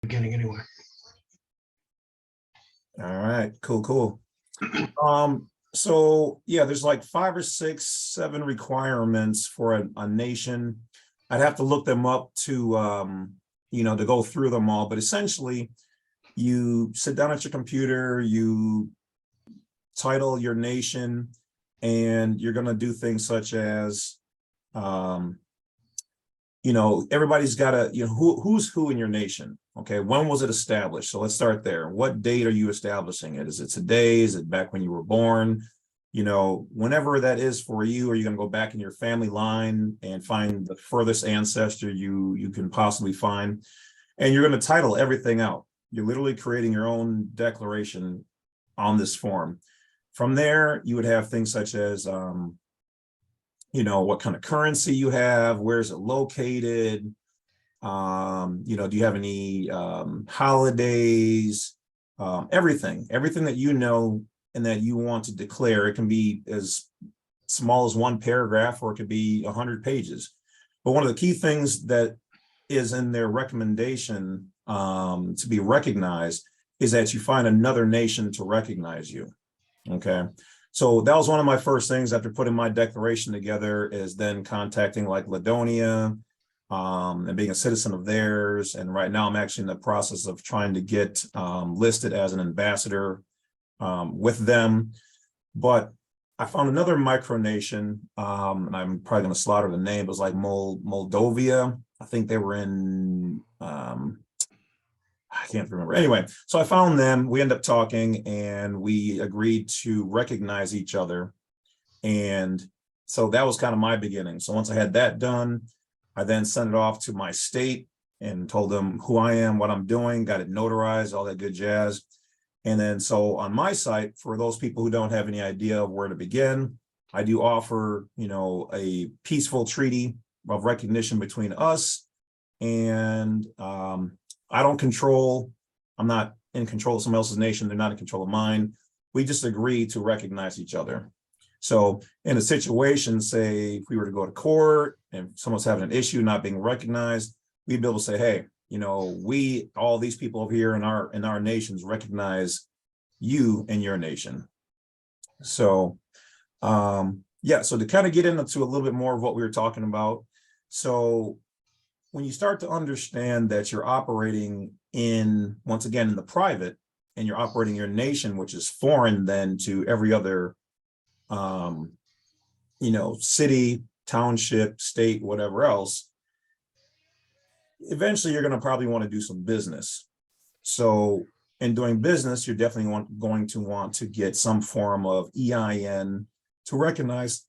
Beginning anyway. All right, cool. So yeah, there's like 5 or 6, 7 requirements for a nation. I'd have to look them up to to go through them all, but essentially you sit down at your computer, you title your nation, and you're going to do things such as everybody's got to, who's who in your nation. Okay, when was it established? So let's start there. What date are you establishing it? Is it today? Is it back when you were born? Whenever that is for you, are you going to go back in your family line and find the furthest ancestor you can possibly find? And you're going to title everything out. You're literally creating your own declaration on this form. From there, you would have things such as, what kind of currency you have, where is it located? Do you have any holidays? Everything that you know and that you want to declare. It can be as small as 1 paragraph, or it could be 100 pages. But one of the key things that is in their recommendation to be recognized is that you find another nation to recognize you. Okay. So that was one of my first things after putting my declaration together, is then contacting like Ladonia and being a citizen of theirs. And right now I'm actually in the process of trying to get listed as an ambassador with them. But I found another micronation, and I'm probably going to slaughter the name. It was like Moldovia. I think they were in, I can't remember. Anyway, so I found them, we ended up talking, and we agreed to recognize each other. And so that was kind of my beginning. So once I had that done, I then sent it off to my state and told them who I am, what I'm doing, got it notarized, all that good jazz. And then so on my site, for those people who don't have any idea of where to begin, I do offer, a peaceful treaty of recognition between us. And I'm not in control of someone else's nation. They're not in control of mine. We just agree to recognize each other. So in a situation, say, if we were to go to court and someone's having an issue not being recognized, we'd be able to say, hey, all these people over here in our nations recognize you and your nation. So, so to kind of get into a little bit more of what we were talking about. So when you start to understand that you're operating once again, in the private, and you're operating your nation, which is foreign then to every other, city, township, state, whatever else, eventually you're going to probably want to do some business. So in doing business, you're definitely going to want to get some form of EIN to recognize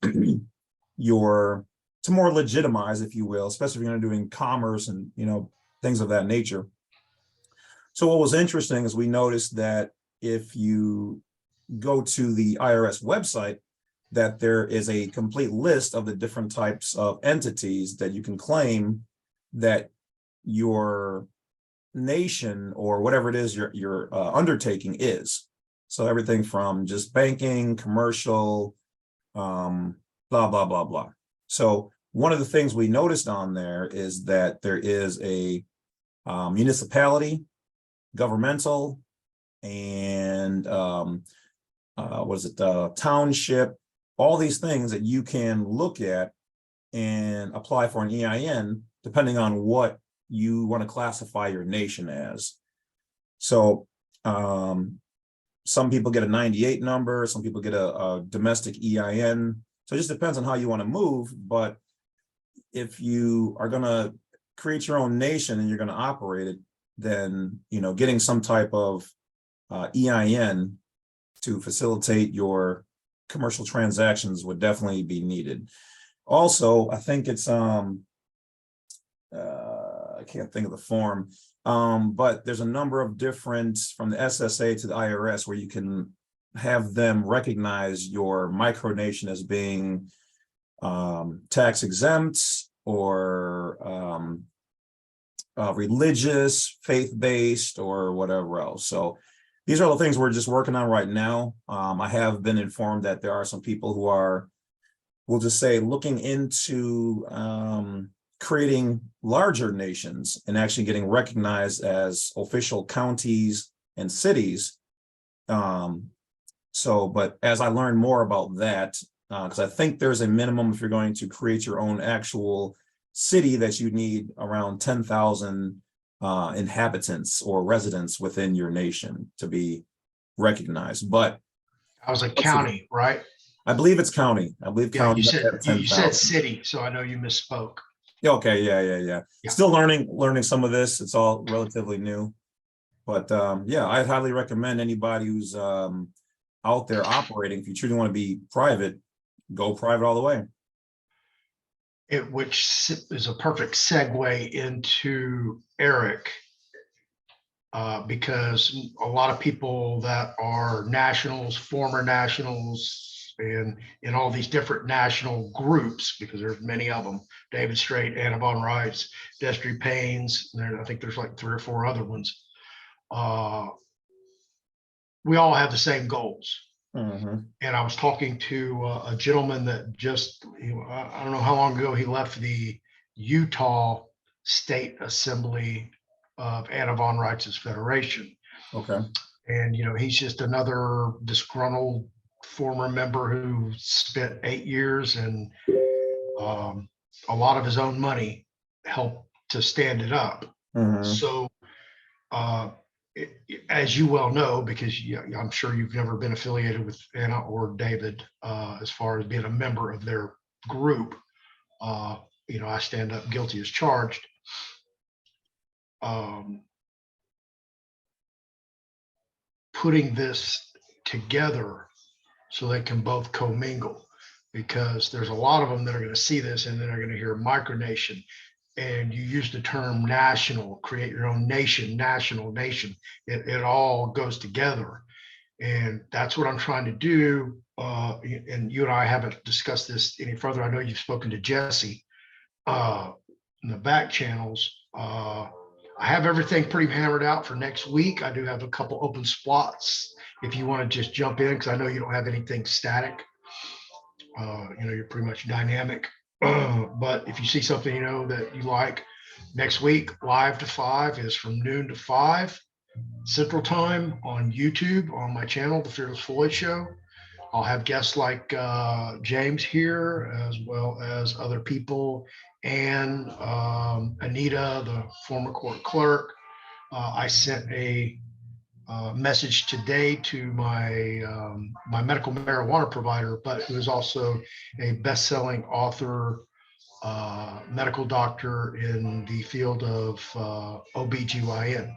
to more legitimize, if you will, especially if you're going to do in commerce and, things of that nature. So what was interesting is we noticed that if you go to the IRS website, that there is a complete list of the different types of entities that you can claim that your nation or whatever it is your undertaking is. So everything from just banking, commercial, blah, blah, blah, blah. So one of the things we noticed on there is that there is a municipality, governmental, and township, all these things that you can look at and apply for an EIN, depending on what you want to classify your nation as. So some people get a 98 number, some people get a domestic EIN. So it just depends on how you want to move. But if you are going to create your own nation and you're going to operate it, then getting some type of EIN to facilitate your commercial transactions would definitely be needed. Also, I think it's I can't think of the form, but there's a number of different, from the SSA to the IRS, where you can have them recognize your micronation as being tax exempt or religious, faith-based, or whatever else. So these are all the things we're just working on right now. I have been informed that there are some people who are, we'll just say, looking into creating larger nations and actually getting recognized as official counties and cities. But as I learned more about that, because I think there's a minimum if you're going to create your own actual city that you need around 10,000 inhabitants or residents within your nation to be recognized. But I was a county, right? I believe it's county. I believe Yeah, county. you said city, so I know you misspoke. Okay, yeah. Still learning some of this. It's all relatively new. But yeah, I'd highly recommend anybody who's out there operating, if you truly want to be private, go private all the way. Which is a perfect segue into Eric, because a lot of people that are nationals, former nationals, and in all these different national groups, because there's many of them, David Straight, Anna von Reitz, Destry Paynes, I think there's like 3 or 4 other ones. We all have the same goals. Mm-hmm. And I was talking to a gentleman that just, I don't know how long ago he left the Utah State Assembly of Anna von Reitz's Federation. Okay. And, he's just another disgruntled former member who spent 8 years and a lot of his own money helped to stand it up. Mm-hmm. So, as you well know, because I'm sure you've never been affiliated with Anna or David, as far as being a member of their group, I stand up guilty as charged. Putting this together so they can both commingle, because there's a lot of them that are going to see this and then are going to hear micronation. And you use the term national, create your own nation, national nation. It all goes together. And that's what I'm trying to do. And you and I haven't discussed this any further. I know you've spoken to Jesse in the back channels. I have everything pretty hammered out for next week. I do have a couple open spots if you want to just jump in, because I know you don't have anything static. You're pretty much dynamic. But if you see something that you like, next week live to 5 is from noon to 5 Central Time on YouTube on my channel, The Fearless Floyd Show. I'll have guests like James here, as well as other people, and Anita, the former court clerk. I sent a message today to my my medical marijuana provider, but who is also a best-selling author, medical doctor in the field of OBGYN.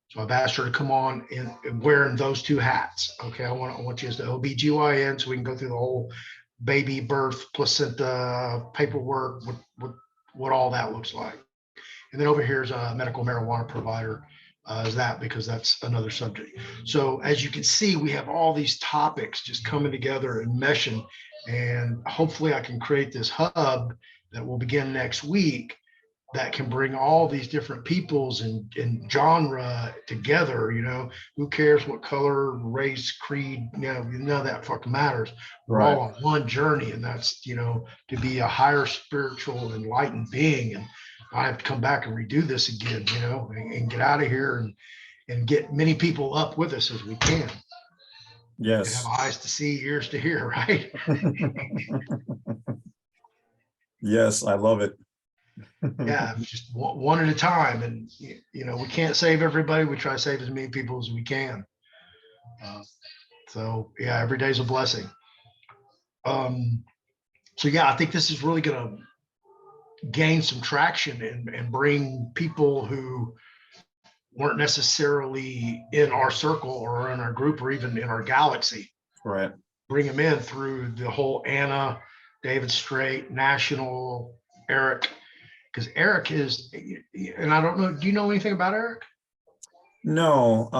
So I've asked her to come on and wearing those 2 hats. Okay, I want you as the OBGYN, so we can go through the whole baby birth, placenta, paperwork, what all that looks like. And then over here is a medical marijuana provider. Because that's another subject. So as you can see, we have all these topics just coming together and meshing, and hopefully I can create this hub that will begin next week that can bring all these different peoples and genre together. Who cares what color, race, creed, none of that fucking matters. We're all on one journey, and that's, to be a higher spiritual enlightened being. And I have to come back and redo this again, and get out of here and get many people up with us as we can. Yes. And have eyes to see, ears to hear, right? Yes, I love it. Yeah, just one at a time. And, we can't save everybody. We try to save as many people as we can. So, yeah, every day's a blessing. So, yeah, I think this is really going to gain some traction and bring people who weren't necessarily in our circle or in our group or even in our galaxy. Right. Bring them in through the whole Anna, David Straight, National, Eric, because Eric is, and I don't know, do you know anything about Eric? No.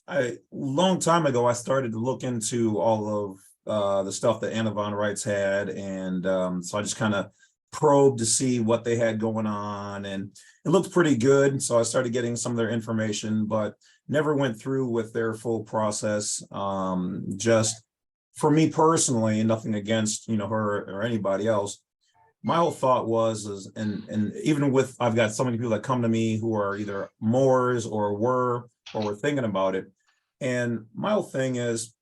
A long time ago, I started to look into all of the stuff that Anna von Reitz had, and so I just kind of probed to see what they had going on, and it looked pretty good. So I started getting some of their information, but never went through with their full process. Just for me personally, nothing against her or anybody else, my whole thought was, and even with, I've got so many people that come to me who are either mores or were thinking about it. And my whole thing is,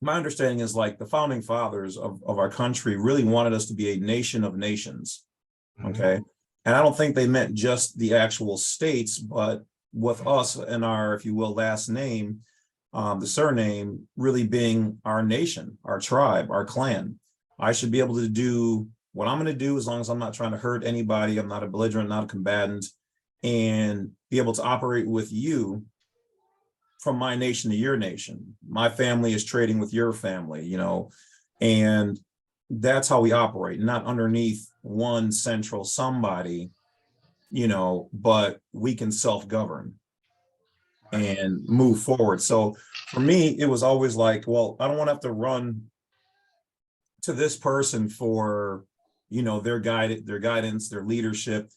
my understanding is like the founding fathers of our country really wanted us to be a nation of nations. Okay. And I don't think they meant just the actual states, but with us and our, if you will, last name, the surname really being our nation, our tribe, our clan. I should be able to do what I'm going to do as long as I'm not trying to hurt anybody. I'm not a belligerent, not a combatant, and be able to operate with you from my nation to your nation. My family is trading with your family, you know, and that's how we operate, not underneath one central somebody, you know, but we can self-govern and move forward. So for me, it was always like, well, I don't want to have to run to this person for, you know, their guidance, their leadership,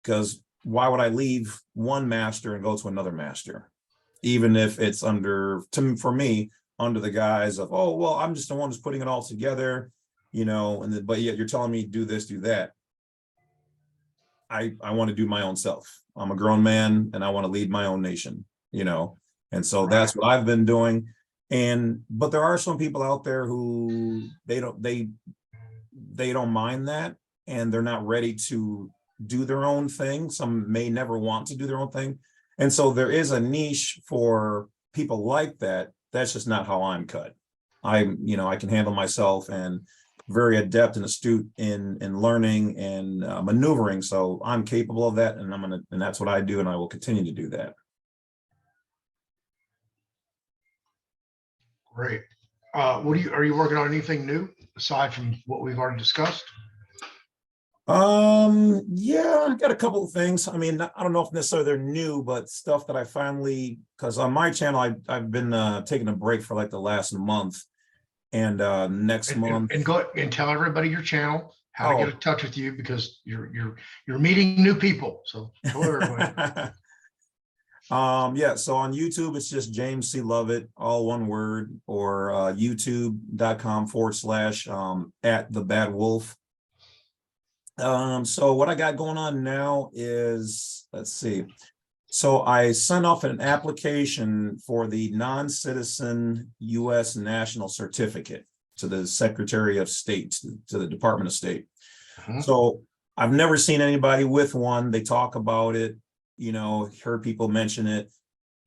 because why would I leave one master and go to another master? Even if it's for me, under the guise of, oh, well, I'm just the one who's putting it all together, you know, but yet you're telling me do this, do that. I want to do my own self. I'm a grown man and I want to lead my own nation, you know, and so that's what I've been doing. But there are some people out there who they don't mind that, and they're not ready to do their own thing. Some may never want to do their own thing. And so there is a niche for people like that. That's just not how I'm cut. I can handle myself and very adept and astute in learning and maneuvering. So I'm capable of that, and that's what I do, and I will continue to do that. Great. Are you working on anything new aside from what we've already discussed? Yeah, I got a couple of things. I mean, I don't know if necessarily they're new, but stuff that I finally, because on my channel, I've been taking a break for like the last month, and next month. And go and tell everybody your channel, how to get in touch with you, because you're meeting new people. So tell everybody. Yeah, so on YouTube, it's just James C. Lovett, all one word, or youtube.com/ at the Badwolf. So what I got going on now is, let's see. So I sent off an application for the non-citizen U.S. national certificate to the Secretary of State, to the Department of State. So I've never seen anybody with one. They talk about it, you know, heard people mention it.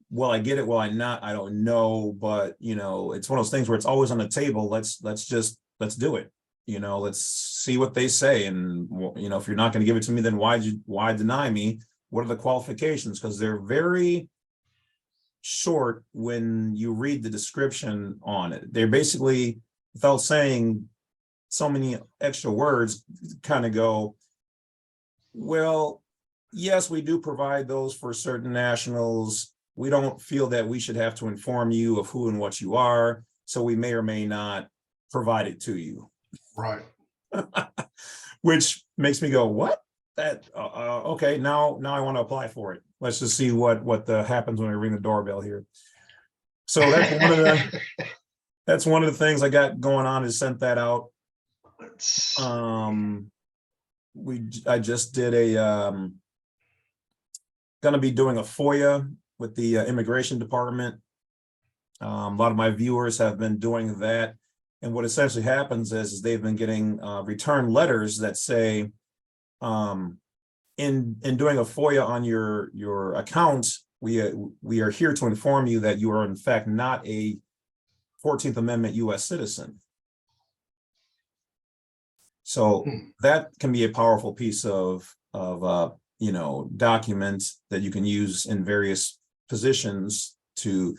Will I get it? Will I not? I don't know. But, you know, it's one of those things where it's always on the table. Let's do it. You know, let's see what they say. And, you know, if you're not going to give it to me, then why deny me? What are the qualifications? Because they're very short when you read the description on it. They're basically, without saying so many extra words, kind of go, well, yes, we do provide those for certain nationals. We don't feel that we should have to inform you of who and what you are. So we may or may not provide it to you. Right. Which makes me go, what? That okay, now I want to apply for it. Let's just see what happens when I ring the doorbell here. So that's one of the things I got going on, is sent that out. I just did gonna be doing a FOIA with the immigration department. A lot of my viewers have been doing that. And what essentially happens is they've been getting return letters that say, in doing a FOIA on your account, we are here to inform you that you are in fact not a 14th Amendment U.S. citizen. So that can be a powerful piece of you know, document that you can use in various positions to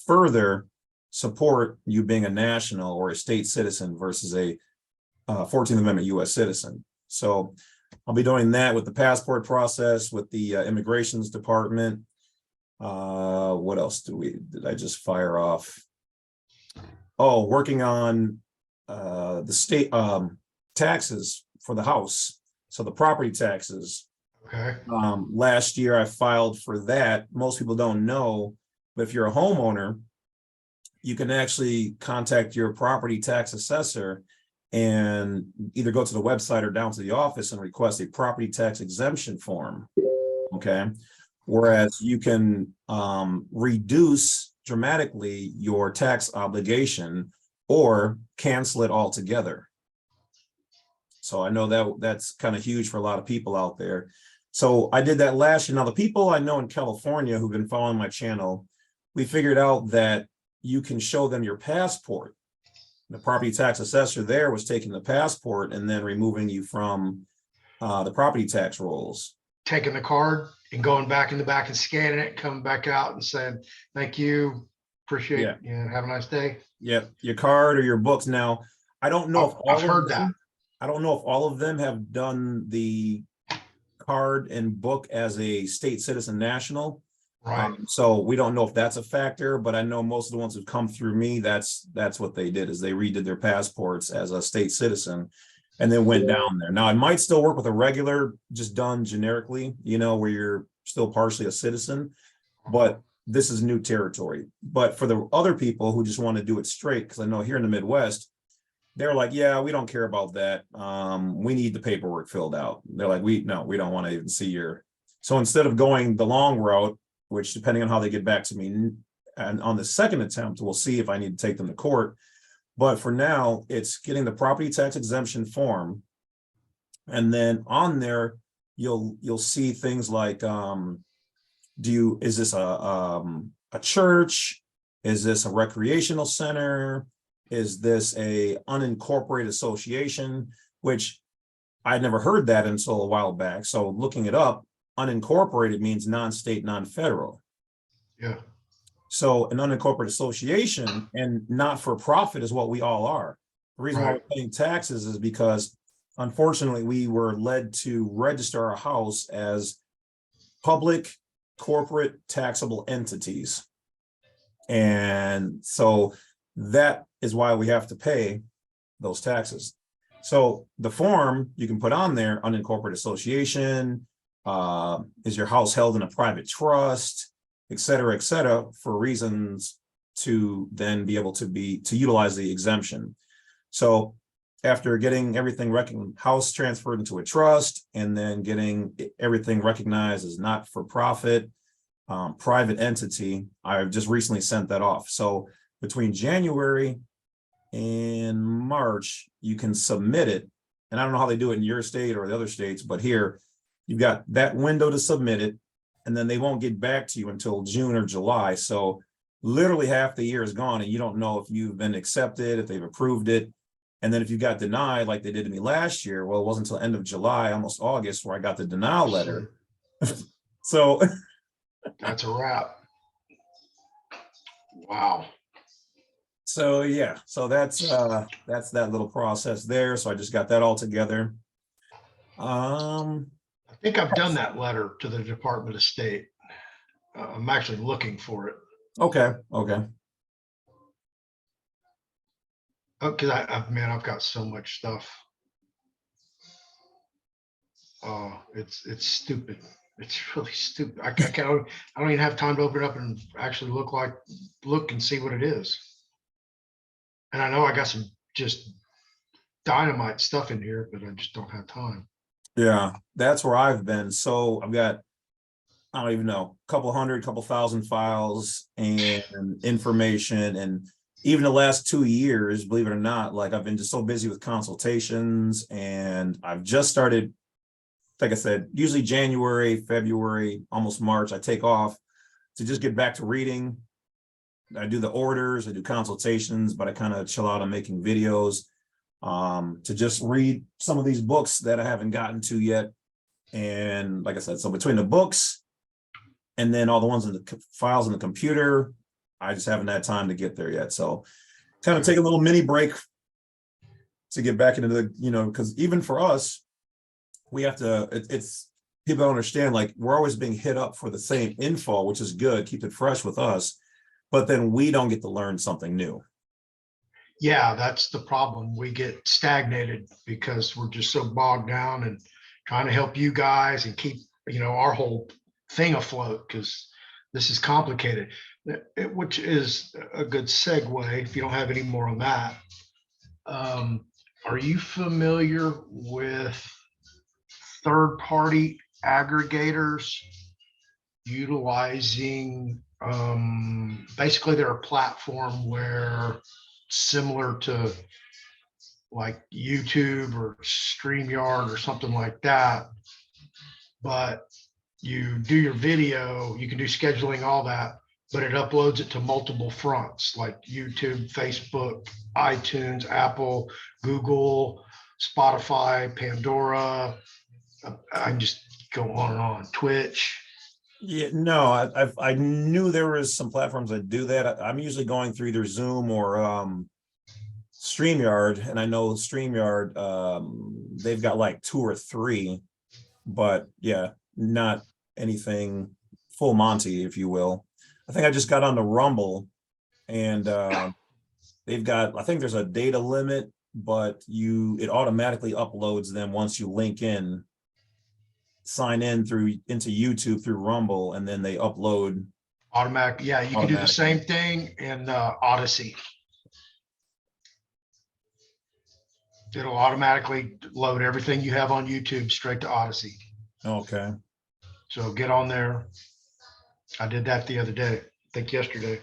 further support you being a national or a state citizen versus a 14th Amendment U.S. citizen. So I'll be doing that with the passport process, with the immigrations department. What else did I just fire off? Oh, working on the state taxes for the house. So the property taxes. Okay. Last year I filed for that. Most people don't know, but if you're a homeowner, you can actually contact your property tax assessor and either go to the website or down to the office and request a property tax exemption form. Okay. Whereas you can reduce dramatically your tax obligation or cancel it altogether. So I know that that's kind of huge for a lot of people out there. So I did that last year. Now, the people I know in California who've been following my channel, we figured out that you can show them your passport. The property tax assessor there was taking the passport and then removing you from the property tax rolls. Taking the card and going back in the back and scanning it, coming back out and saying, thank you, appreciate it, have a nice day. Yep, your card or your books. Now, I don't know if all I've heard that. I don't know if all of them have done the card and book as a state citizen national. Right. So we don't know if that's a factor, but I know most of the ones who've come through me, that's what they did, is they redid their passports as a state citizen and then went down there. Now, it might still work with a regular, just done generically, where you're still partially a citizen, but this is new territory. But for the other people who just want to do it straight, because I know here in the Midwest, they're like, yeah, we don't care about that. We need the paperwork filled out. They're like, we don't want to even see your. So instead of going the long route, which depending on how they get back to me, and on the second attempt, we'll see if I need to take them to court. But for now, it's getting the property tax exemption form. And then on there, you'll see things like, is this a church? Is this a recreational center? Is this a unincorporated association? Which I'd never heard that until a while back. So looking it up, unincorporated means non-state, non-federal. Yeah. So an unincorporated association and not-for-profit is what we all are. The reason why we're paying taxes is because, unfortunately, we were led to register our house as public corporate taxable entities. And so that is why we have to pay those taxes. So the form you can put on there, unincorporated association, is your house held in a private trust, et cetera, for reasons to then be able to utilize the exemption. So after getting everything house transferred into a trust and then getting everything recognized as not for profit, private entity, I've just recently sent that off. So between January and March, you can submit it. And I don't know how they do it in your state or the other states, but here you've got that window to submit it, and then they won't get back to you until June or July. So literally half the year is gone and you don't know if you've been accepted, if they've approved it. And then if you got denied, like they did to me last year, well, it wasn't until end of July, almost August, where I got the denial letter. So that's a wrap. Wow. So yeah, so that's that little process there. So I just got that all together. I think I've done that letter to the Department of State. I'm actually looking for it. Okay. Because I've got so much stuff. Oh, it's stupid. It's really stupid. I don't even have time to open it up and actually look and see what it is. And I know I got some just dynamite stuff in here, but I just don't have time. Yeah, that's where I've been. So I've got, I don't even know, couple thousand files and information. And even the last 2 years, believe it or not, like I've been just so busy with consultations, and I've just started, like I said, usually January, February, almost March, I take off to just get back to reading. I do the orders, I do consultations, but I kind of chill out on making videos, to just read some of these books that I haven't gotten to yet. And like I said, so between the books and then all the ones in the files in the computer, I just haven't had time to get there yet. So kind of take a little mini break to get back into the, because even for us, we have to, it's people don't understand, like we're always being hit up for the same info, which is good, keep it fresh with us, but then we don't get to learn something new. Yeah, that's the problem. We get stagnated because we're just so bogged down and trying to help you guys and keep, our whole thing afloat, because this is complicated, which is a good segue if you don't have any more on that. Are you familiar with third-party aggregators utilizing, basically they're a platform where similar to like YouTube or StreamYard or something like that, but you do your video, you can do scheduling, all that, but it uploads it to multiple fronts like YouTube, Facebook, iTunes, Apple, Google, Spotify, Pandora. I can just go on and on. Twitch. Yeah, no, I knew there was some platforms that do that. I'm usually going through either Zoom or StreamYard, and I know StreamYard, they've got like 2 or 3, but yeah, not anything full Monty, if you will. I think I just got on the Rumble, and they've got, I think there's a data limit, but it automatically uploads them once you link in, sign in into YouTube through Rumble, and then they upload Automatic. Yeah, you can do the automatically. same thing in Odyssey. It'll automatically load everything you have on YouTube straight to Odyssey. Okay. So get on there. I did that the other day, I think yesterday.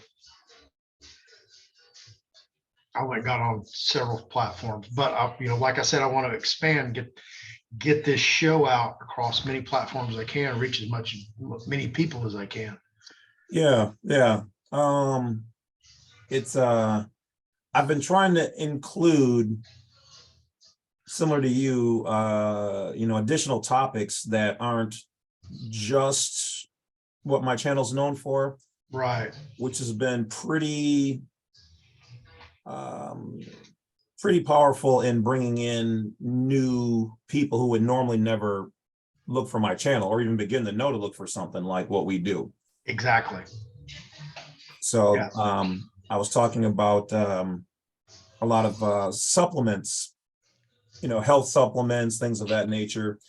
I went and got on several platforms, but like I said, I want to expand, get this show out across many platforms as I can, reach many people as I can. Yeah, yeah. It's I've been trying to include, similar to you, additional topics that aren't just what my channel's known for, Right. which has been pretty powerful in bringing in new people who would normally never look for my channel or even begin to know to look for something like what we do. Exactly. So Yeah. I was talking about a lot of supplements, health supplements, things of that nature.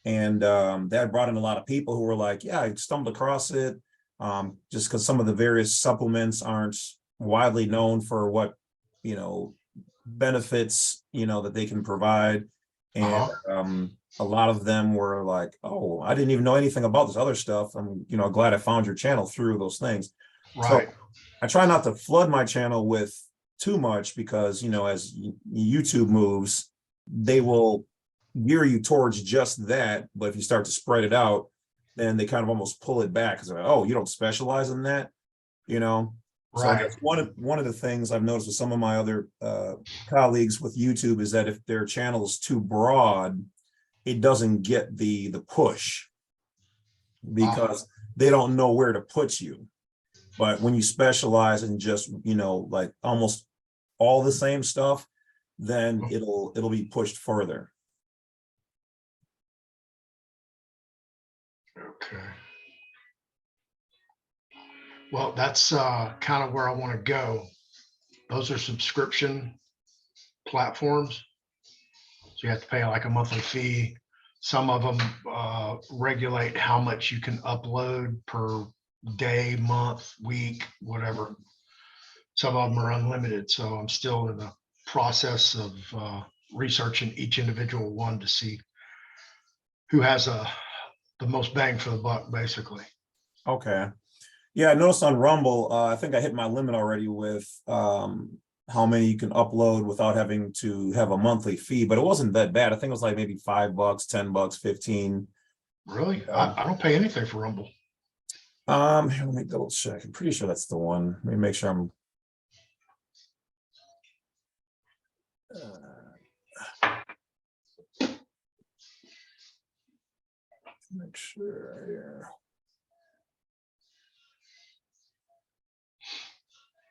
And that brought in a lot of people who were like, yeah, I stumbled across it, just because some of the various supplements aren't widely known for what, benefits, that they can provide. And a lot of them were like, oh, I didn't even know anything about this other stuff. I'm, glad I found your channel through those things. Right. So I try not to flood my channel with too much because, as YouTube moves, they will gear you towards just that. But if you start to spread it out, then they kind of almost pull it back because, oh, you don't specialize in that, So Right. that's one of the things I've noticed with some of my other colleagues with YouTube is that if their channel is too broad, it doesn't get the push because they don't know where to put you. But when you specialize in just, like almost all the same stuff, then it'll be pushed further. Okay. Well, that's kind of where I want to go. Those are subscription platforms. So you have to pay like a monthly fee. Some of them regulate how much you can upload per day, month, week, whatever. Some of them are unlimited. So I'm still in the process of researching each individual one to see who has the most bang for the buck, basically. Okay. Yeah, I noticed on Rumble, I think I hit my limit already with how many you can upload without having to have a monthly fee, but it wasn't that bad. I think it was like maybe $5, $10, 15. Really? I don't pay anything for Rumble. Here, let me double check. I'm pretty sure that's the one. Let me make sure I'm make sure here.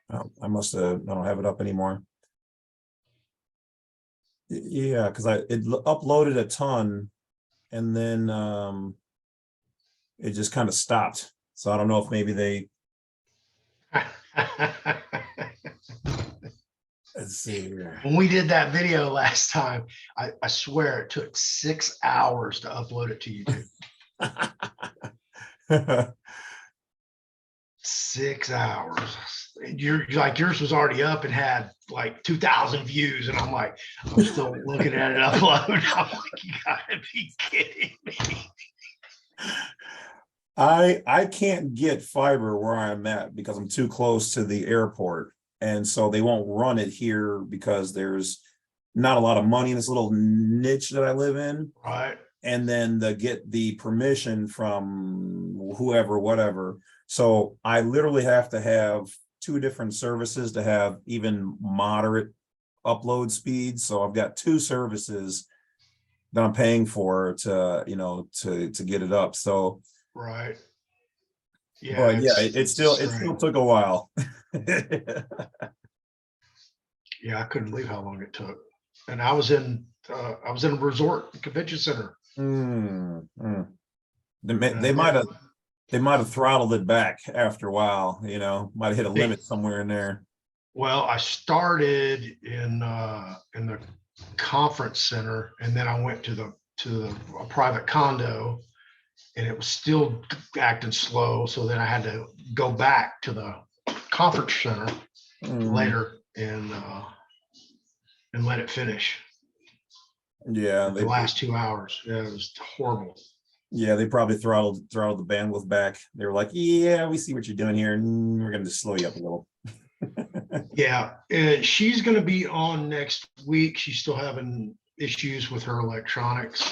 Oh, I don't have it up anymore. Yeah, because it uploaded a ton and then it just kind of stopped. So I don't know if maybe they let's see here. When we did that video last time, I swear it took 6 hours to upload it to YouTube. 6 hours. And you're like, yours was already up and had like 2,000 views. And I'm like, I'm still looking at it upload. I'm like, you gotta be kidding me. I can't get fiber where I'm at because I'm too close to the airport. And so they won't run it here because there's not a lot of money in this little niche that I live in. Right. And then to get the permission from whoever, whatever. So I literally have to have 2 different services to have even moderate upload speed. So I've got 2 services that I'm paying for to, you know, to get it up. So Right. Yeah. but yeah, it still strange. took a while. Yeah, I couldn't believe how long it took. And I was in a resort convention center. They might have throttled it back after a while, you know, might have hit a limit somewhere in there. Well, I started in the conference center, and then I went to a private condo, and it was still acting slow. So then I had to go back to the conference center later and let it finish. Yeah, The last 2 hours. Yeah, it was horrible. Yeah, they probably throttled the bandwidth back. They were like, yeah, we see what you're doing here, and we're gonna just slow you up a little. Yeah, and she's going to be on next week. She's still having issues with her electronics,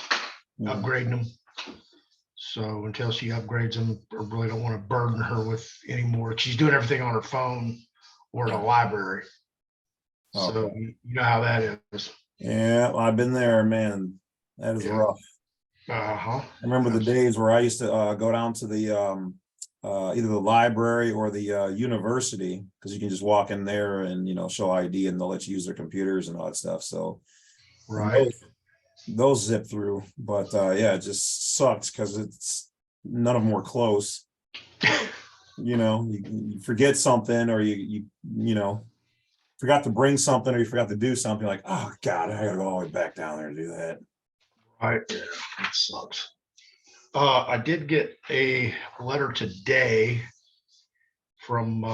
upgrading them. So until she upgrades them, I really don't want to burden her with anymore. She's doing everything on her phone or in a library. So you know how that is. Yeah, well, I've been there, man. That is rough. I remember the days where I used to go down to the either the library or the university, because you can just walk in there and, you know, show ID and they'll let you use their computers and all that stuff. So right. Those zip through, but yeah, it just sucks because it's none of them were close. You know, you forget something, or you know, forgot to bring something, or you forgot to do something, like, oh God, I gotta go all the way back down there to do that. Right. Yeah, it sucks. I did get a letter today from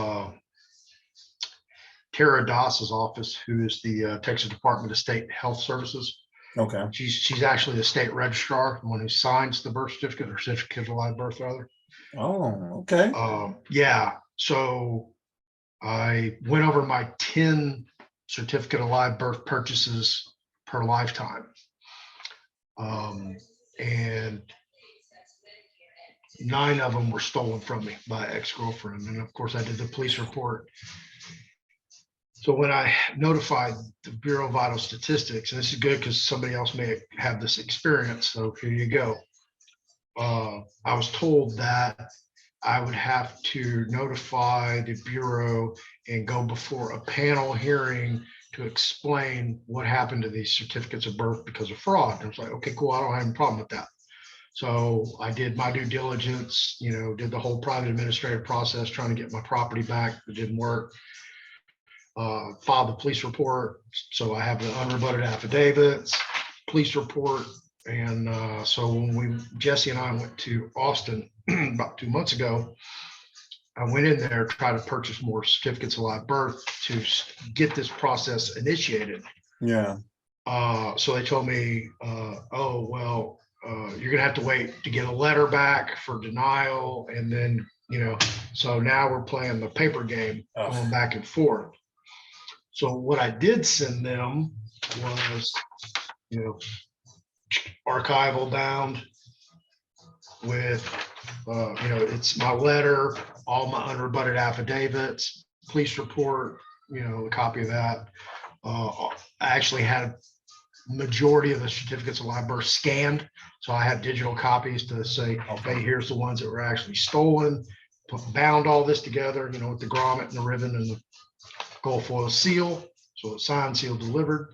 Tara Doss's office, who is the Texas Department of State Health Services. Okay. She's actually the state registrar, the one who signs the birth certificate, or certificate of live birth, rather. Oh, okay. Yeah. So I went over my 10 certificate of live birth purchases per lifetime. And 9 of them were stolen from me by an ex-girlfriend. And of course I did the police report. So when I notified the Bureau of Vital Statistics, and this is good because somebody else may have this experience, so here you go. I was told that I would have to notify the Bureau and go before a panel hearing to explain what happened to these certificates of birth because of fraud. And I was like, okay, cool, I don't have a problem with that. So I did my due diligence, you know, did the whole private administrative process trying to get my property back. It didn't work. Filed the police report. So I have the unrebutted affidavits, police report. And so when Jesse and I went to Austin about 2 months ago, I went in there, tried to purchase more certificates of live birth to get this process initiated. Yeah. So they told me, oh, well, you're gonna have to wait to get a letter back for denial. And then, you know, so now we're playing the paper game, going back and forth. So what I did send them was, you know, archival bound with, you know, it's my letter, all my unrebutted affidavits, police report, you know, a copy of that. I actually had majority of the certificates of live birth scanned. So I have digital copies to say, okay, here's the ones that were actually stolen, bound all this together, you know, with the grommet and the ribbon and the gold foil seal. So it's signed, sealed, delivered.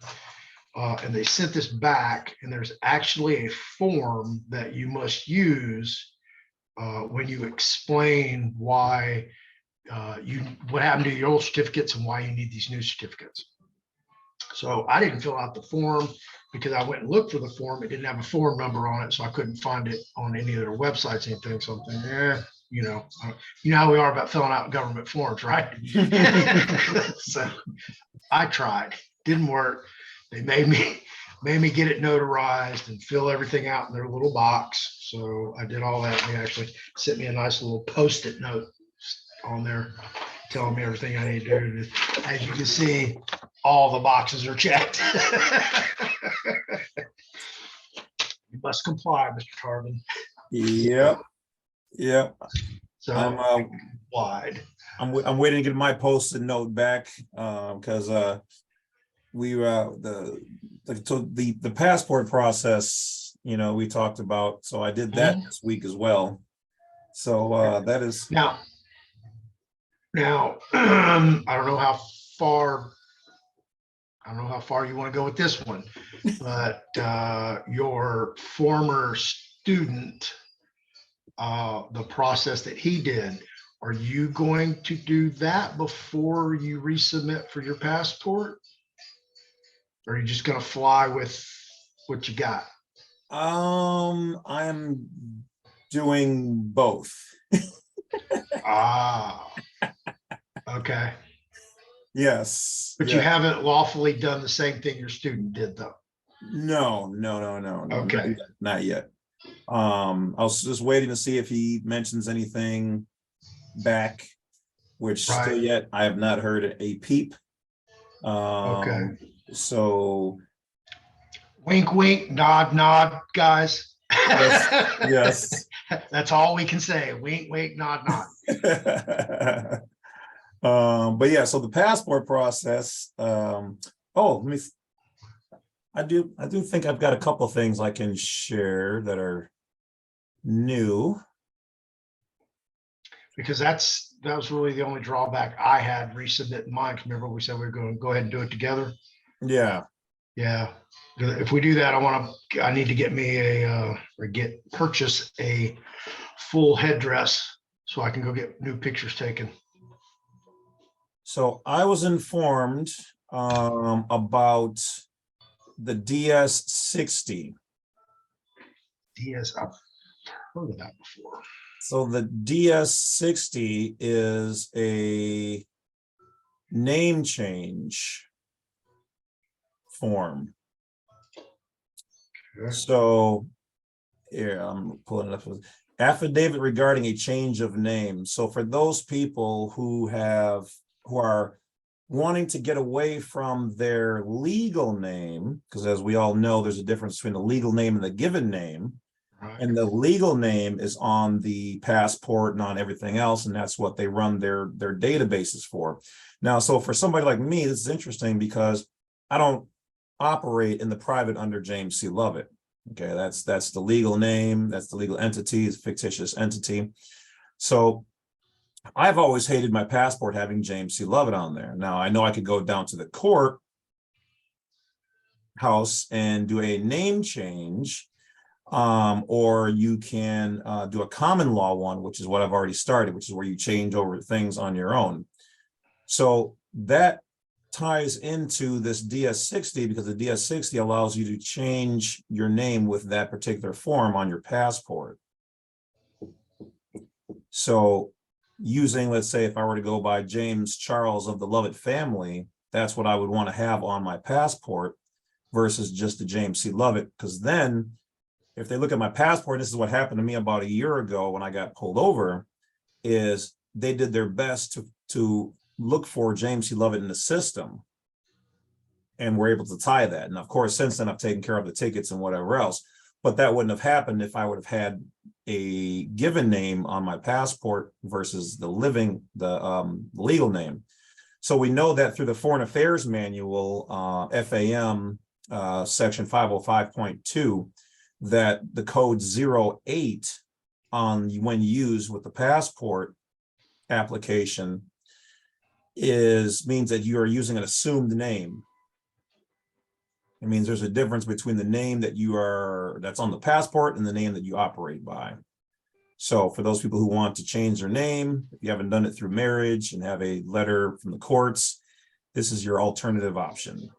And they sent this back, and there's actually a form that you must use when you explain why what happened to your old certificates and why you need these new certificates. So I didn't fill out the form because I went and looked for the form. It didn't have a form number on it, so I couldn't find it on any of their websites, anything. So I'm thinking, you know, how we are about filling out government forms, right? So I tried, didn't work. They made me get it notarized and fill everything out in their little box. So I did all that. They actually sent me a nice little Post-it note on there telling me everything I need to do. And as you can see, all the boxes are checked. You must comply, Mr. Tarvin. Yep. Yep. So wide. I'm waiting to get my Post-it note back because we the passport process, you know, we talked about. So I did that this week as well. So that is Now, I don't know how far you want to go with this one, but your former student, the process that he did, are you going to do that before you resubmit for your passport? Or are you just going to fly with what you got? I'm doing both. Okay. Yes. But you haven't lawfully done the same thing your student did, though. No. Okay. Not yet. I was just waiting to see if he mentions anything back, which still yet I have not heard a peep. Okay. So wink, wink, nod, nod, guys. Yes. That's all we can say. Wink, wink, nod, nod. But yeah, so the passport process. I do think I've got a couple of things I can share that are new. Because that was really the only drawback I had resubmitting mine. Remember, we said we were going to go ahead and do it together. Yeah. If we do that, I need to get me purchase a full headdress so I can go get new pictures taken. So I was informed about the DS60. I've heard of that before. So the DS60 is a name change form. Okay. So here, I'm pulling it up. Affidavit regarding a change of name. So for those people who are wanting to get away from their legal name, because as we all know, there's a difference between the legal name and the given name. Right. And the legal name is on the passport and on everything else, and that's what they run their databases for. Now, so for somebody like me, this is interesting because I don't operate in the private under James C. Lovett. Okay, that's the legal name, that's the legal entity, it's a fictitious entity. So I've always hated my passport having James C. Lovett on there. Now, I know I could go down to the court house and do a name change, or you can do a common law one, which is what I've already started, which is where you change over things on your own. So that ties into this DS60 because the DS60 allows you to change your name with that particular form on your passport. So using, let's say, if I were to go by James Charles of the Lovett family, that's what I would want to have on my passport versus just the James C. Lovett. Because then if they look at my passport, this is what happened to me about a year ago when I got pulled over, is they did their best to look for James C. Lovett in the system and were able to tie that. And of course, since then I've taken care of the tickets and whatever else, but that wouldn't have happened if I would have had a given name on my passport versus the legal name. So we know that through the Foreign Affairs Manual, FAM section 505.2, that the code 08 on when used with the passport application means that you are using an assumed name. It means there's a difference between the name that's on the passport and the name that you operate by. So for those people who want to change their name, if you haven't done it through marriage and have a letter from the courts, this is your alternative option.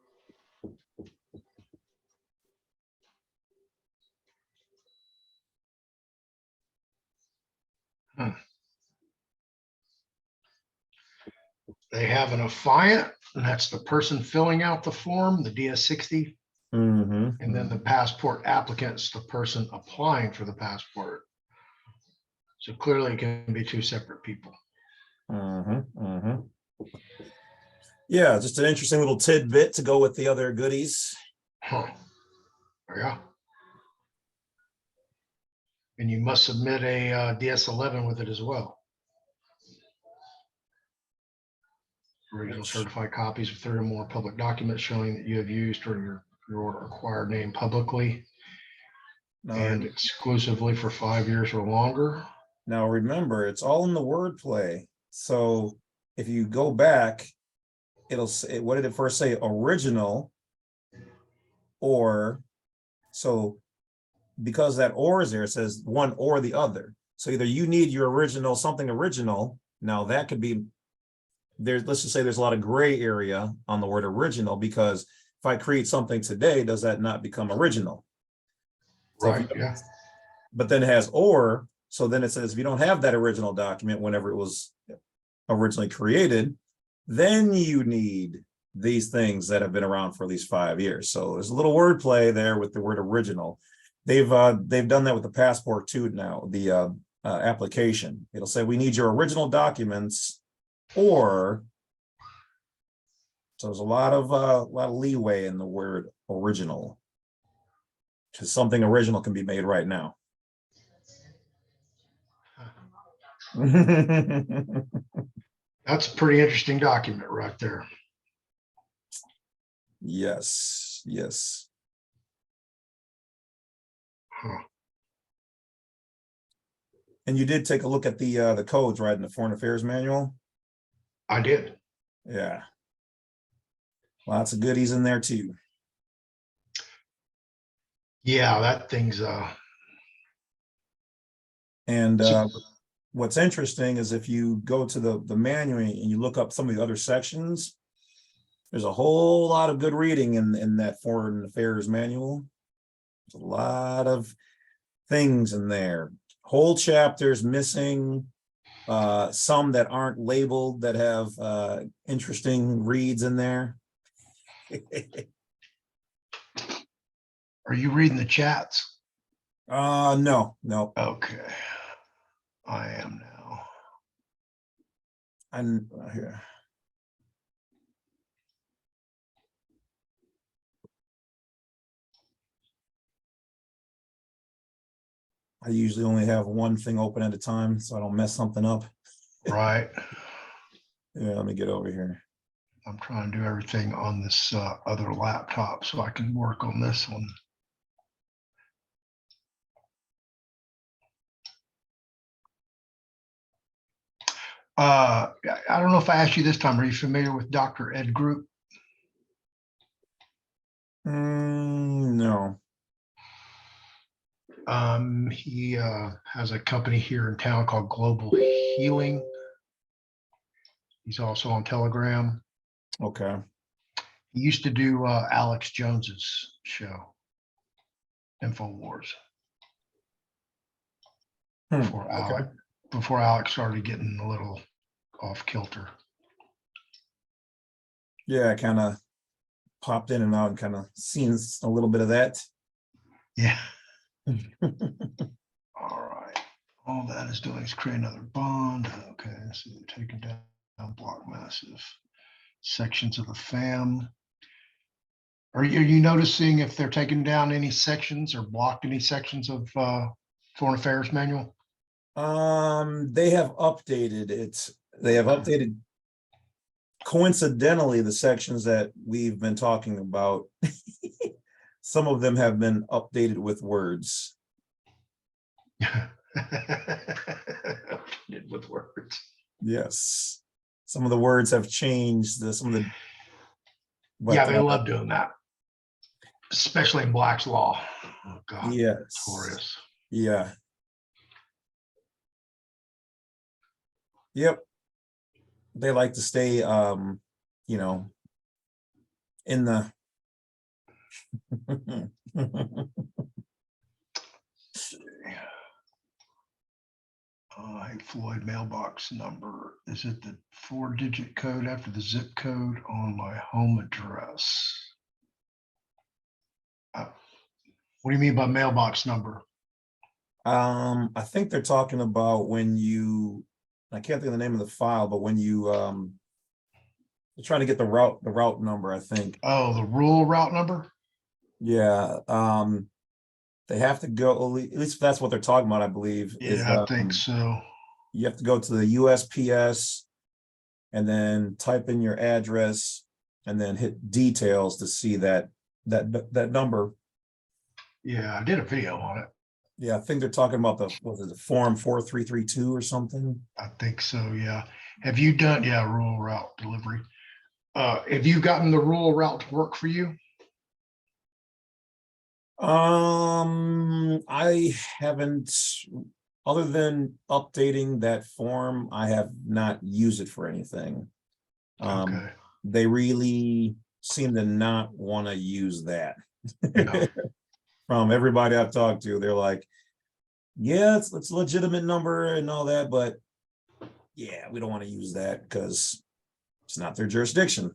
They have an affiant, and that's the person filling out the form, the DS-60. Mm-hmm. And then the passport applicant's the person applying for the passport. So clearly it can be two separate people. Mm-hmm. Mm-hmm. Yeah, just an interesting little tidbit to go with the other goodies. Huh. Yeah. And you must submit a DS-11 with it as well. Original certified copies of 3 or more public documents showing that you have used or your acquired name publicly and exclusively for 5 years or longer. Now remember, it's all in the wordplay. So if you go back, it'll say, what did it first say? Original, or, so because that or is there, it says one or the other. So either you need your original, something original. Now that could be, there's, let's just say there's a lot of gray area on the word original, because if I create something today, does that not become original? So Right, yeah. But then it has or, so then it says if you don't have that original document whenever it was originally created, then you need these things that have been around for at least 5 years. So there's a little wordplay there with the word original. They've done that with the passport too now, the application. It'll say we need your original documents, or, so there's a lot of leeway in the word original, because something original can be made right now. That's a pretty interesting document right there. Yes, yes. Huh. And you did take a look at the codes, right, in the Foreign Affairs Manual? I did. Yeah. Lots of goodies in there too. Yeah, that thing's And what's interesting is if you go to the manual and you look up some of the other sections, there's a whole lot of good reading in that Foreign Affairs Manual. There's a lot of things in there. Whole chapters missing, some that aren't labeled that have interesting reads in there. Are you reading the chats? No. Okay. I am now. I'm here. I usually only have one thing open at a time, so I don't mess something up. Right. Yeah, let me get over here. I'm trying to do everything on this other laptop so I can work on this one. I don't know if I asked you this time, are you familiar with Dr. Ed Group? No. He has a company here in town called Global Healing. He's also on Telegram. Okay. He used to do Alex Jones's show, InfoWars. Before Alex started getting a little off kilter. Yeah, I kind of popped in and out and kind of seen a little bit of that. Yeah. All right. All that is doing is create another bond. Okay, so they're taking down block massive sections of the FAM. Are you noticing if they're taking down any sections or blocked any sections of Foreign Affairs Manual? They have updated it. They have updated, coincidentally, the sections that we've been talking about. Some of them have been updated with words. With words. Yes. Some of the words have changed. Some of the. Yeah, they love doing that, especially in Black's Law. Oh God, yes. Notorious. Yeah. Yep. They like to stay, in the. Hey, Floyd mailbox number. Is it the 4-digit code after the zip code on my home address? What do you mean by mailbox number? I think they're talking about when you, I can't think of the name of the file, but when you you're trying to get the route number, I think. Oh, the rural route number? Yeah. They have to go, at least that's what they're talking about, I believe, is Yeah, I think so. you have to go to the USPS and then type in your address and then hit details to see that number. Yeah, I did a video on it. Yeah, I think they're talking about the, what is it, form 4332 or something. I think so, yeah. Have you done, yeah, rural route delivery? Have you gotten the rural route to work for you? I haven't, other than updating that form, I have not used it for anything. Okay. They really seem to not want to use that. Yeah. From everybody I've talked to, they're like, yeah, it's a legitimate number and all that, but yeah, we don't want to use that because it's not their jurisdiction.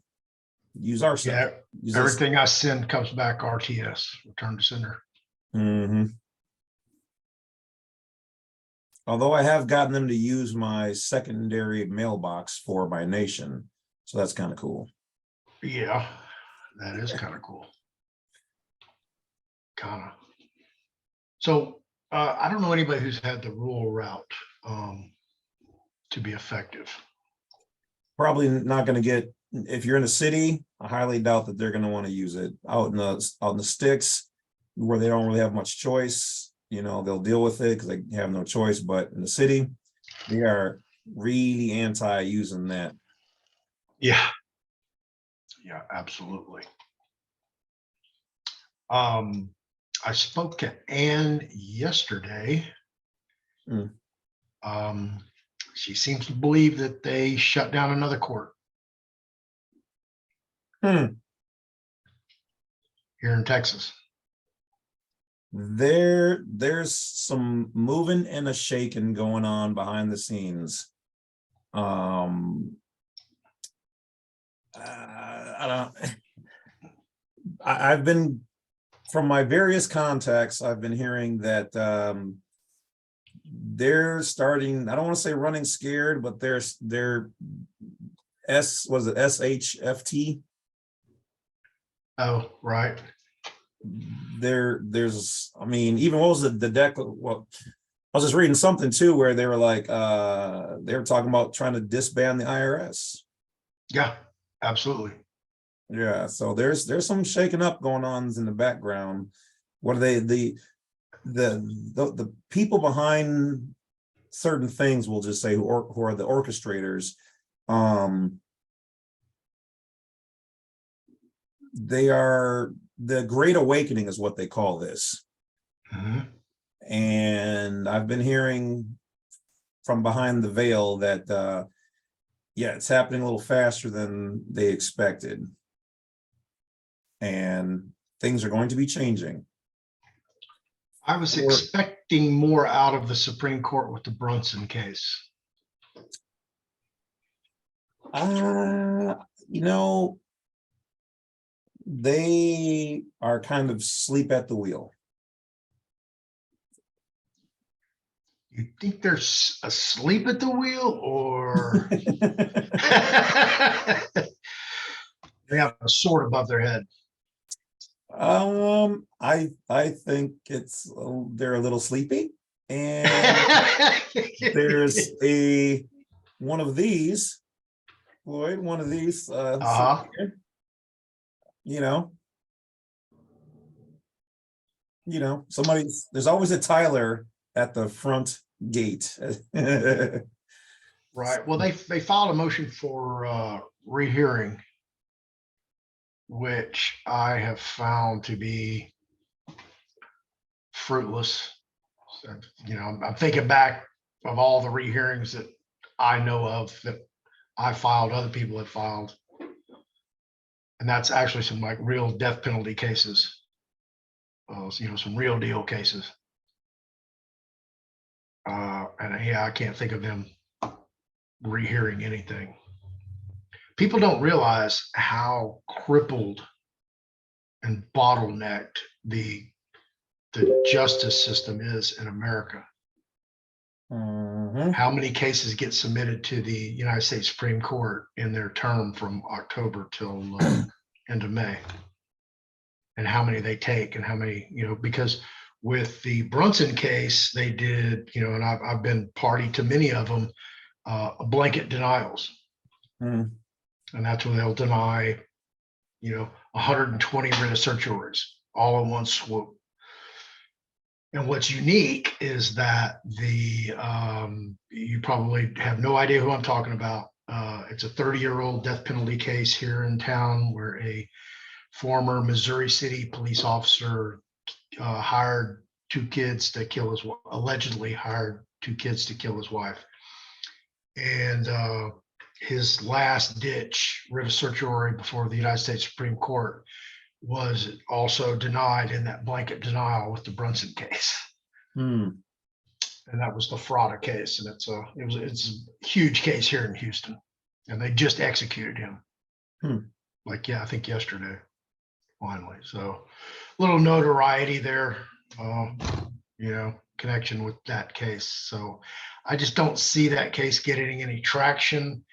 Use our stuff. Yeah, Use everything I send comes back RTS, return to sender. Although I have gotten them to use my secondary mailbox for my nation, so that's kind of cool. Yeah, that is kind of cool. Kind of. So I don't know anybody who's had the rural route to be effective. Probably not going to get, if you're in a city, I highly doubt that they're going to want to use it. Out in the sticks where they don't really have much choice, you know, they'll deal with it because they have no choice. But in the city, they are really anti using that. Yeah. Yeah, absolutely. I spoke to Ann yesterday. She seems to believe that they shut down another court here in Texas. There's some moving and a shaking going on behind the scenes. I don't. I've been, from my various contacts, I've been hearing that they're starting, I don't want to say running scared, but they're SHFT? Oh, right. There's, I mean, even what was the deck? Well, I was just reading something too where they were like, they were talking about trying to disband the IRS. Yeah, absolutely. Yeah, so there's some shaking up going on in the background. What are they, the people behind certain things, we'll just say, who are the orchestrators, they are, the Great Awakening is what they call this. And I've been hearing from behind the veil that yeah, it's happening a little faster than they expected, and things are going to be changing. I was expecting more out of the Supreme Court with the Brunson case. You know, they are kind of asleep at the wheel. You think they're asleep at the wheel, or they have a sword above their head? I think it's they're a little sleepy, and there's one of these, Floyd, one of these, you know, somebody's, there's always a Tyler at the front gate. Right. Well, they filed a motion for rehearing, which I have found to be fruitless. So, you know, I'm thinking back of all the rehearings that I know of that I filed, other people have filed. And that's actually some like real death penalty cases. You know, some real deal cases. And yeah, I can't think of them rehearing anything. People don't realize how crippled and bottlenecked the justice system is in America. Mhm. How many cases get submitted to the United States Supreme Court in their term from October till end of May? And how many they take and how many, because with the Brunson case, they did, and I've been party to many of them, blanket denials. Mm. And that's when they'll deny, 120 writ of certiorars all in one swoop. And what's unique is that you probably have no idea who I'm talking about. It's a 30-year-old death penalty case here in town where a former Missouri City police officer hired two kids to kill his, allegedly hired two kids to kill his wife. And his last ditch writ of certiorari before the United States Supreme Court was also denied in that blanket denial with the Brunson case. Mm. And that was the Frauda case. And it's a huge case here in Houston. And they just executed him. I think yesterday, finally. So a little notoriety there, connection with that case. So I just don't see that case getting any traction.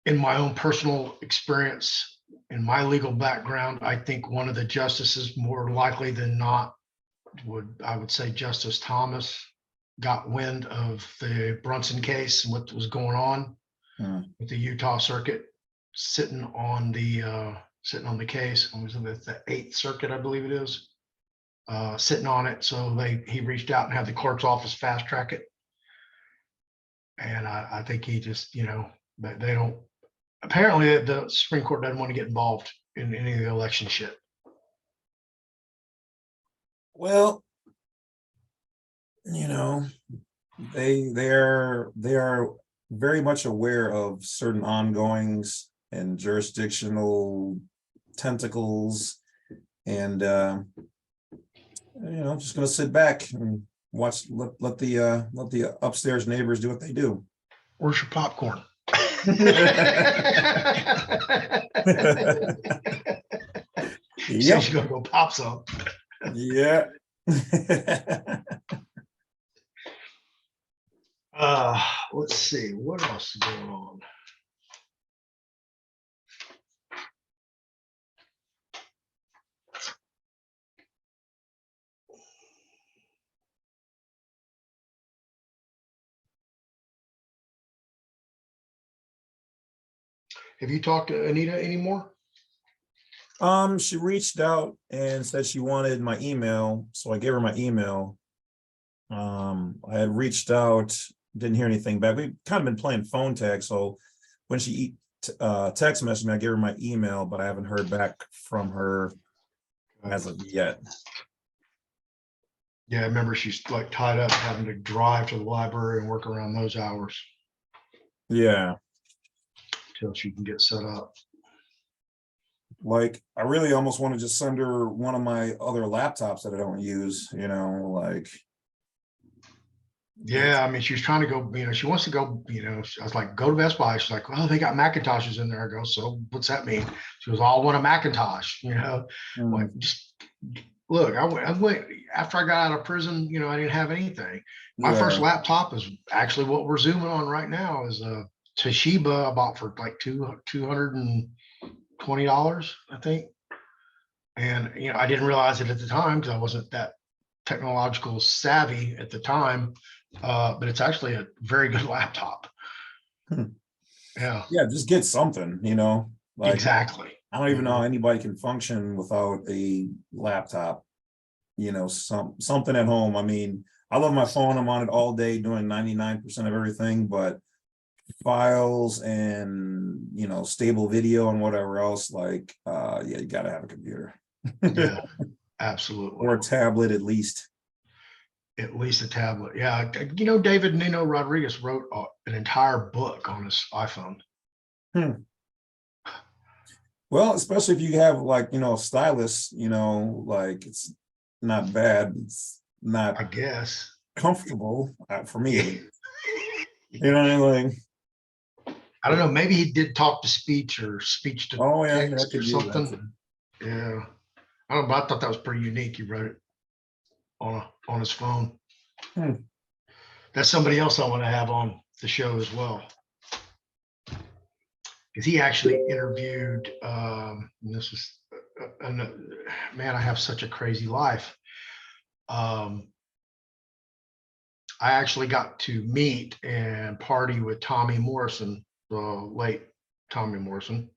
In my own personal experience, in my legal background, I think one of the justices, more likely than not, I would say Justice Thomas, got wind of the Brunson case and what was going on with the Utah Circuit, sitting on the case. I was in the 8th Circuit, I believe it is, sitting on it. So he reached out and had the clerk's office fast track it. And I think he just, they don't. Apparently, the Supreme Court doesn't want to get involved in any of the election shit. Well, they are very much aware of certain ongoings and jurisdictional tentacles, and just going to sit back and watch. Let the upstairs neighbors do what they do. Where's your popcorn? You said you're gonna go pop some. Yeah. Let's see what else is going on. Have you talked to Anita anymore? She reached out and said she wanted my email, so I gave her my email. I had reached out, didn't hear anything back. We've kind of been playing phone tag, so when she text messaged me, I gave her my email, but I haven't heard back from her as of yet. Yeah, I remember she's like tied up having to drive to the library and work around those hours. Yeah. Till she can get set up. Like, I really almost want to just send her one of my other laptops that I don't use, like. Yeah, I mean, she's trying to go, she wants to go, I was like, go to Best Buy. She's like, well, they got Macintoshes in there. I go, so what's that mean? She goes, I want a Macintosh, like, just look, I went after I got out of prison, I didn't have anything. My first laptop is actually what we're zooming on right now is a Toshiba I bought for like $220, I think. And, I didn't realize it at the time because I wasn't that technological savvy at the time. But it's actually a very good laptop. Yeah, just get something, like, exactly. I don't even know how anybody can function without a laptop, something at home. I mean, I love my phone. I'm on it all day doing 99% of everything, but files and, stable video and whatever else, like, you gotta have a computer. Yeah, absolutely. Or a tablet at least. At least a tablet. Yeah. David Nino Rodriguez wrote an entire book on his iPhone. Well, especially if you have like, a stylus, like it's not bad. It's not, I guess. comfortable for me. You know what I mean? I don't know. Maybe he did talk to speech or speech to Oh yeah, that text or could be something. Yeah. I don't know, but I thought that was pretty unique. He wrote it on his phone. Hmm. That's somebody else I want to have on the show as well. Because he actually interviewed, and this is, man, I have such a crazy life. I actually got to meet and party with Tommy Morrison, the late Tommy Morrison.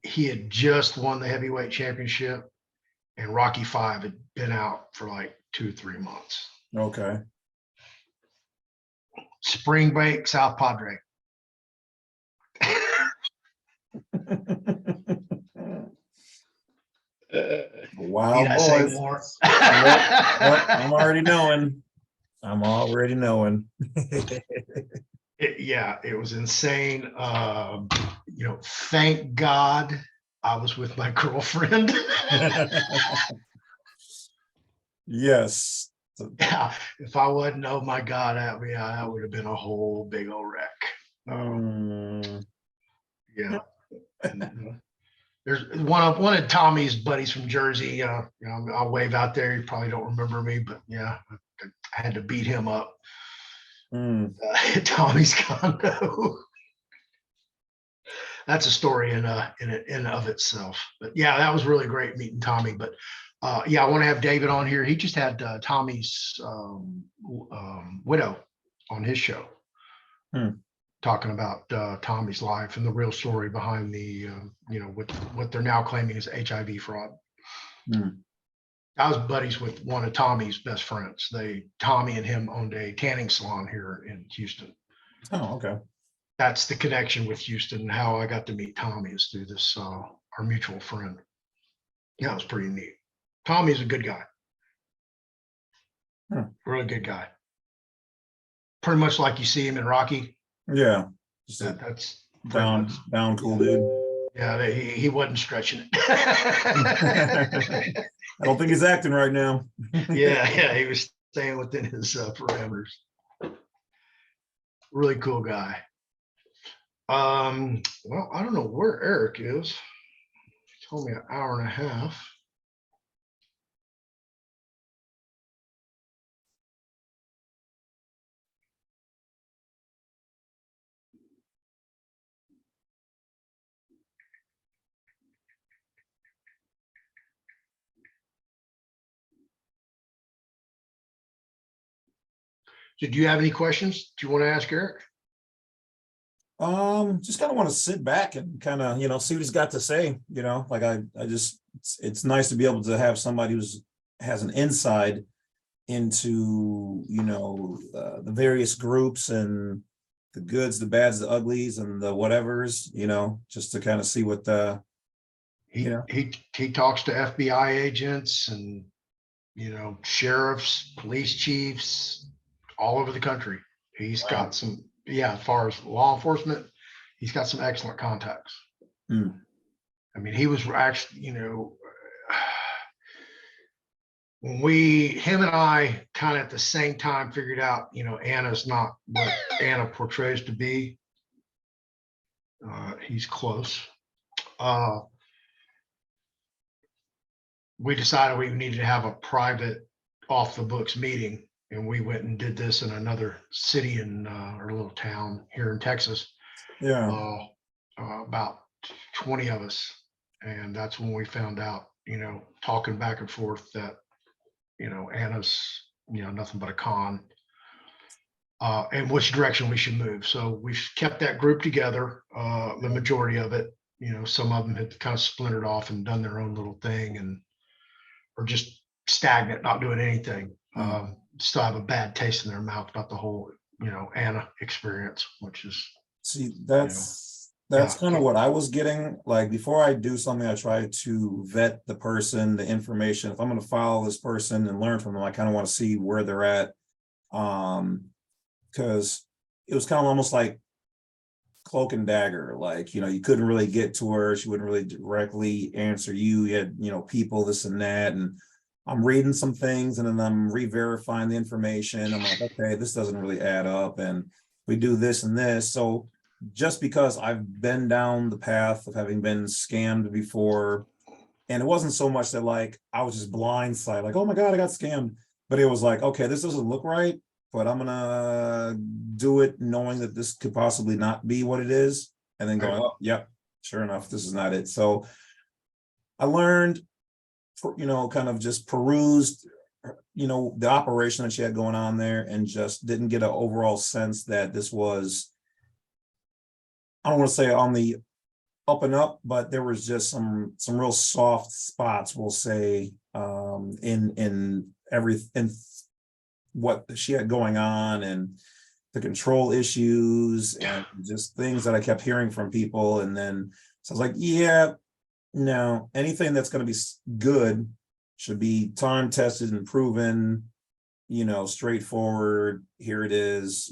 He had just won the heavyweight championship, and Rocky V had been out for like 2-3 months. Okay. Spring break, South Padre. Wow, Need I say boys. more? Yep, I'm already knowing. I'm already knowing. Yeah, it was insane. Thank God I was with my girlfriend. Yes. Yeah, if I wasn't, oh my God, that would have been a whole big old wreck. Yeah. There's one of Tommy's buddies from Jersey. I'll wave out there. You probably don't remember me, but yeah, I had to beat him up at Tommy's condo. That's a story in and of itself. But yeah, that was really great meeting Tommy. But yeah, I want to have David on here. He just had Tommy's widow on his show, talking about Tommy's life and the real story behind the what they're now claiming is HIV fraud. I was buddies with one of Tommy's best friends. Tommy and him owned a tanning salon here in Houston. Oh, okay. That's the connection with Houston. And how I got to meet Tommy is through this our mutual friend. Yeah, it was pretty neat. Tommy's a good guy. Really good guy. Pretty much like you see him in Rocky. Yeah. That's down cool dude. Yeah, he wasn't stretching it. I don't think he's acting right now. Yeah, he was staying within his parameters. Really cool guy. Well, I don't know where Eric is. He told me an hour and a half. So do you have any questions? Do you want to ask Eric? Just kind of want to sit back and kind of, see what he's got to say, like I just, it's nice to be able to have somebody who's has an insight into, the various groups and the goods, the bads, the uglies, and the whatevers, just to kind of see what he talks to FBI agents and, sheriffs, police chiefs all over the country. He's got some, as far as law enforcement, he's got some excellent contacts. I mean, he was actually, when him and I kind of at the same time figured out, Anna's not what Anna portrays to be. He's close. We decided we needed to have a private off the books meeting, and we went and did this in another city in our little town here in Texas. About 20 of us. And that's when we found out, talking back and forth that, Anna's, nothing but a con, and which direction we should move. So we've kept that group together, the majority of it. Some of them had kind of splintered off and done their own little thing and are just stagnant, not doing anything. Still have a bad taste in their mouth about the whole, Anna experience, which is. See, that's kind of what I was getting. Like, before I do something, I try to vet the person, the information. If I'm going to follow this person and learn from them, I kind of want to see where they're at. Because it was kind of almost like cloak and dagger. Like, you couldn't really get to her. She wouldn't really directly answer you. You had, people, this and that. And I'm reading some things and then I'm re-verifying the information. I'm like, okay, this doesn't really add up, and we do this and this. So just because I've been down the path of having been scammed before, and it wasn't so much that like I was just blindsided, like, oh my God, I got scammed. But it was like, okay, this doesn't look right, but I'm gonna do it knowing that this could possibly not be what it is. And then going, oh, yep, sure enough, this is not it. So I learned, kind of just perused, the operation that she had going on there, and just didn't get an overall sense that this was, I don't want to say on the up and up, but there was just some real soft spots, we'll say, in what she had going on, and the control issues, and just things that I kept hearing from people. And then so I was like, yeah, no, anything that's going to be good should be time tested and proven, straightforward. Here it is,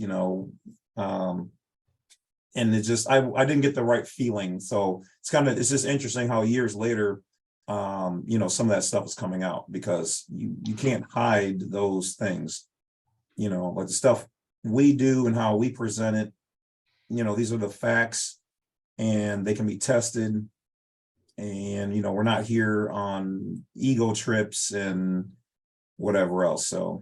and it just, I didn't get the right feeling. So it's just interesting how years later, some of that stuff is coming out, because you can't hide those things, like the stuff we do and how we present it. These are the facts, and they can be tested. And, we're not here on ego trips and whatever else. So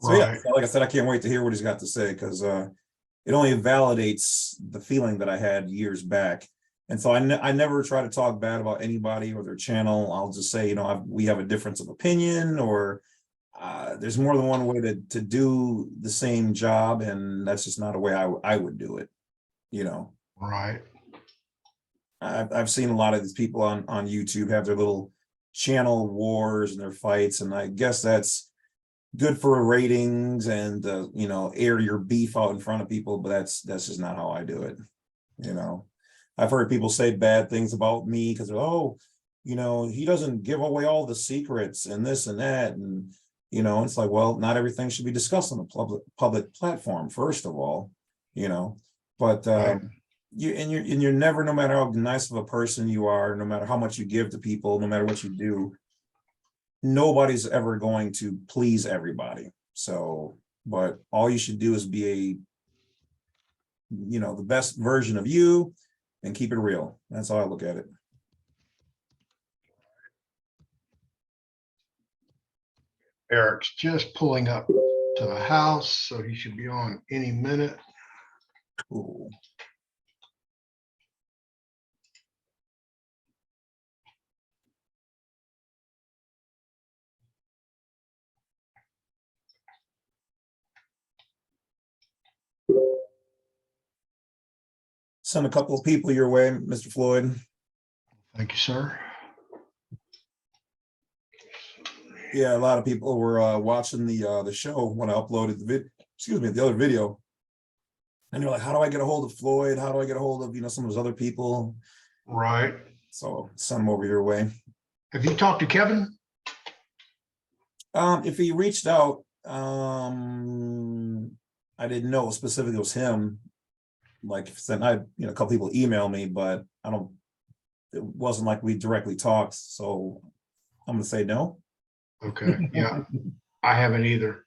yeah, like I said, I can't wait to hear what he's got to say, because it only validates the feeling that I had years back. And so I never try to talk bad about anybody or their channel. I'll just say, we have a difference of opinion, or there's more than one way to do the same job, and that's just not a way I would do it, Right. I've seen a lot of these people on YouTube have their little channel wars and their fights, and I guess that's good for ratings and air your beef out in front of people, but that's just not how I do it. I've heard people say bad things about me because, he doesn't give away all the secrets and this and that, and it's like, well, not everything should be discussed on a public platform, first of all, but you're never, no matter how nice of a person you are, no matter how much you give to people, no matter what you do, nobody's ever going to please everybody. So, but all you should do is be the best version of you, and keep it real. That's how I look at it. Eric's just pulling up to the house, so he should be on any minute. Cool. Send a couple of people your way, Mr. Floyd. Thank you, sir. Yeah, a lot of people were watching the show when I uploaded the other video, and you're like, how do I get a hold of Floyd? How do I get a hold of some of those other people? Right. So send them over your way. Have you talked to Kevin? If he reached out, I didn't know specifically it was him. Like a couple people email me, but it wasn't like we directly talked. So I'm gonna say no. Okay. Yeah. I haven't either.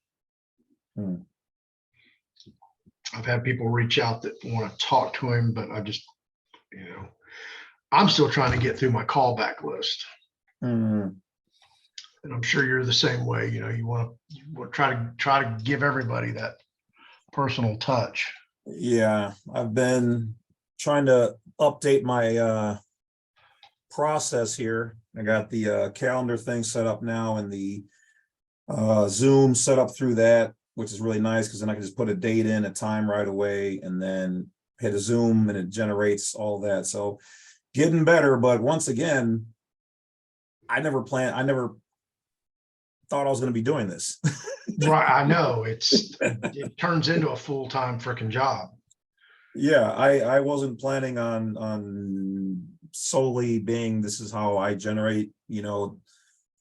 I've had people reach out that want to talk to him, but I just, I'm still trying to get through my callback list. And I'm sure you're the same way. You want to try to give everybody that personal touch. Yeah, I've been trying to update my process here. I got the calendar thing set up now, and the Zoom set up through that, which is really nice, because then I can just put a date in, a time right away, and then hit a Zoom and it generates all that. So getting better, but once again, I never thought I was going to be doing this. Right. I know it turns into a full-time freaking job. Yeah, I wasn't planning on solely being, this is how I generate,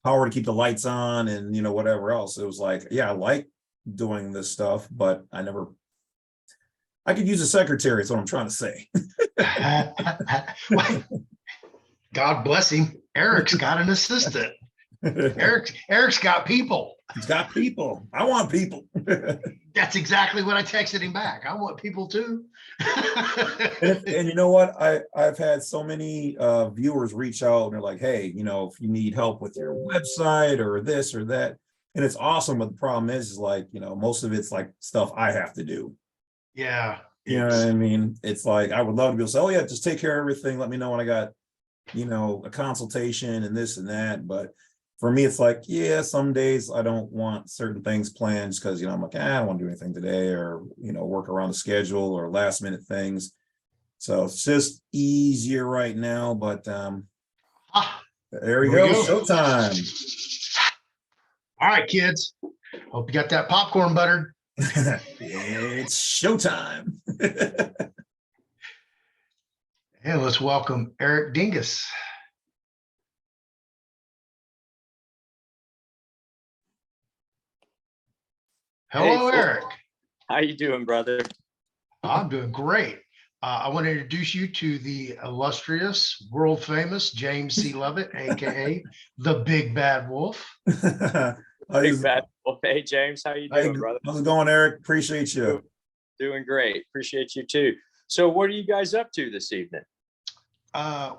power to keep the lights on and, whatever else. It was like, yeah, I like doing this stuff, but I could use a secretary. That's what I'm trying to say. God bless him. Eric's got an assistant. Eric's got people. He's got people. I want people. That's exactly what I texted him back. I want people too. And you know what? I've had so many viewers reach out and they're like, hey, you know, if you need help with your website or this or that, and it's awesome. But the problem is like, you know, most of it's like stuff I have to do. Yeah. You know what I mean? It's like, I would love to be able to say, oh yeah, just take care of everything. Let me know when I got, you know, a consultation and this and that. But for me, it's like, yeah, some days I don't want certain things planned just because, you know, I'm like, I don't want to do anything today, or, you know, work around the schedule or last minute things. So it's just easier right now, but there we go. Showtime. All right, kids. Hope you got that popcorn buttered. It's showtime. And let's welcome Eric Dingis. Hello, Hey, Eric. how you doing, brother? I'm doing great. I want to introduce you to the illustrious, world famous James C. Lovett, aka the Big Bad Wolf. Big Bad Wolf. Hey, James, how you doing, brother? How's it going, Eric? Appreciate you. Doing great. Appreciate you too. So, what are you guys up to this evening?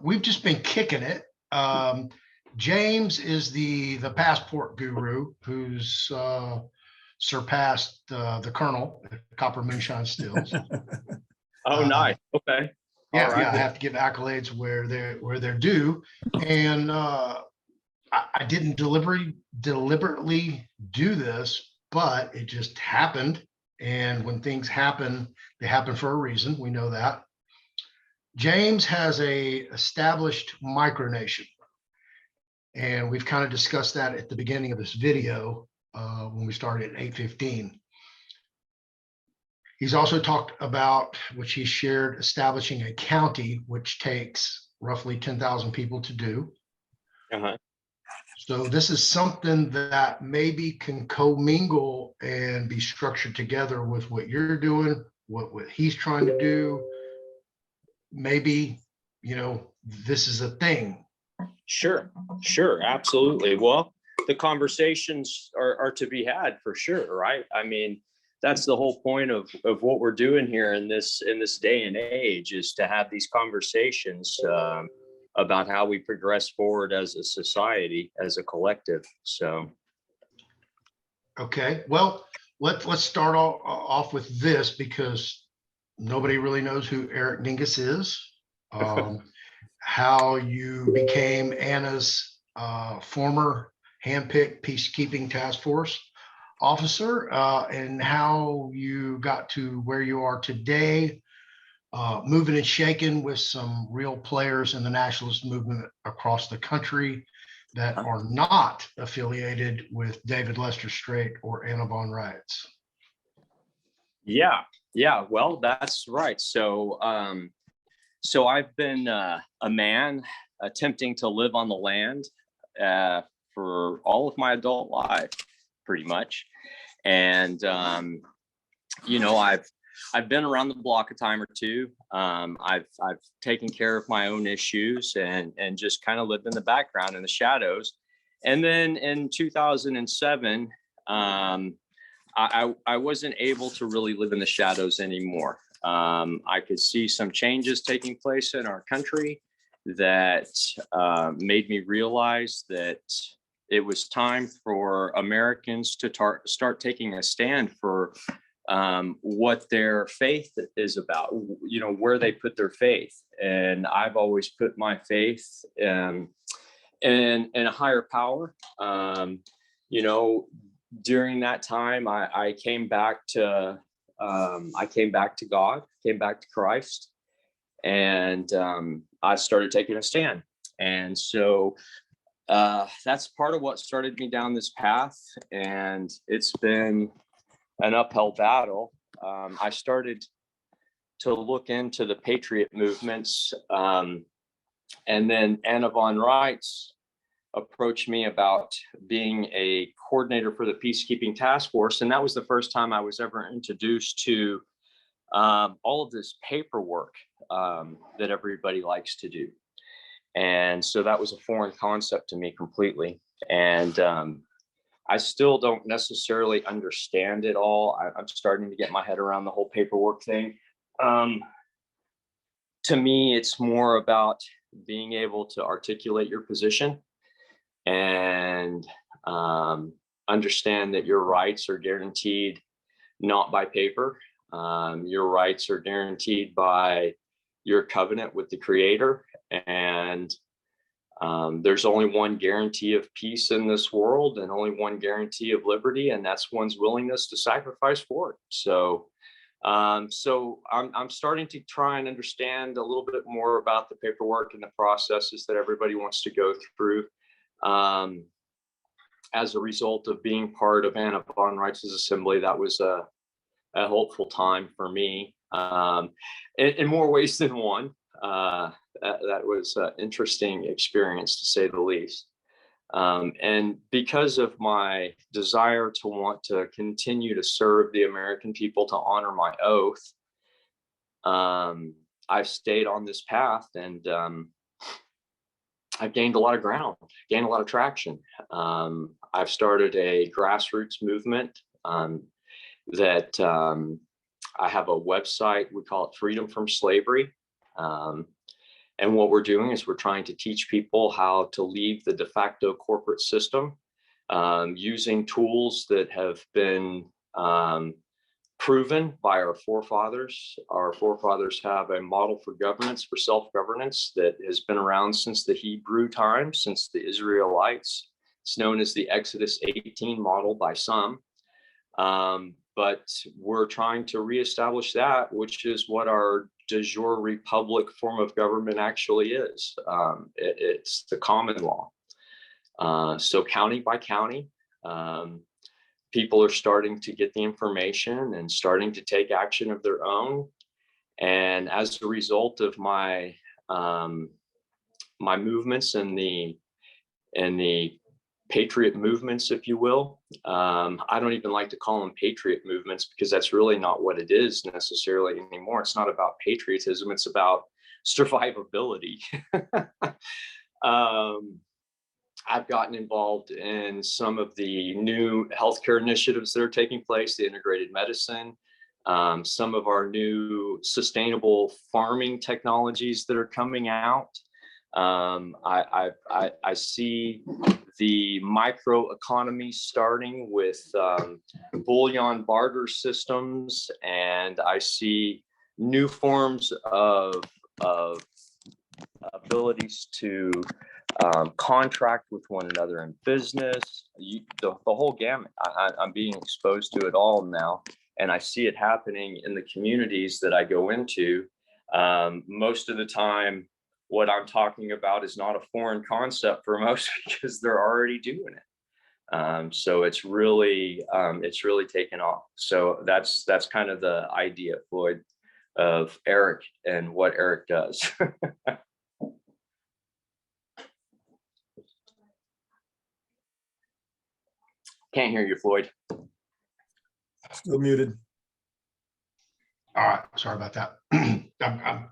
We've just been kicking it. James is the passport guru who's surpassed the Colonel at Copper Moonshine Stills. Oh, nice. Okay. Yeah, All right. yeah, I have to give accolades where they're due, and I didn't deliberately do this, but it just happened. And when things happen, they happen for a reason. We know that. James has a established micronation, and we've kind of discussed that at the beginning of this video when we started at 8:15. He's also talked about, which he shared, establishing a county, which takes roughly 10,000 people to do. Uh-huh. So this is something that maybe can commingle and be structured together with what you're doing, what he's trying to do. Maybe, you know, this is a thing. Sure. Absolutely. Well, the conversations are to be had for sure, right? I mean, that's the whole point of what we're doing here in this day and age, is to have these conversations about how we progress forward as a society, as a collective. So, okay, well, let's start off with this, because nobody really knows who Eric Dingis is, how you became Anna's former handpicked peacekeeping task force officer, and how you got to where you are today, moving and shaking with some real players in the nationalist movement across the country that are not affiliated with David Lester Straight or Anna von Reitz. Yeah. Well, that's right. So, so I've been a man attempting to live on the land for all of my adult life, pretty much. And, you know, I've been around the block a time or two. I've taken care of my own issues and just kind of lived in the background in the shadows. And then in 2007, I wasn't able to really live in the shadows anymore. I could see some changes taking place in our country that made me realize that it was time for Americans to start taking a stand for what their faith is about, you know, where they put their faith. And I've always put my faith in a higher power. You know, during that time, I came back to God, came back to Christ, and I started taking a stand. And so that's part of what started me down this path, and it's been an uphill battle. I started to look into the patriot movements, and then Anna von Reitz approached me about being a coordinator for the Peacekeeping Task Force, and that was the first time I was ever introduced to all of this paperwork that everybody likes to do. And so that was a foreign concept to me completely. And I still don't necessarily understand it all. I'm starting to get my head around the whole paperwork thing. To me, it's more about being able to articulate your position and understand that your rights are guaranteed not by paper. Your rights are guaranteed by your covenant with the Creator. And there's only one guarantee of peace in this world and only one guarantee of liberty, and that's one's willingness to sacrifice for it. So I'm starting to try and understand a little bit more about the paperwork and the processes that everybody wants to go through. As a result of being part of Anna von Reitz's assembly, that was a hopeful time for me, in more ways than one. That was an interesting experience, to say the least. And because of my desire to want to continue to serve the American people, to honor my oath, I've stayed on this path, and I've gained a lot of ground, gained a lot of traction. I've started a grassroots movement that I have a website. We call it Freedom from Slavery. And what we're doing is we're trying to teach people how to leave the de facto corporate system using tools that have been proven by our forefathers. Our forefathers have a model for governance, for self-governance, that has been around since the Hebrew times, since the Israelites. It's known as the Exodus 18 model by some. But we're trying to reestablish that, which is what our de jure republic form of government actually is. It's the common law. So county by county, people are starting to get the information and starting to take action of their own. And as a result of my my movements and the patriot movements, if you will. I don't even like to call them patriot movements, because that's really not what it is necessarily anymore. It's not about patriotism, it's about survivability. I've gotten involved in some of the new healthcare initiatives that are taking place, the integrated medicine, some of our new sustainable farming technologies that are coming out. I see the microeconomy starting with bullion barter systems, and I see new forms of abilities to contract with one another in business. The whole gamut. I'm being exposed to it all now, and I see it happening in the communities that I go into. Most of the time, what I'm talking about is not a foreign concept for most, because they're already doing it. So it's really taken off. So that's kind of the idea, Floyd, of Eric and what Eric does. Can't hear you, Floyd. Still muted. All right, sorry about that.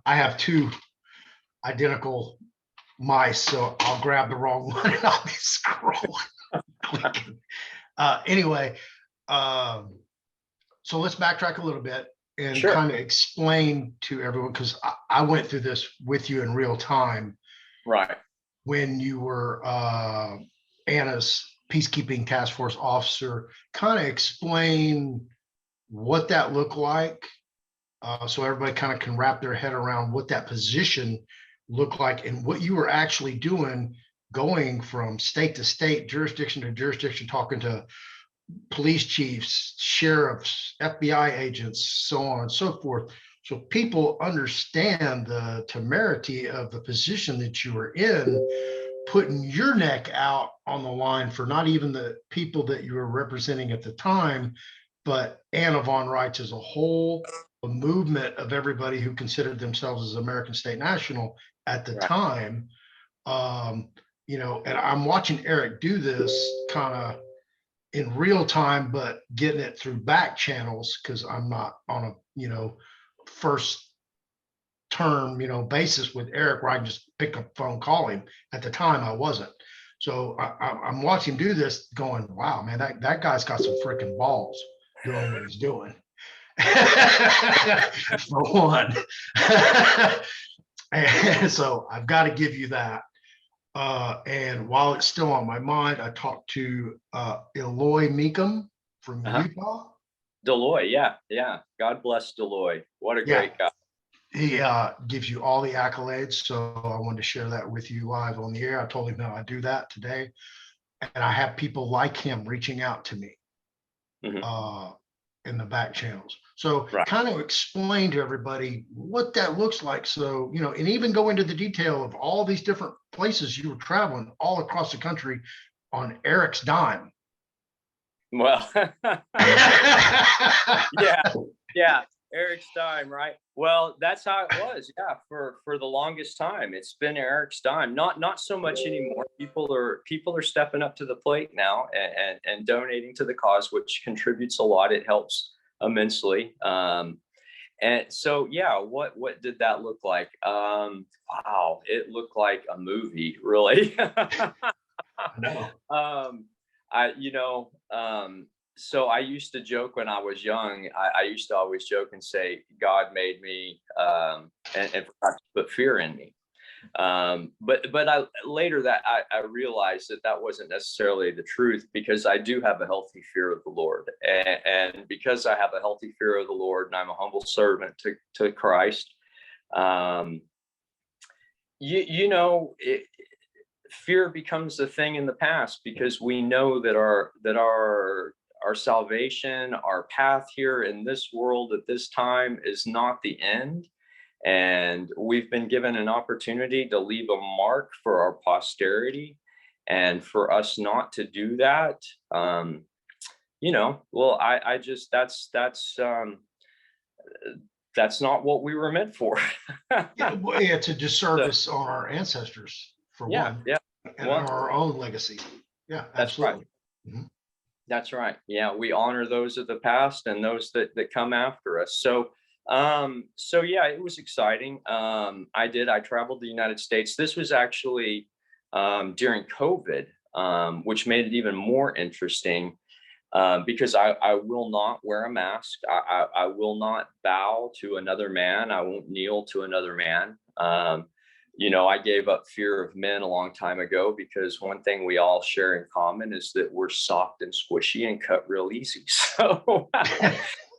I have two identical mice, so I'll grab the wrong one and I'll be scrolling. Anyway, so let's backtrack a little bit and Sure. kind of explain to everyone, because I went through this with you in real time. Right. When you were Anna's peacekeeping task force officer. Kind of explain what that looked like, so everybody kind of can wrap their head around what that position looked like and what you were actually doing, going from state to state, jurisdiction to jurisdiction, talking to police chiefs, sheriffs, FBI agents, so on and so forth. So people understand the temerity of the position that you were in, putting your neck out on the line for not even the people that you were representing at the time, but Anna von Reitz as a whole, a movement of everybody who considered themselves as American state national at the time. You know, and I'm watching Eric do this kind of in real time, but getting it through back channels, because I'm not on a, you know, first term, you know, basis with Eric where I can just pick up phone, call him. At the time I wasn't. So I'm watching him do this going, wow, man, that guy's got some freaking balls doing what he's doing. For one. And so I've got to give you that. And while it's still on my mind, I talked to Eloy Meekum from Utah. Deloy, yeah. God bless Deloy. What a great guy. He gives you all the accolades. So I wanted to share that with you live on the air. I told him that I do that today. And I have people like him reaching out to me in the back channels. So kind of explain to everybody what that looks like. So, you know, and even go into the detail of all these different places you were traveling all across the country on Eric's dime. Well, yeah, Eric's dime, right? Well, that's how it was. Yeah, for the longest time, it's been Eric's dime. Not so much anymore. People are stepping up to the plate now and donating to the cause, which contributes a lot. It helps immensely. And so, yeah, what did that look like? Wow, it looked like a movie, really. No. So I used to joke when I was young, I used to always joke and say, God made me and forgot to put fear in me. But I realized that wasn't necessarily the truth, because I do have a healthy fear of the Lord. And because I have a healthy fear of the Lord and I'm a humble servant to Christ, fear becomes a thing in the past, because we know that our salvation, our path here in this world at this time is not the end. And we've been given an opportunity to leave a mark for our posterity. And for us not to do that, that's not what we were meant for. It's a disservice on our ancestors, for one. Yeah. And our own legacy. Yeah, absolutely. That's right. That's right. Yeah, we honor those of the past and those that come after us. So yeah, it was exciting. I traveled the United States. This was actually during COVID, which made it even more interesting, because I will not wear a mask. I will not bow to another man. I won't kneel to another man. I gave up fear of men a long time ago, because one thing we all share in common is that we're soft and squishy and cut real easy. So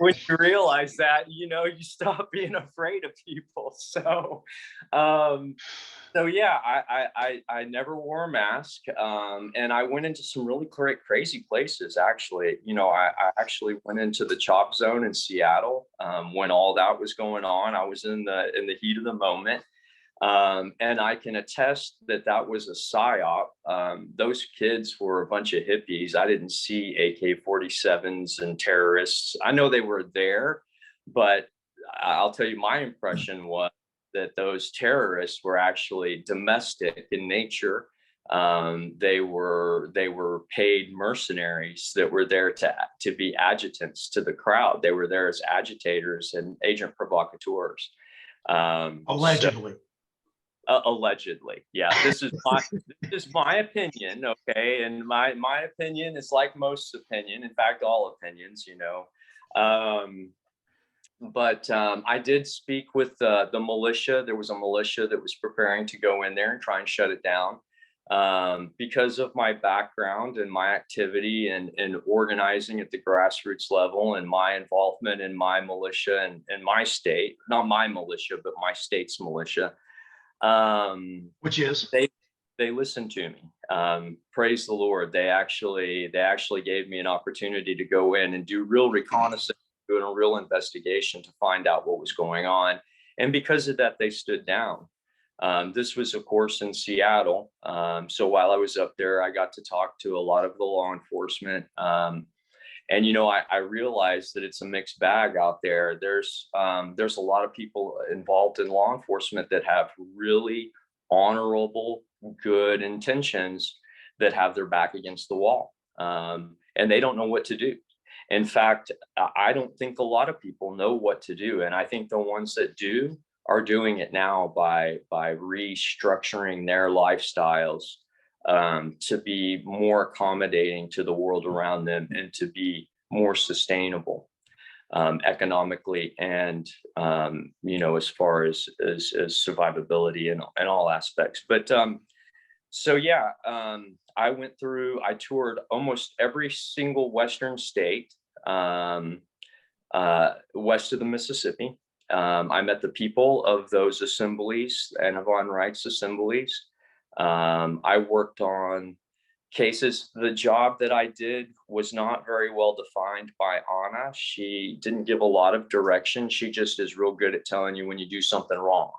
when you realize that, you stop being afraid of people. So yeah, I never wore a mask, and I went into some really crazy places. Actually, I actually went into the chop zone in Seattle when all that was going on. I was in the heat of the moment. And I can attest that was a psyop. Those kids were a bunch of hippies. I didn't see AK-47s and terrorists. I know they were there, but I'll tell you, my impression was that those terrorists were actually domestic in nature. They were paid mercenaries that were there to be adjutants to the crowd. They were there as agitators and agent provocateurs. Allegedly. Allegedly, yeah. This is my opinion, okay, and my opinion is like most opinion. In fact, all opinions, But I did speak with the militia. There was a militia that was preparing to go in there and try and shut it down, because of my background and my activity and organizing at the grassroots level, and my involvement in my militia and my state, not my militia, but my state's militia. Which is they listened to me. Praise the Lord. They actually gave me an opportunity to go in and do real reconnaissance, doing a real investigation to find out what was going on. And because of that, they stood down. This was, of course, in Seattle. So while I was up there, I got to talk to a lot of the law enforcement. And I realized that it's a mixed bag out there. There's a lot of people involved in law enforcement that have really honorable, good intentions that have their back against the wall, and they don't know what to do. In fact, I don't think a lot of people know what to do, and I think the ones that do are doing it now by restructuring their lifestyles to be more accommodating to the world around them and to be more sustainable economically and, as far as survivability and all aspects. But so yeah, I toured almost every single Western state west of the Mississippi. I met the people of those assemblies and of on Reitz assemblies. I worked on cases. The job that I did was not very well defined by Anna. She didn't give a lot of direction. She just is real good at telling you when you do something wrong.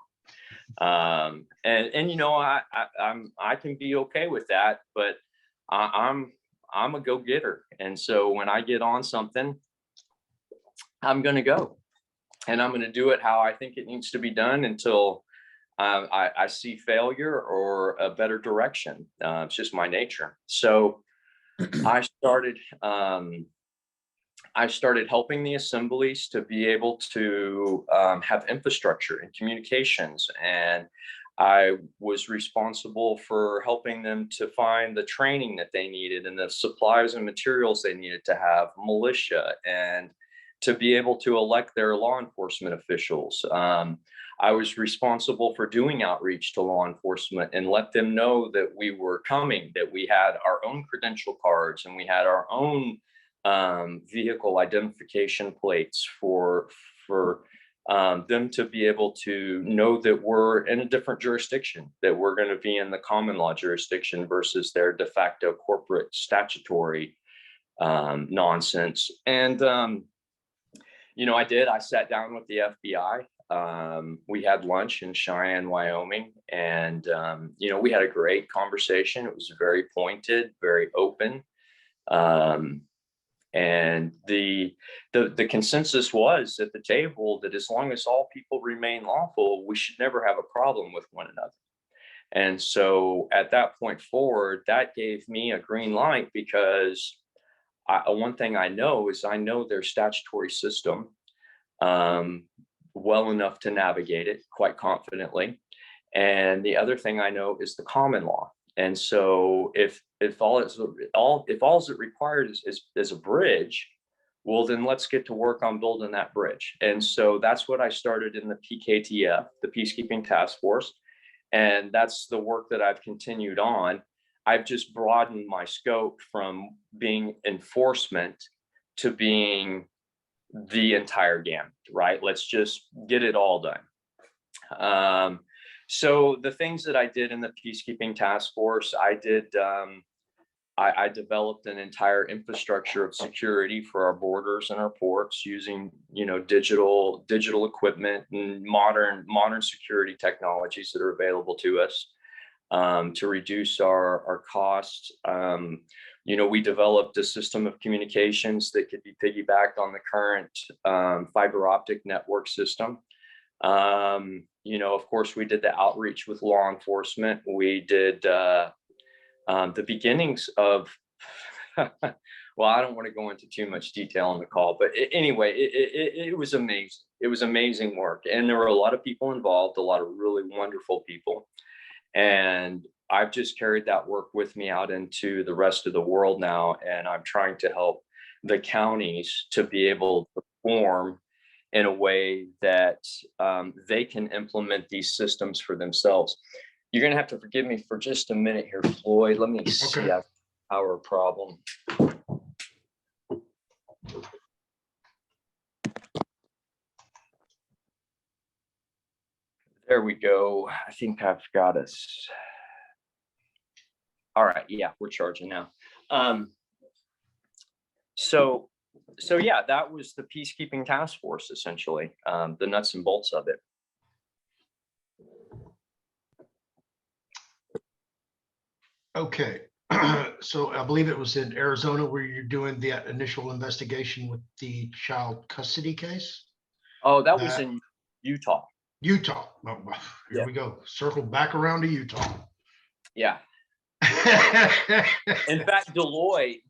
I can be okay with that, but I'm a go-getter. And so when I get on something, I'm going to go and I'm going to do it how I think it needs to be done until I see failure or a better direction. It's just my nature. So I started helping the assemblies to be able to have infrastructure and communications. And I was responsible for helping them to find the training that they needed and the supplies and materials they needed to have, militia, and to be able to elect their law enforcement officials. I was responsible for doing outreach to law enforcement and let them know that we were coming, that we had our own credential cards and we had our own vehicle identification plates for them to be able to know that we're in a different jurisdiction, that we're going to be in the common law jurisdiction versus their de facto corporate statutory nonsense. And, I sat down with the FBI. We had lunch in Cheyenne, Wyoming, and, we had a great conversation. It was very pointed, very open. And the consensus was at the table that as long as all people remain lawful, we should never have a problem with one another. And so at that point forward, that gave me a green light because one thing I know is I know their statutory system well enough to navigate it quite confidently. And the other thing I know is the common law. And so if all is it required is a bridge, well, then let's get to work on building that bridge. And so that's what I started in the PKTF, the Peacekeeping Task Force. And that's the work that I've continued on. I've just broadened my scope from being enforcement to being the entire gamut, right? Let's just get it all done. So the things that I did in the Peacekeeping Task Force, I developed an entire infrastructure of security for our borders and our ports using, digital equipment and modern security technologies that are available to us to reduce our costs. We developed a system of communications that could be piggybacked on the current fiber optic network system. Of course, we did the outreach with law enforcement. We did the beginnings of, well, I don't want to go into too much detail on the call, but anyway, it was amazing. It was amazing work. And there were a lot of people involved, a lot of really wonderful people. And I've just carried that work with me out into the rest of the world now. And I'm trying to help the counties to be able to perform in a way that they can implement these systems for themselves. You're going to have to forgive me for just a minute here, Floyd. Let me see our problem. There we go. I think I've got us. All right. Yeah, we're charging now. So yeah, that was the Peacekeeping Task Force, essentially, the nuts and bolts of it. Okay. So I believe it was in Arizona where you're doing the initial investigation with the child custody case. Oh, that was in Utah. Utah. Oh, here we go. Circle back around to Utah. Yeah. In fact, Deloy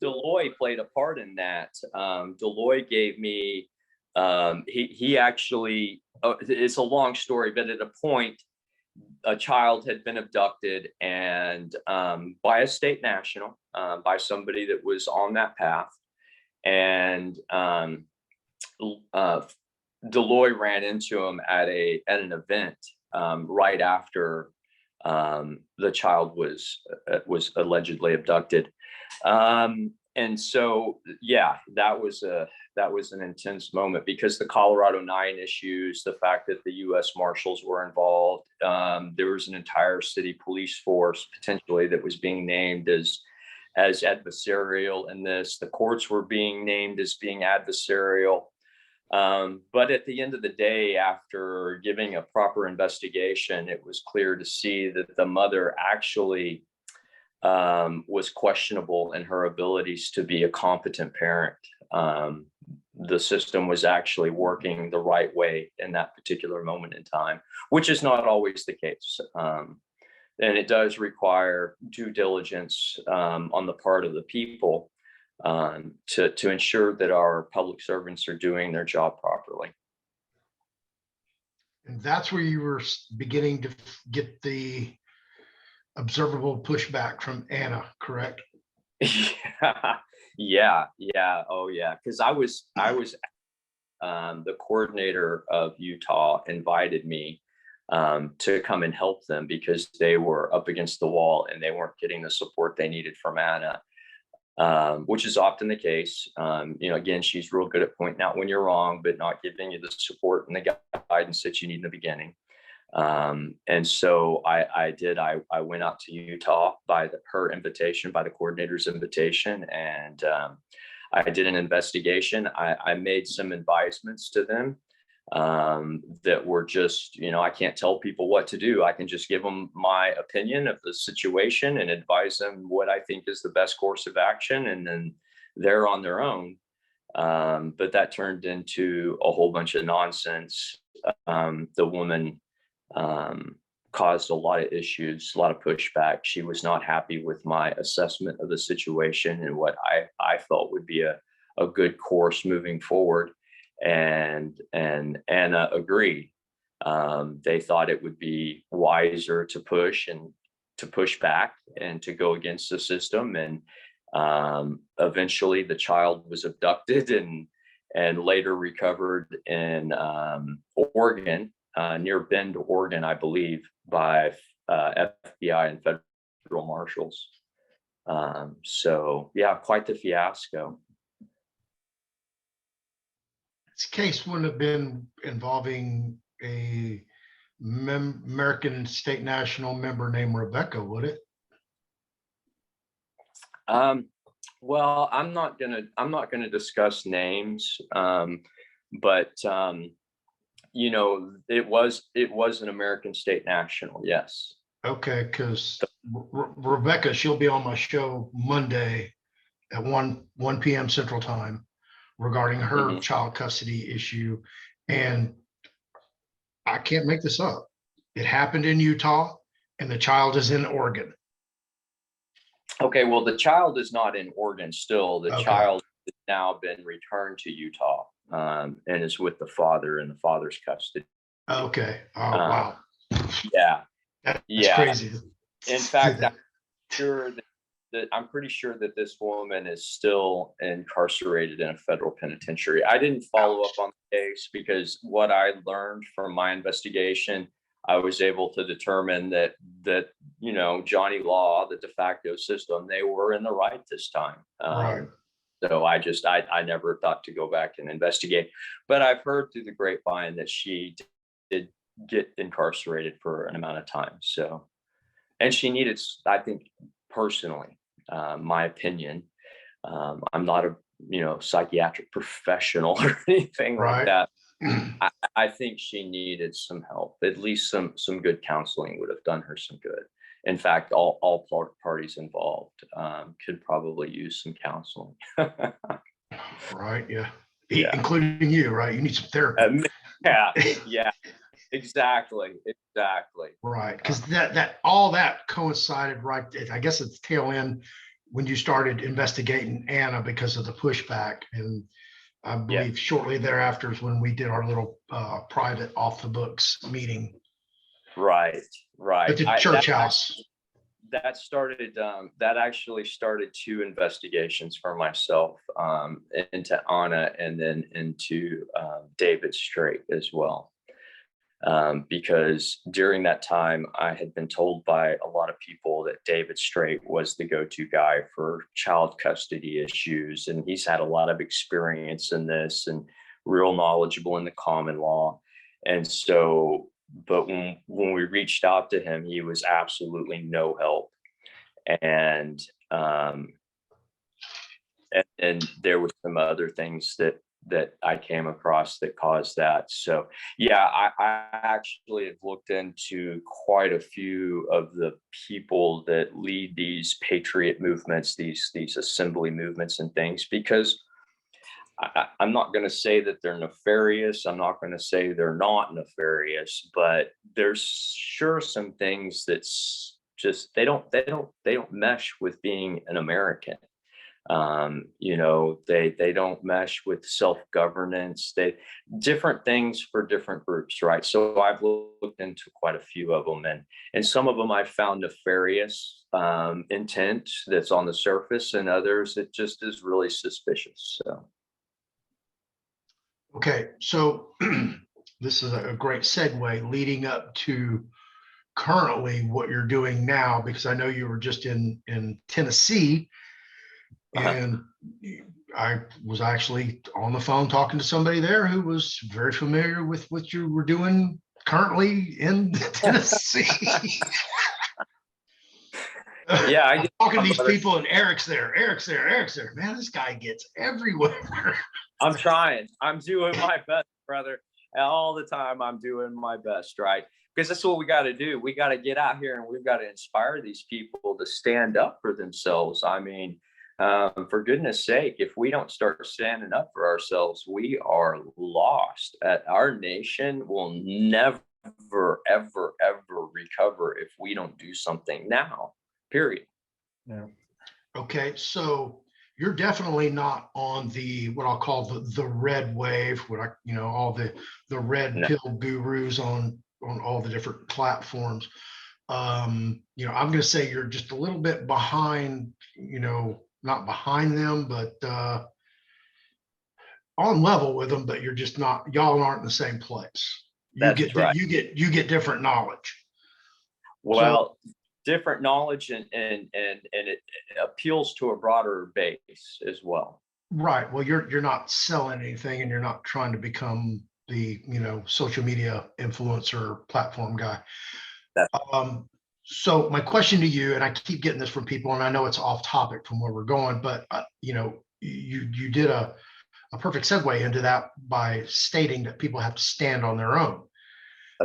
played a part in that. Deloy gave me, he actually, it's a long story, but at a point, a child had been abducted and by a state national, by somebody that was on that path. And Deloy ran into him at an event right after the child was allegedly abducted. And so, yeah, that was an intense moment, because the Colorado 9 issues, the fact that the U.S. Marshals were involved, there was an entire city police force potentially that was being named as adversarial in this. The courts were being named as being adversarial. But at the end of the day, after giving a proper investigation, it was clear to see that the mother actually was questionable in her abilities to be a competent parent. The system was actually working the right way in that particular moment in time, which is not always the case. And it does require due diligence on the part of the people to ensure that our public servants are doing their job properly. And that's where you were beginning to get the observable pushback from Anna, correct? Yeah. Oh yeah. Because I was the coordinator of Utah invited me to come and help them because they were up against the wall and they weren't getting the support they needed from Anna, which is often the case. Again, she's real good at pointing out when you're wrong, but not giving you the support and the guidance that you need in the beginning. And so I went out to Utah by her invitation, by the coordinator's invitation, and I did an investigation. I made some advisements to them that were just, I can't tell people what to do. I can just give them my opinion of the situation and advise them what I think is the best course of action, and then they're on their own. But that turned into a whole bunch of nonsense. The woman caused a lot of issues, a lot of pushback. She was not happy with my assessment of the situation and what I felt would be a good course moving forward. And Anna agreed. They thought it would be wiser to push back and to go against the system. And eventually the child was abducted and later recovered in Oregon, near Bend, Oregon, I believe, by FBI and federal marshals. So yeah, quite the fiasco. This case wouldn't have been involving a American State National member named Rebecca, would it? Well, I'm not gonna discuss names, but it was an American State National, yes. Okay, because Rebecca, she'll be on my show Monday at 1 p.m. Central Time regarding her child custody issue. And I can't make this up. It happened in Utah and the child is in Oregon. Okay, well, the child is not in Oregon still. The child has now been returned to Utah and is with the father in the father's custody. Okay. Oh, wow. Yeah. That's crazy. In fact, I'm pretty sure that this woman is still incarcerated in a federal penitentiary. I didn't follow up on the case because what I learned from my investigation, I was able to determine that Johnny Law, the de facto system, they were in the right this time. Right. So I never thought to go back and investigate, but I've heard through the grapevine that she did get incarcerated for an amount of time. So, and she needed, I think personally, my opinion, I'm not a psychiatric professional or anything like that. I think she needed some help. At least some good counseling would have done her some good. In fact, all parties involved could probably use some counseling. Right. Yeah. Including you, right? You need some therapy. Yeah. Exactly. Right. Because all that coincided right. I guess it's tail end when you started investigating Anna because of the pushback. And I believe shortly thereafter is when we did our little private off the books meeting. Right, right. At the church house. That started, that actually started 2 investigations for myself, into Anna and then into David Straight as well. Because during that time, I had been told by a lot of people that David Straight was the go-to guy for child custody issues. And he's had a lot of experience in this and real knowledgeable in the common law. And so, but when we reached out to him, he was absolutely no help. And there were some other things that I came across that caused that. So yeah, I actually have looked into quite a few of the people that lead these patriot movements, these assembly movements and things, because I'm not going to say that they're nefarious. I'm not going to say they're not nefarious, but there's sure some things that's just, they don't mesh with being an American. You know, they don't mesh with self-governance. They different things for different groups, right? So I've looked into quite a few of them, and some of them I found nefarious intent that's on the surface, and others it just is really suspicious. So. Okay, so this is a great segue leading up to currently what you're doing now, because I know you were just in Tennessee, and I was actually on the phone talking to somebody there who was very familiar with what you were doing currently in Tennessee. Yeah, I'm talking to these people, and Eric's there. Man, this guy gets everywhere. I'm trying. I'm doing my best, brother. All the time, I'm doing my best, right? Because that's what we got to do. We got to get out here and we've got to inspire these people to stand up for themselves. I mean, for goodness sake, if we don't start standing up for ourselves, we are lost. Our nation will never, ever, ever recover if we don't do something now, period. Yeah. Okay, so you're definitely not on the what I'll call the red wave, all the red pill gurus on all the different platforms. I'm going to say you're just a little bit behind, not behind them, but on level with them, but you're just not, y'all aren't in the same place. You get different knowledge. Well, different knowledge and it appeals to a broader base as well. Right. Well, you're not selling anything, and you're not trying to become the social media influencer platform guy. So my question to you, and I keep getting this from people, and I know it's off topic from where we're going, but you did a perfect segue into that by stating that people have to stand on their own.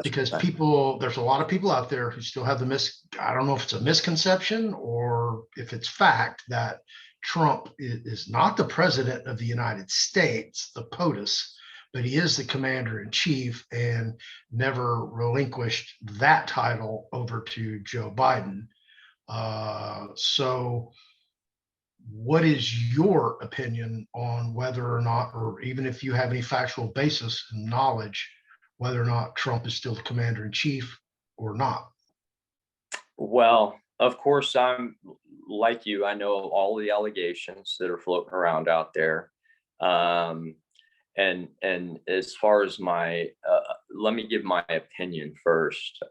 Because there's a lot of people out there who still have I don't know if it's a misconception or if it's fact, that Trump is not the president of the United States, the POTUS, but he is the commander in chief and never relinquished that title over to Joe Biden. So what is your opinion on whether or not, or even if you have any factual basis and knowledge, whether or not Trump is still the commander in chief or not? Well, of course, I'm like you. I know all the allegations that are floating around out there. And as far as let me give my opinion first.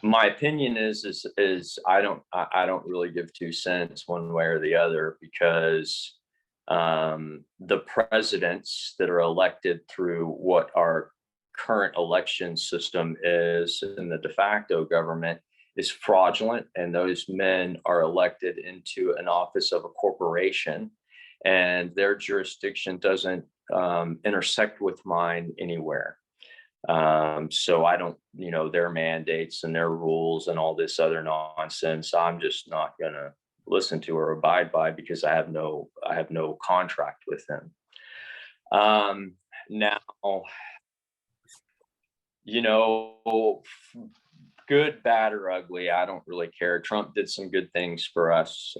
My opinion is I don't really give 2 cents one way or the other, because the presidents that are elected through what our current election system is in the de facto government is fraudulent, and those men are elected into an office of a corporation, and their jurisdiction doesn't intersect with mine anywhere. So I don't, their mandates and their rules and all this other nonsense, I'm just not gonna listen to or abide by, because I have no contract with them. Now, good, bad, or ugly, I don't really care. Trump did some good things for us.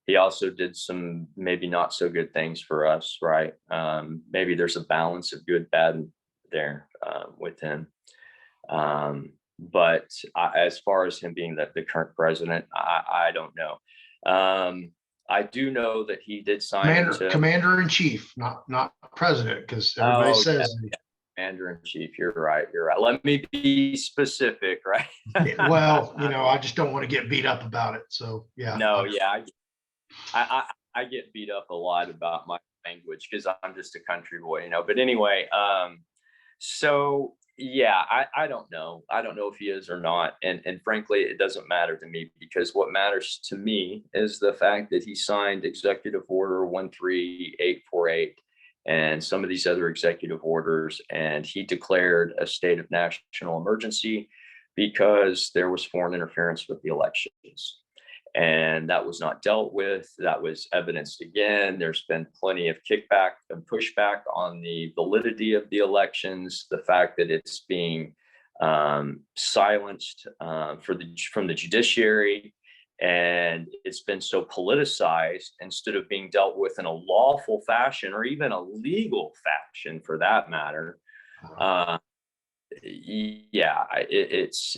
He also did some maybe not so good things for us, right? Maybe there's a balance of good, bad there with him. But as far as him being the current president, I don't know. I do know that he did sign Commander in chief, not president, because everybody says. Commander in chief. You're right. Let me be specific, right? Well, I just don't want to get beat up about it. So yeah. No, yeah, I get beat up a lot about my language because I'm just a country boy, But anyway, so yeah, I don't know. I don't know if he is or not. And frankly, it doesn't matter to me, because what matters to me is the fact that he signed Executive Order 13848 and some of these other executive orders, and he declared a state of national emergency because there was foreign interference with the elections. And that was not dealt with. That was evidenced again. There's been plenty of kickback and pushback on the validity of the elections, the fact that it's being silenced from the judiciary, and it's been so politicized instead of being dealt with in a lawful fashion, or even a legal fashion for that matter. Yeah, it's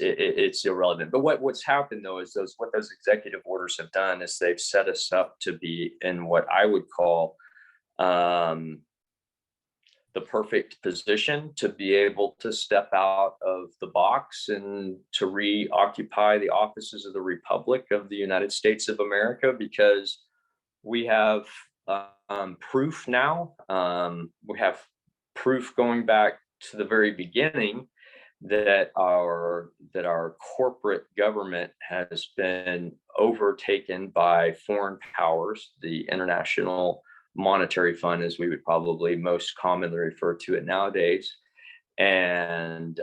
irrelevant. But what's happened though is what those executive orders have done is they've set us up to be in what I would call the perfect position to be able to step out of the box and to reoccupy the offices of the Republic of the United States of America, because we have proof now. We have proof going back to the very beginning that our corporate government has been overtaken by foreign powers, the International Monetary Fund, as we would probably most commonly refer to it nowadays. And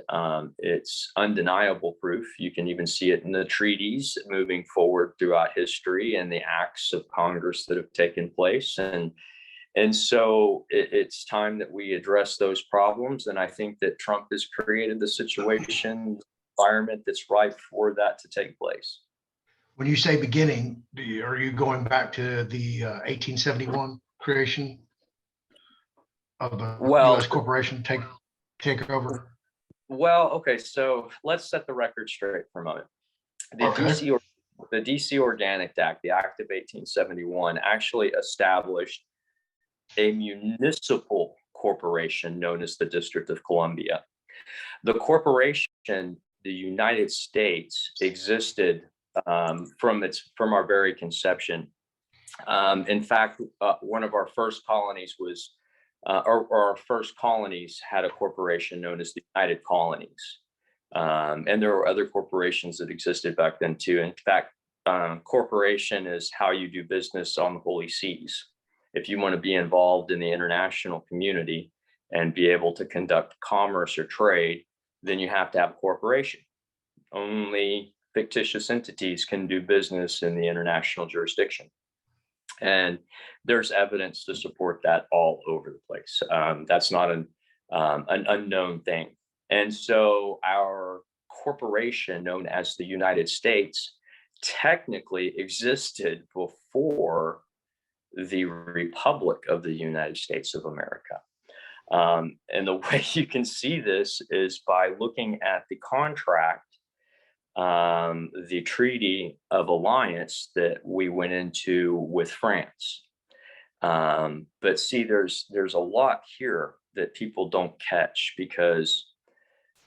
it's undeniable proof. You can even see it in the treaties moving forward throughout history and the acts of Congress that have taken place. And so it's time that we address those problems. And I think that Trump has created the situation, environment that's ripe for that to take place. When you say beginning, are you going back to the 1871 creation of the U.S. corporation take over? Well, okay, so let's set the record straight for a moment. The DC Organic Act, the Act of 1871, actually established a municipal corporation known as the District of Columbia. The corporation, the United States, existed from our very conception. In fact, one of our first colonies was, or our first colonies had a corporation known as the United Colonies. And there were other corporations that existed back then too. In fact, corporation is how you do business on the Holy Seas. If you want to be involved in the international community and be able to conduct commerce or trade, then you have to have a corporation. Only fictitious entities can do business in the international jurisdiction. And there's evidence to support that all over the place. That's not an unknown thing. And so our corporation, known as the United States, technically existed before the Republic of the United States of America. And the way you can see this is by looking at the contract, the Treaty of Alliance that we went into with France. But see, there's a lot here that people don't catch because,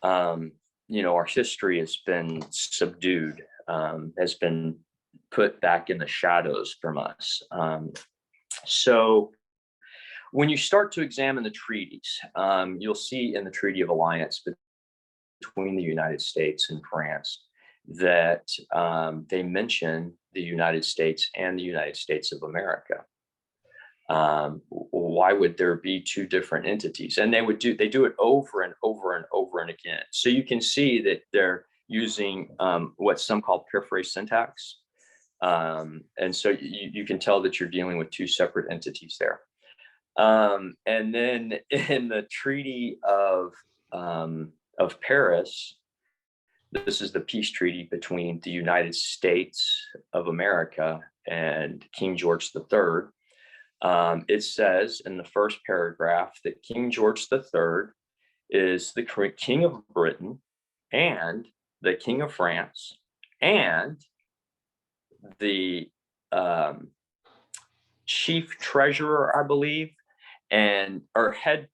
our history has been subdued, has been put back in the shadows from us. So when you start to examine the treaties, you'll see in the Treaty of Alliance between the United States and France that they mention the United States and the United States of America. Why would there be two different entities? And they do it over and over and over and again. So you can see that they're using what some call paraphrase syntax. And so you can tell that you're dealing with two separate entities there. And then in the Treaty of Paris, this is the peace treaty between the United States of America and King George III. It says in the first paragraph that King George III is the King of Britain and the King of France and the chief treasurer, I believe, and or head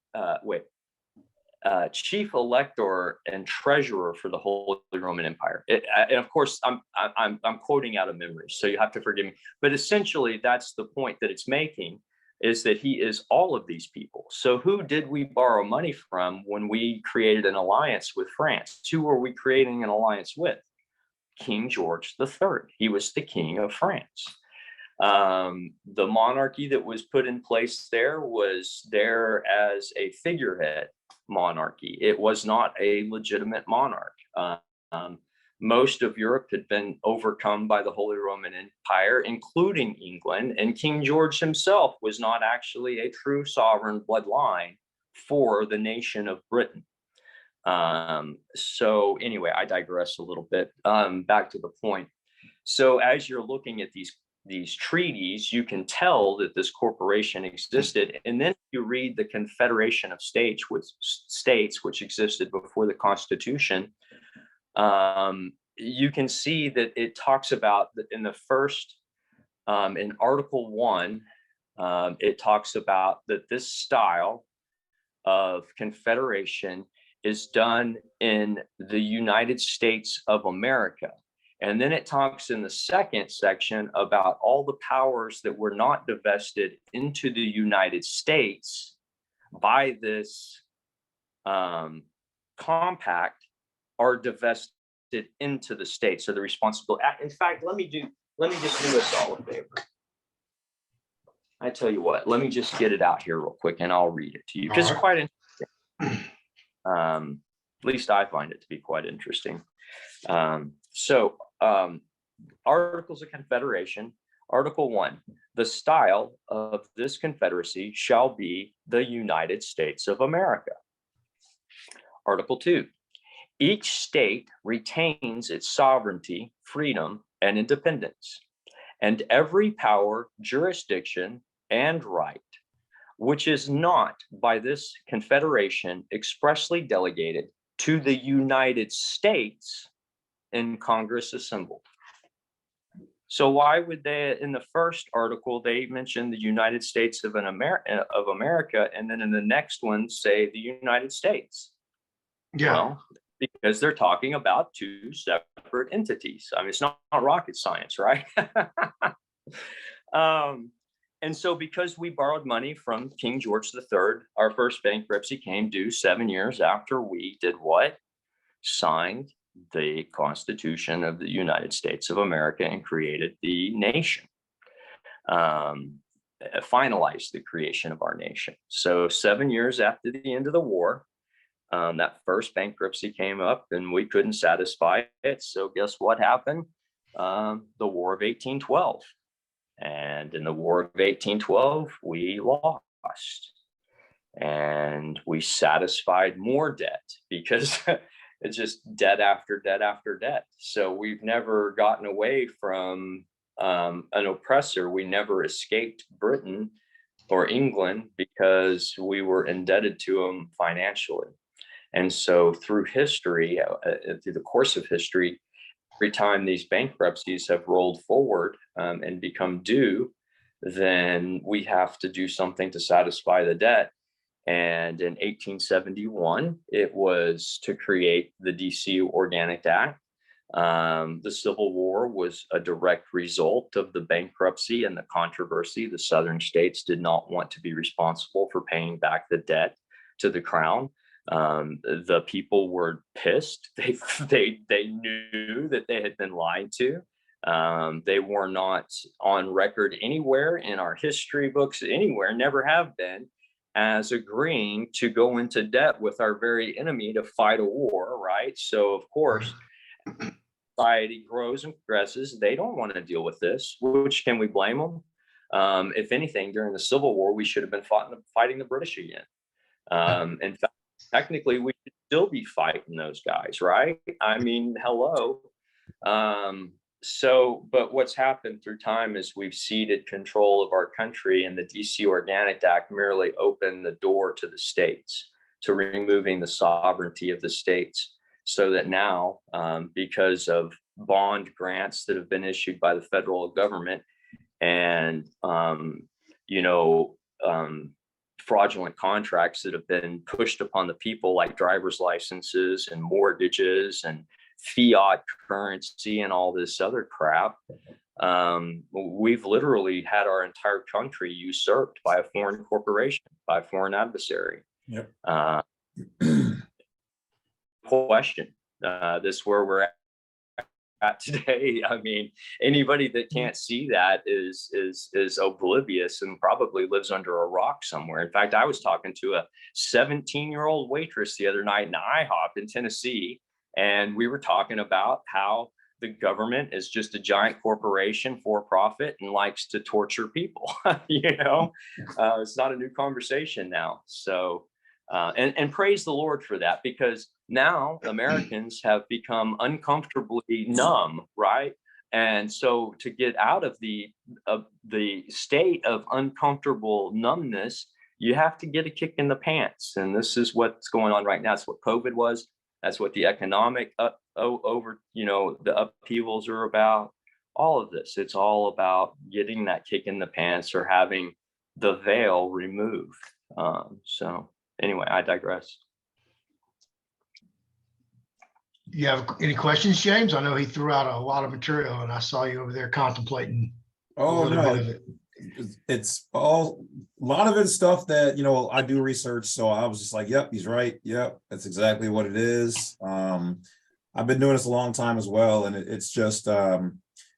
chief elector and treasurer for the Holy Roman Empire. And of course, I'm quoting out of memory, so you have to forgive me. But essentially, that's the point that it's making, is that he is all of these people. So who did we borrow money from when we created an alliance with France? Who were we creating an alliance with? King George III. He was the King of France. The monarchy that was put in place there was there as a figurehead monarchy. It was not a legitimate monarch. Most of Europe had been overcome by the Holy Roman Empire, including England, and King George himself was not actually a true sovereign bloodline for the nation of Britain. So anyway, I digress a little bit. Back to the point. So as you're looking at these treaties, you can tell that this corporation existed. And then you read the Confederation of States, which existed before the Constitution. You can see that it talks about that in the first, in Article 1, it talks about that this style of confederation is done in the United States of America. And then it talks in the second section about all the powers that were not divested into the United States by this compact are divested into the state. So the responsibility. In fact, let me just do us all a favor. I tell you what, let me just get it out here real quick, and I'll read it to you because it's quite interesting. At least I find it to be quite interesting. Articles of Confederation. Article 1, the style of this confederacy shall be the United States of America. Article 2, each state retains its sovereignty, freedom, and independence, and every power, jurisdiction, and right, which is not by this confederation expressly delegated to the United States in Congress assembled. So why would they, in the first article, they mention the United States of America, and then in the next one say the United States? Yeah. Well, because they're talking about two separate entities. I mean, it's not rocket science, right? And so because we borrowed money from King George III, our first bankruptcy came due 7 years after we did what? Signed the Constitution of the United States of America and created the nation. Finalized the creation of our nation. So 7 years after the end of the war, that first bankruptcy came up and we couldn't satisfy it. So guess what happened? The War of 1812. And in the War of 1812, we lost. And we satisfied more debt because it's just debt after debt after debt. So we've never gotten away from an oppressor. We never escaped Britain or England because we were indebted to them financially. And so through history, through the course of history, every time these bankruptcies have rolled forward and become due, then we have to do something to satisfy the debt. And in 1871, it was to create the DC Organic Act. The Civil War was a direct result of the bankruptcy and the controversy. The Southern states did not want to be responsible for paying back the debt to the Crown. The people were pissed. They knew that they had been lied to. They were not on record anywhere in our history books, anywhere, never have been, as agreeing to go into debt with our very enemy to fight a war, right? So of course, society grows and progresses. They don't want to deal with this, which can we blame them? If anything, during the Civil War, we should have been fighting the British again. In fact, technically, we should still be fighting those guys, right? I mean, hello. But what's happened through time is we've ceded control of our country, and the DC Organic Act merely opened the door to the states, to removing the sovereignty of the states. so that now, because of bond grants that have been issued by the federal government and, fraudulent contracts that have been pushed upon the people, like driver's licenses and mortgages and fiat currency and all this other crap, we've literally had our entire country usurped by a foreign corporation, by a foreign adversary. Yep. Question. This is where we're at today. I mean, anybody that can't see that is oblivious and probably lives under a rock somewhere. In fact, I was talking to a 17-year-old waitress the other night in IHOP in Tennessee, and we were talking about how the government is just a giant corporation for profit and likes to torture people. It's not a new conversation now. So, and praise the Lord for that, because now Americans have become uncomfortably numb, right? And so to get out of the state of uncomfortable numbness, you have to get a kick in the pants. And this is what's going on right now. That's what COVID was. That's what the economic the upheavals are about. All of this, it's all about getting that kick in the pants or having the veil removed. So anyway, I digress. You have any questions, James? I know he threw out a lot of material and I saw you over there contemplating. Oh, no, it's all, a lot of it's stuff that, I do research. So I was just like, yep, he's right. Yep, that's exactly what it is. I've been doing this a long time as well. And it's just,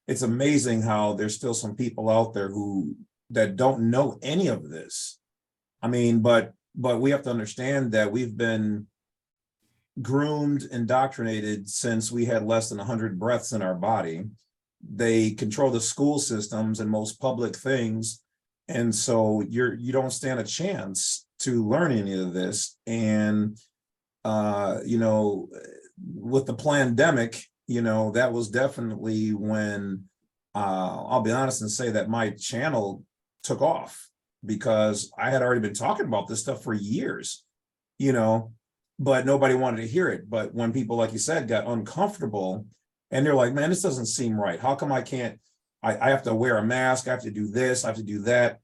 it's amazing how there's still some people out there that don't know any of this. I mean, but we have to understand that we've been groomed, indoctrinated since we had less than 100 breaths in our body. They control the school systems and most public things. And so you don't stand a chance to learn any of this. And, with the pandemic, that was definitely when, I'll be honest and say that my channel took off, because I had already been talking about this stuff for years, but nobody wanted to hear it. But when people, like you said, got uncomfortable and they're like, man, this doesn't seem right. How come I have to wear a mask? I have to do this, I have to do that.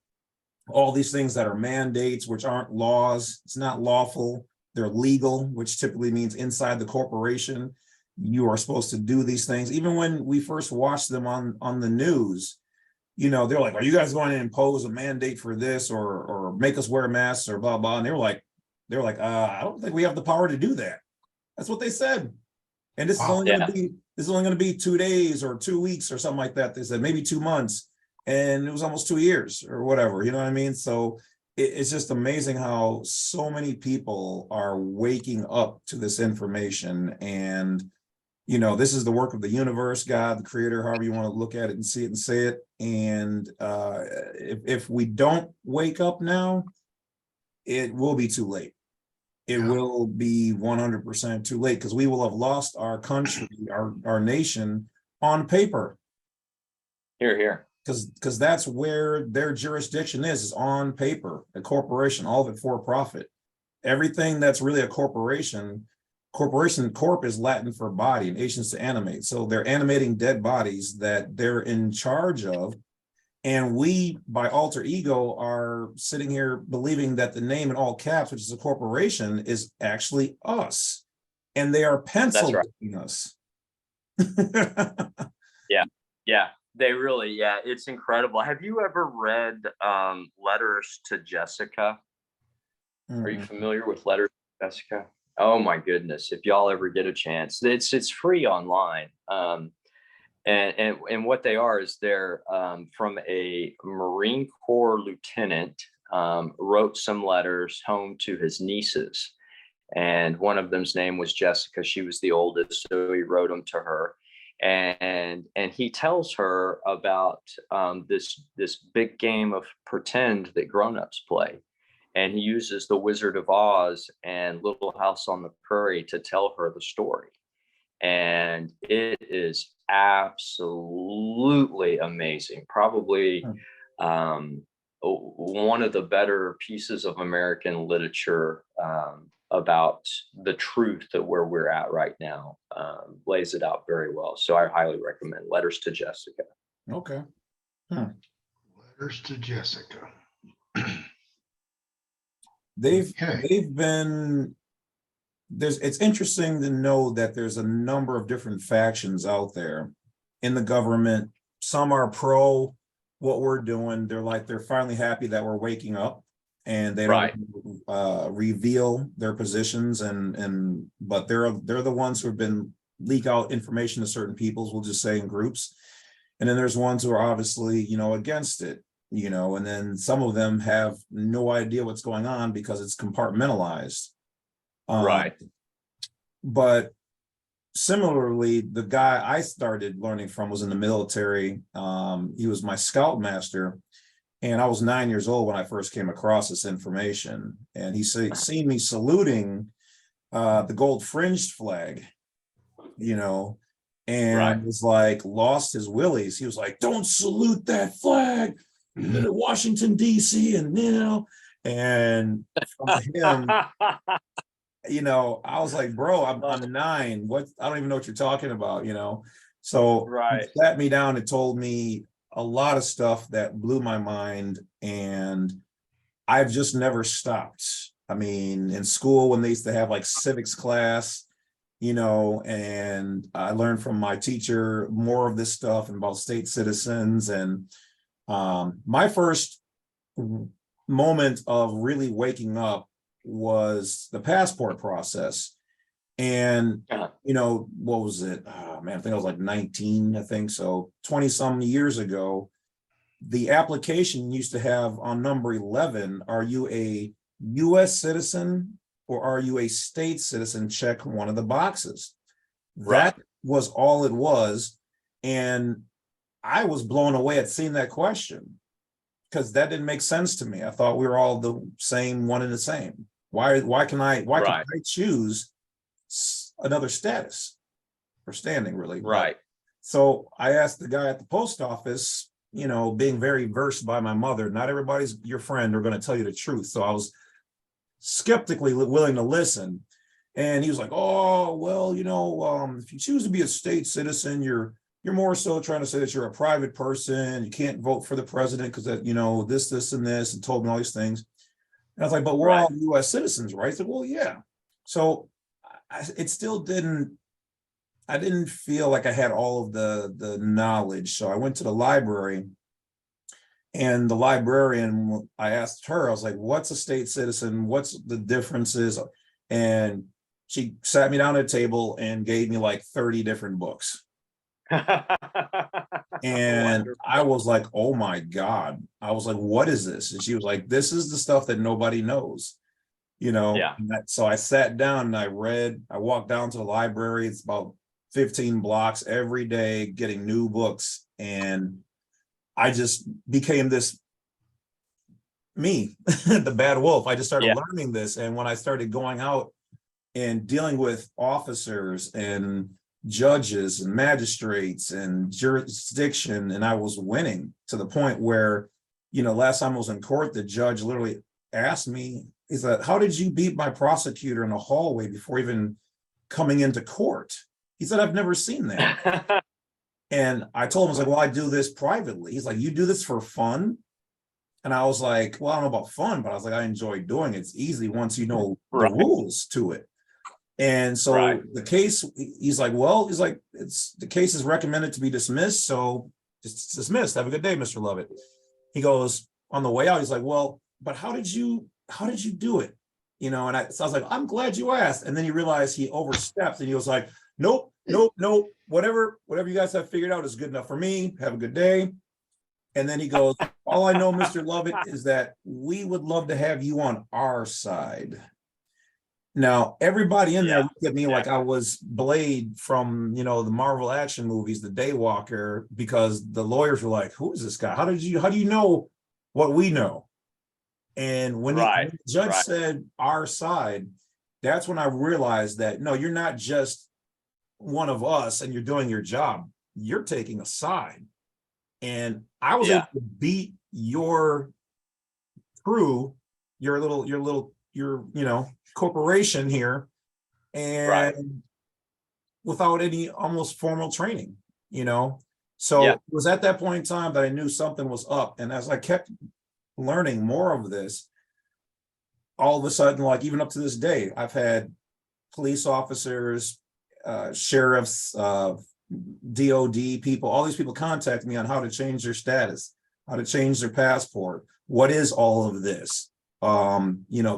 All these things that are mandates, which aren't laws. It's not lawful. They're legal, which typically means inside the corporation, you are supposed to do these things. Even when we first watched them on the news, they're like, are you guys going to impose a mandate for this or make us wear masks or blah, blah. And they're like, I don't think we have the power to do that. That's what they said. And this is only going to be 2 days or 2 weeks or something like that. They said maybe 2 months, and it was almost 2 years or whatever, you know what I mean? So it's just amazing how so many people are waking up to this information. And, this is the work of the universe, God, the creator, however you want to look at it and see it and say it. And if we don't wake up now, it will be too late. It will be 100% too late, because we will have lost our country, our nation on paper. Hear, hear. Because that's where their jurisdiction is on paper. A corporation, all of it for profit. Everything that's really a corporation, corp is Latin for body, and Asians to animate. So they're animating dead bodies that they're in charge of. And we, by alter ego, are sitting here believing that the name in all caps, which is a corporation, is actually us. And they are penciling us. Yeah, they really, it's incredible. Have you ever read Letters to Jessica? Are you familiar with Letters to Jessica? Oh my goodness, if y'all ever get a chance, it's free online. And what they are is they're from a Marine Corps lieutenant, wrote some letters home to his nieces. And one of them's name was Jessica. She was the oldest, so he wrote them to her. And he tells her about this big game of pretend that grown-ups play. And he uses the Wizard of Oz and Little House on the Prairie to tell her the story. And it is absolutely amazing. Probably one of the better pieces of American literature about the truth of where we're at right now. Lays it out very well. So I highly recommend Letters to Jessica. Okay. Letters to Jessica. They've Okay. been it's interesting to know that there's a number of different factions out there in the government. Some are pro what we're doing. They're finally happy that we're waking up, and they don't reveal their positions, but they're the ones who have been leak out information to certain peoples, we'll just say, in groups. And then there's ones who are obviously, against it, and then some of them have no idea what's going on because it's compartmentalized. But similarly, the guy I started learning from was in the military. He was my scoutmaster, and I was 9 years old when I first came across this information. And he seen me saluting the gold fringed flag, and was like, lost his willies. He was like, "Don't salute that flag, Washington, D.C." And from him, I was like, "Bro, I'm 9. What? I don't even know what you're talking about." So he sat me down and told me a lot of stuff that blew my mind, and I've just never stopped. I mean, in school when they used to have like civics class, and I learned from my teacher more of this stuff and about state citizens. And my first moment of really waking up was the passport process. And, what was it? Oh, man, I think I was like 19, I think. So 20 some years ago, the application used to have on number 11, are you a US citizen or are you a state citizen? Check one of the boxes. That was all it was. And I was blown away at seeing that question, because that didn't make sense to me. I thought we were all the same, one and the same. Why can I choose another status or standing, really? Right. So I asked the guy at the post office, being very versed by my mother, not everybody's your friend or going to tell you the truth. So I was skeptically willing to listen. And he was like, "Oh, well, if you choose to be a state citizen, you're more so trying to say that you're a private person. You can't vote for the president because that, this, and this," and told me all these things. And I was like, "But we're all US citizens, right?" I said, "Well, yeah." So it still I didn't feel like I had all of the knowledge. So I went to the library, and the librarian, I asked her, I was like, "What's a state citizen? What's the differences?" And she sat me down at a table and gave me like 30 different books. And I was like, "Oh my God." I was like, "What is this?" And she was like, "This is the stuff that nobody knows." So I sat down and I read. I walked down to the library. It's about 15 blocks every day, getting new books. And I just became the Badwolf. I just started learning this. And when I started going out and dealing with officers and judges and magistrates and jurisdiction, and I was winning to the point where, last time I was in court, the judge literally asked me, he said, "How did you beat my prosecutor in the hallway before even coming into court?" He said, "I've never seen that." And I told him, I was like, "Well, I do this privately." He's like, "You do this for fun?" And I was like, "Well, I don't know about fun, but I was like, I enjoy doing it. It's easy once you know the rules to it." And so the case, he's like, the case is recommended to be dismissed. So it's dismissed. Have a good day, Mr. Lovett. He goes, on the way out, he's like, "Well, but how did you do it?" So I was like, "I'm glad you asked." And then he realized he overstepped, and he was like, Nope. Whatever you guys have figured out is good enough for me. Have a good day." And then he goes, "All I know, Mr. Lovett, is that we would love to have you on our side." Now, everybody in there looked at me like I was Blade from, the Marvel action movies, the Daywalker, because the lawyers were like, "Who is this guy? How do you know what we know?" And when the judge said "our side," that's when I realized that, no, you're not just one of us and you're doing your job. You're taking a side. And I was able to beat your crew, your little corporation here, Right. and without any almost formal training, So Yeah. it was at that point in time that I knew something was up. And as I kept learning more of this, all of a sudden, like even up to this day, I've had police officers, sheriffs, DOD people, all these people contact me on how to change their status, how to change their passport. What is all of this?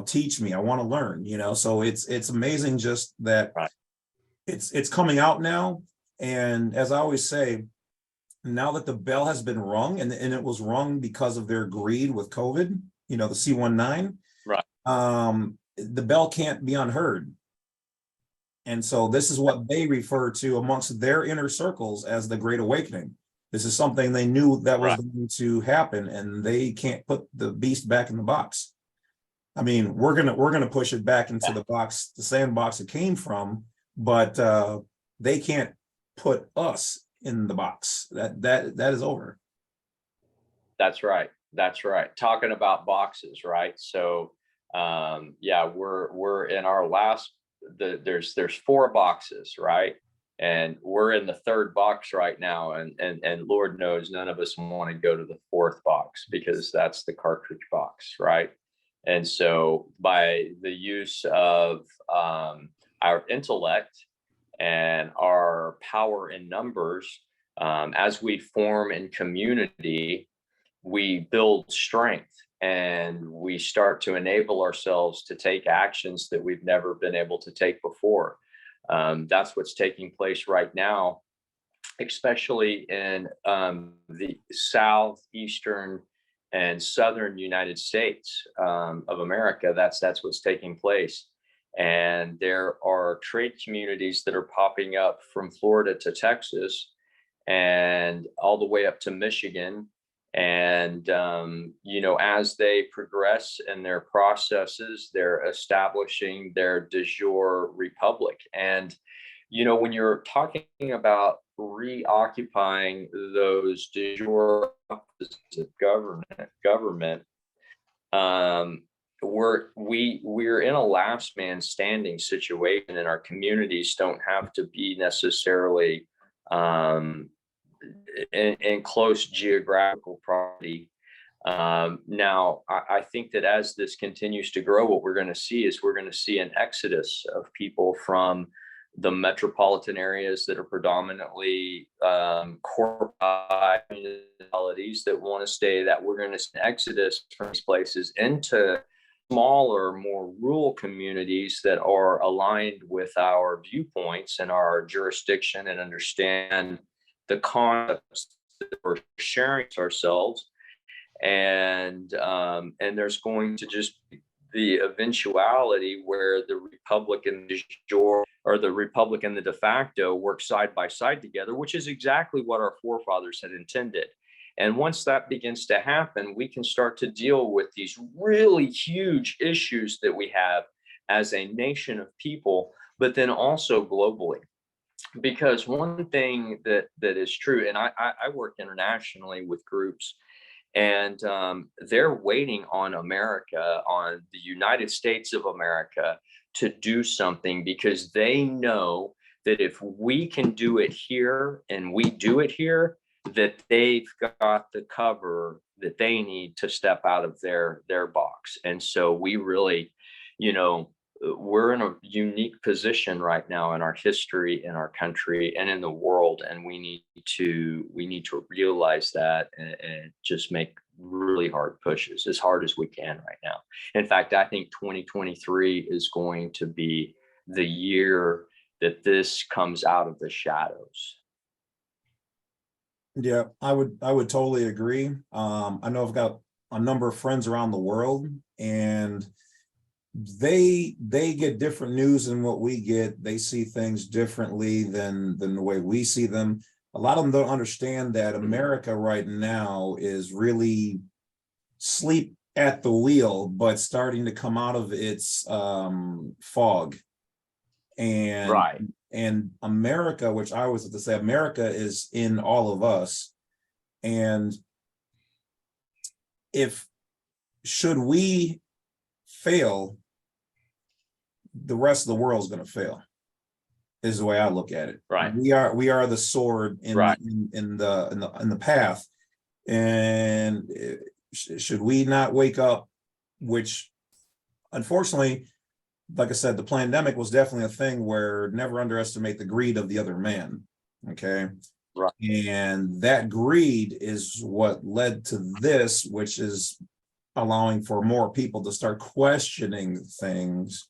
Teach me. I want to learn, so it's amazing just that Right. it's coming out now. And as I always say, now that the bell has been rung, and it was rung because of their greed with COVID, the C-19, Right. the bell can't be unheard. And so this is what they refer to amongst their inner circles as the Great Awakening. This is something they knew that was going to happen, and they can't put the beast back in the box. I mean, we're gonna push it back into the box, the sandbox it came from, but they can't put us in the box. That is over. That's right. That's right. Talking about boxes, right? So, we're in our last. There's 4 boxes, right? And we're in the 3rd box right now, and Lord knows none of us want to go to the 4th box, because that's the cartridge box, right? And so, by the use of our intellect and our power in numbers, as we form in community, we build strength, and we start to enable ourselves to take actions that we've never been able to take before. That's what's taking place right now, especially in the southeastern and southern United States of America. That's what's taking place. And there are trade communities that are popping up from Florida to Texas and all the way up to Michigan. And, as they progress in their processes, they're establishing their de jure republic. And, when you're talking about reoccupying those de jure offices of government, we're in a last man standing situation, and our communities don't have to be necessarily in close geographical property. Now, I think that as this continues to grow, what we're going to see is an exodus of people from the metropolitan areas that are predominantly corporate municipalities that want to stay. That we're going to see an exodus from these places into smaller, more rural communities that are aligned with our viewpoints and our jurisdiction, and understand the concepts that we're sharing ourselves. And there's going to just be the eventuality where the Republican de jure or the Republican the de facto work side by side together, which is exactly what our forefathers had intended. And once that begins to happen, we can start to deal with these really huge issues that we have as a nation of people, but then also globally. Because one thing that is true, and I work internationally with groups, and they're waiting on America, on the United States of America, to do something, because they know that if we can do it here and we do it here, that they've got the cover that they need to step out of their box. And so we really, we're in a unique position right now in our history, in our country, and in the world, and we need to realize that, and just make really hard pushes, as hard as we can right now. In fact, I think 2023 is going to be the year that this comes out of the shadows. Yeah, I would totally agree. I know I've got a number of friends around the world, and they get different news than what we get. They see things differently than the way we see them. A lot of them don't understand that America right now is really sleep at the wheel, but starting to come out of its fog. And Right. And America, which I always have to say, America is in all of us. And should we fail the rest of the world is going to fail. Is the way I look at it. Right. We are the sword in Right. in the path, and should we not wake up? Which, unfortunately, like I said, the pandemic was definitely a thing where never underestimate the greed of the other man. Okay. Right. And that greed is what led to this, which is allowing for more people to start questioning things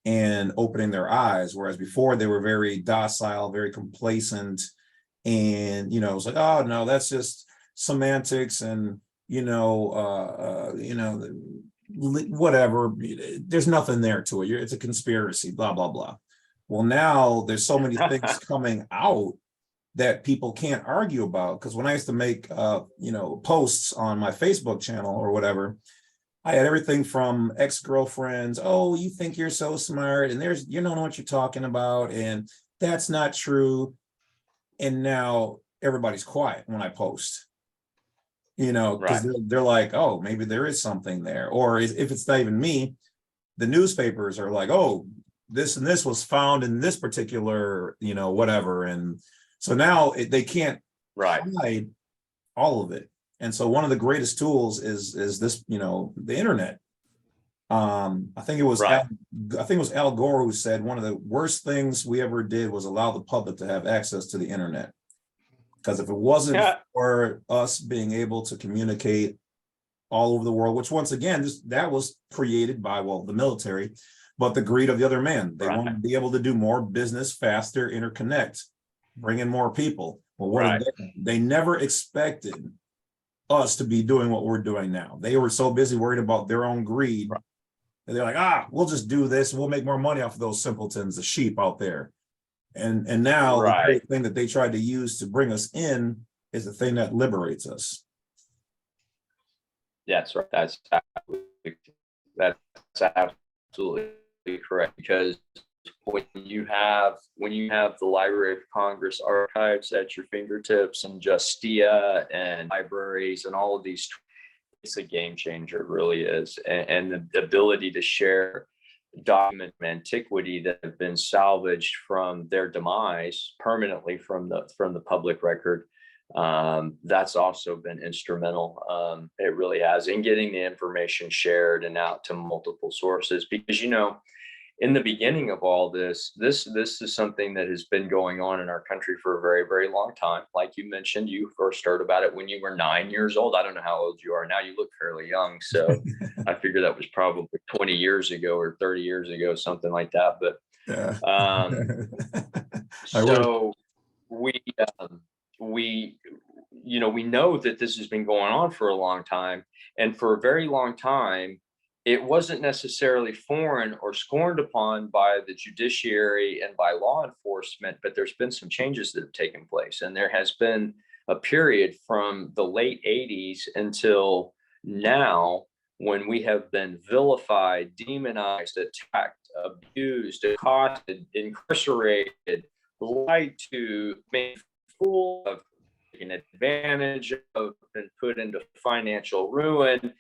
and opening their eyes, whereas before they were very docile, very complacent, and it was like, oh no, that's just semantics, and whatever. There's nothing there to it. It's a conspiracy, blah blah blah. Well, now there's so many things coming out that people can't argue about. Because when I used to make posts on my Facebook channel or whatever, I had everything from ex-girlfriends, oh, you think you're so smart, and you don't know what you're talking about, and that's not true. And now everybody's quiet when I post, because they're like, oh, maybe there is something there. Or if it's not even me, the newspapers are like, oh, this and this was found in this particular, whatever. And so now they can't hide all of it. And so one of the greatest tools is this, the internet. I think it was Al Gore who said one of the worst things we ever did was allow the public to have access to the internet. Because if it wasn't for us being able to communicate all over the world, which once again, that was created by, the military, but the greed of the other man. They want to be able to do more business faster, interconnect, bring in more people. Well, they never expected us to be doing what we're doing now. They were so busy worried about their own greed. And they're like, we'll just do this. We'll make more money off of those simpletons, the sheep out there. And now the great thing that they tried to use to bring us in is the thing that liberates us. That's right. That's absolutely correct. Because when you have the Library of Congress archives at your fingertips, and Justia and libraries and all of these, it's a game changer. It really is. And the ability to share documents of antiquity that have been salvaged from their demise permanently from the public record, that's also been instrumental. It really has, in getting the information shared and out to multiple sources. Because in the beginning of all this is something that has been going on in our country for a very, very long time. Like you mentioned, you first heard about it when you were 9 years old. I don't know how old you are now. You look fairly young. So I figure that was probably 20 years ago or 30 years ago, something like that. But yeah. So we know that this has been going on for a long time. And for a very long time, it wasn't necessarily foreign or scorned upon by the judiciary and by law enforcement, but there's been some changes that have taken place. And there has been a period from the late 80s until now when we have been vilified, demonized, attacked, abused, accosted, incarcerated, lied to, made fool of, taken advantage of, and put into financial ruin,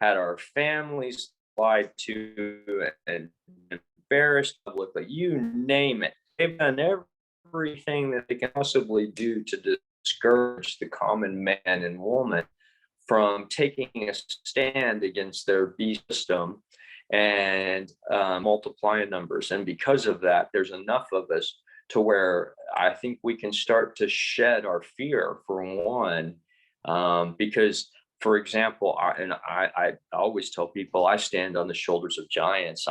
had our families lied to and embarrassed publicly, you name it. They've done everything that they can possibly do to discourage the common man and woman from taking a stand against their beast system and multiplying numbers. And because of that, there's enough of us to where I think we can start to shed our fear, for one, because, for example, I always tell people I stand on the shoulders of giants.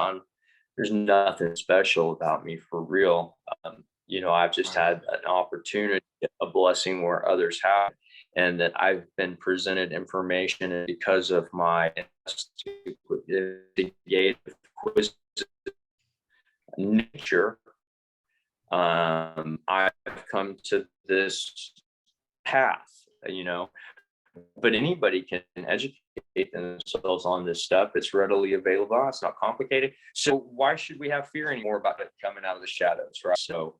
There's nothing special about me, for real. I've just had an opportunity, a blessing where others have, and that I've been presented information, and because of my investigative nature, I've come to this path, but anybody can educate themselves on this stuff. It's readily available. It's not complicated. So why should we have fear anymore about it coming out of the shadows, right? So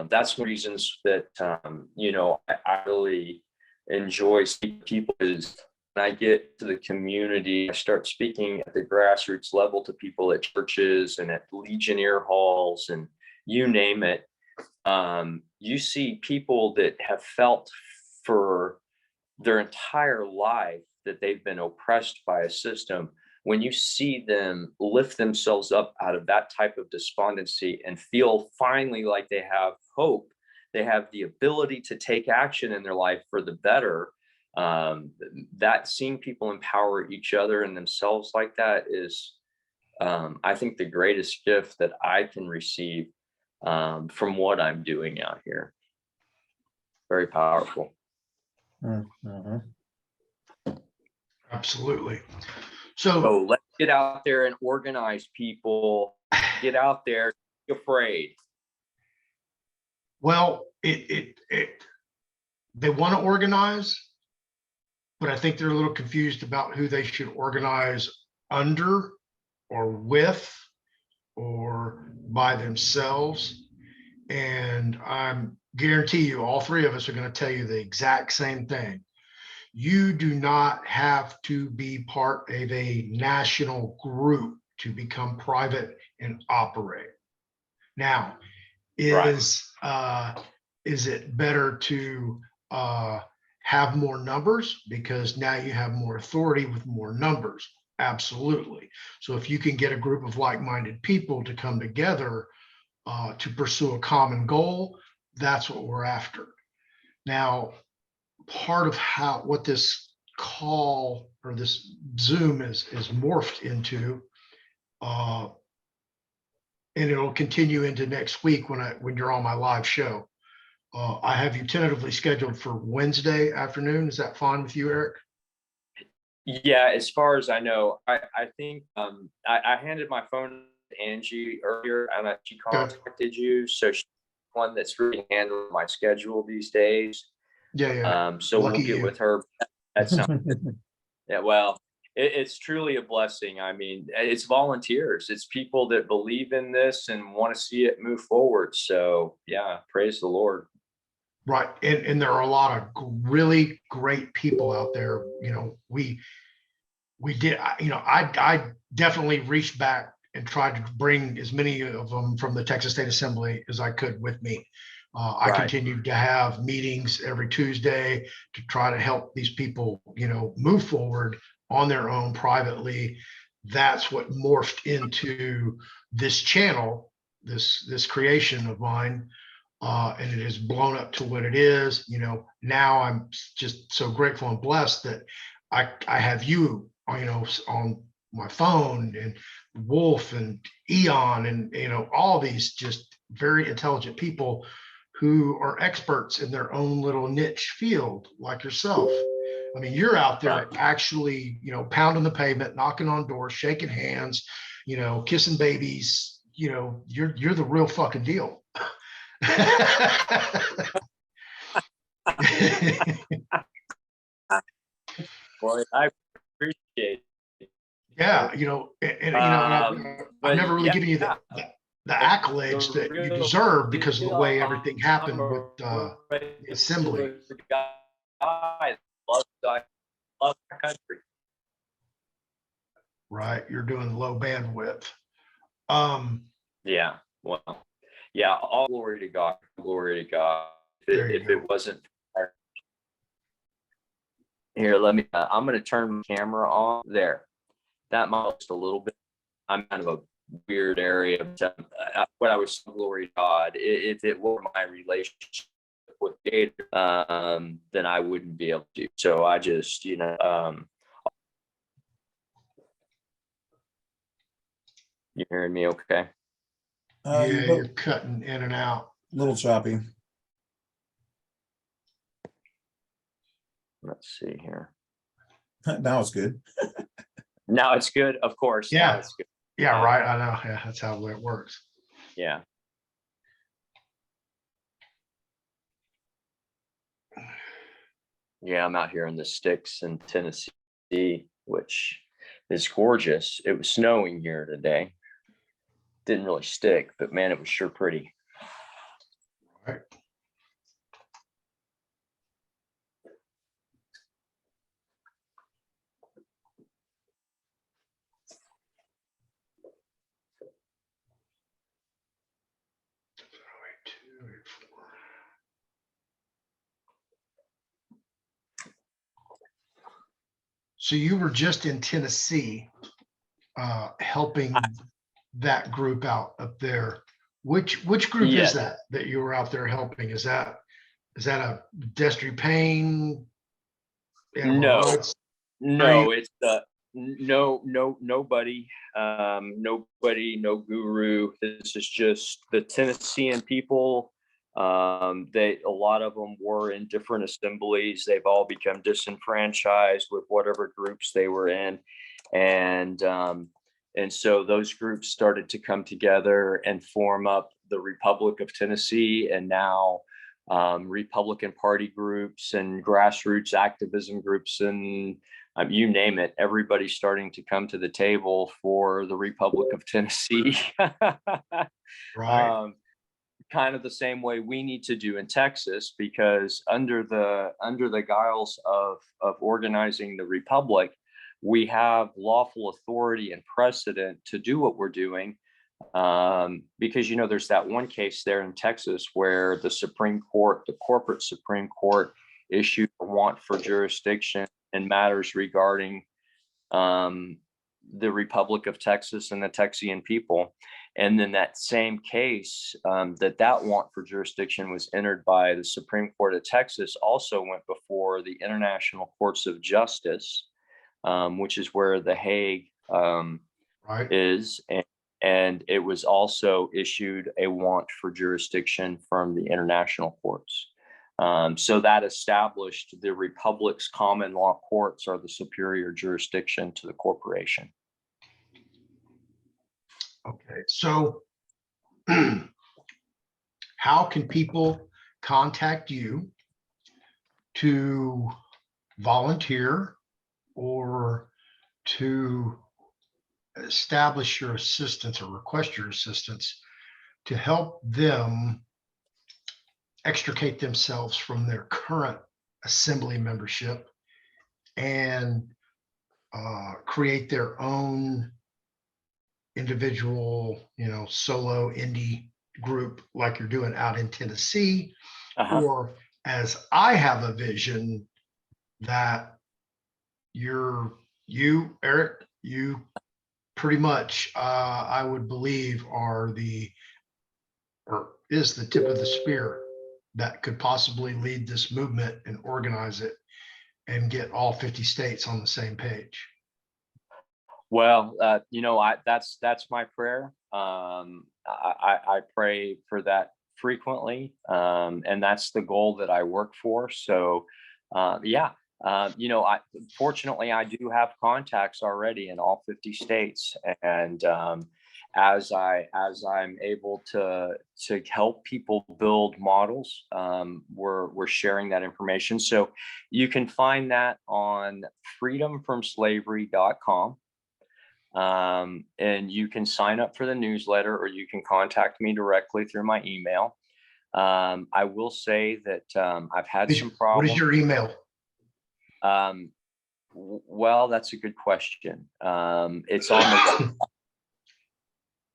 that's one of the reasons that, I really enjoy seeing people, is I get to the community, I start speaking at the grassroots level to people at churches and at Legionnaire halls and you name it. You see people that have felt for their entire life that they've been oppressed by a system. When you see them lift themselves up out of that type of despondency and feel finally like they have hope, they have the ability to take action in their life for the better. That seeing people empower each other and themselves like that is, I think, the greatest gift that I can receive from what I'm doing out here. Very powerful. Mhm. Absolutely. So So let's get out there and organize, people. Get out there, be afraid. well, they want to organize, but I think they're a little confused about who they should organize under or with or by themselves. And I'm guarantee you, all three of us are going to tell you the exact same thing. You do not have to be part of a national group to become private and operate. Now, is it better to have more numbers because now you have more authority with more numbers? Absolutely. So if you can get a group of like-minded people to come together to pursue a common goal, that's what we're after. Now, part of what this call or this Zoom is morphed into, and it'll continue into next week when you're on my live show. I have you tentatively scheduled for Wednesday afternoon. Is that fine with you, Eric? Yeah, as far as I know, I think I handed my phone to Angie earlier and she contacted you. So she's the one that's really handling my schedule these days. Yeah. So Lucky we'll get you. with her. That's yeah, well, it's truly a blessing. I mean, it's volunteers. It's people that believe in this and want to see it move forward. So yeah, praise the Lord. Right. And there are a lot of really great people out there. You know, we did, I definitely reached back and tried to bring as many of them from the Texas State Assembly as I could with me. I Right. continued to have meetings every Tuesday to try to help these people, move forward on their own privately. That's what morphed into this channel, this creation of mine. And it has blown up to what it is. Now I'm just so grateful and blessed that I have you, on my phone, and Wolf and Eon and, all these just very intelligent people who are experts in their own little niche field, like yourself. I mean, you're out there actually, pounding the pavement, knocking on doors, shaking hands, kissing babies. You're the real fucking deal. Well, I appreciate it. Yeah, I've never really given you the accolades that you deserve because of the way everything happened with the assembly. I love our country. Right, you're doing low bandwidth. Yeah, well, yeah, all glory to God. Glory to God. If it wasn't here, let me. I'm going to turn my camera on there. That might just a little bit. I'm kind of a weird area. What I was glory to God. If it were my relationship with Gator, then I wouldn't be able to. So I just, you hearing me okay? Yeah, you're cutting in and out. Little choppy. Let's see here. Now it's good. Now it's good, of course. Yeah. Now it's good. Yeah, right. I know. Yeah, that's how it works. Yeah. Yeah, I'm out here in the sticks in Tennessee, which is gorgeous. It was snowing here today. Didn't really stick, but man, it was sure pretty. Right. So you were just in Tennessee, helping that group out up there. Which group is Yes. that you were out there helping? Is that a Destry Payne? No, Rights? no, it's nobody, nobody, no guru. This is just the Tennessean people. A lot of them were in different assemblies. They've all become disenfranchised with whatever groups they were in. And so those groups started to come together and form up the Republic of Tennessee, and now Republican Party groups and grassroots activism groups, and you name it, everybody's starting to come to the table for the Republic of Tennessee. Right. Kind of the same way we need to do in Texas, because under the guise of organizing the Republic, we have lawful authority and precedent to do what we're doing. Because, there's that one case there in Texas where the Supreme Court, the corporate Supreme Court, issued a warrant for jurisdiction in matters regarding the Republic of Texas and the Texian people. And then that same case, that warrant for jurisdiction was entered by the Supreme Court of Texas, also went before the International Courts of Justice, which is where The Hague Right. is. And it was also issued a warrant for jurisdiction from the international courts. So that established the Republic's common law courts are the superior jurisdiction to the corporation. Okay. So how can people contact you to volunteer or to establish your assistance or request your assistance to help them extricate themselves from their current assembly membership and create their own individual, solo indie group like you're doing out in Tennessee? Or as I have a vision that you, Eric, you pretty much, I would believe is the tip of the spear that could possibly lead this movement and organize it and get all 50 states on the same page. Well, that's my prayer. I pray for that frequently, and that's the goal that I work for. So, fortunately, I do have contacts already in all 50 states, and as I'm able to help people build models, we're sharing that information. So you can find that on freedomfromslavery.com. And you can sign up for the newsletter, or you can contact me directly through my email. I will say that I've had some problems. What is your email? Well, that's a good question. It's on the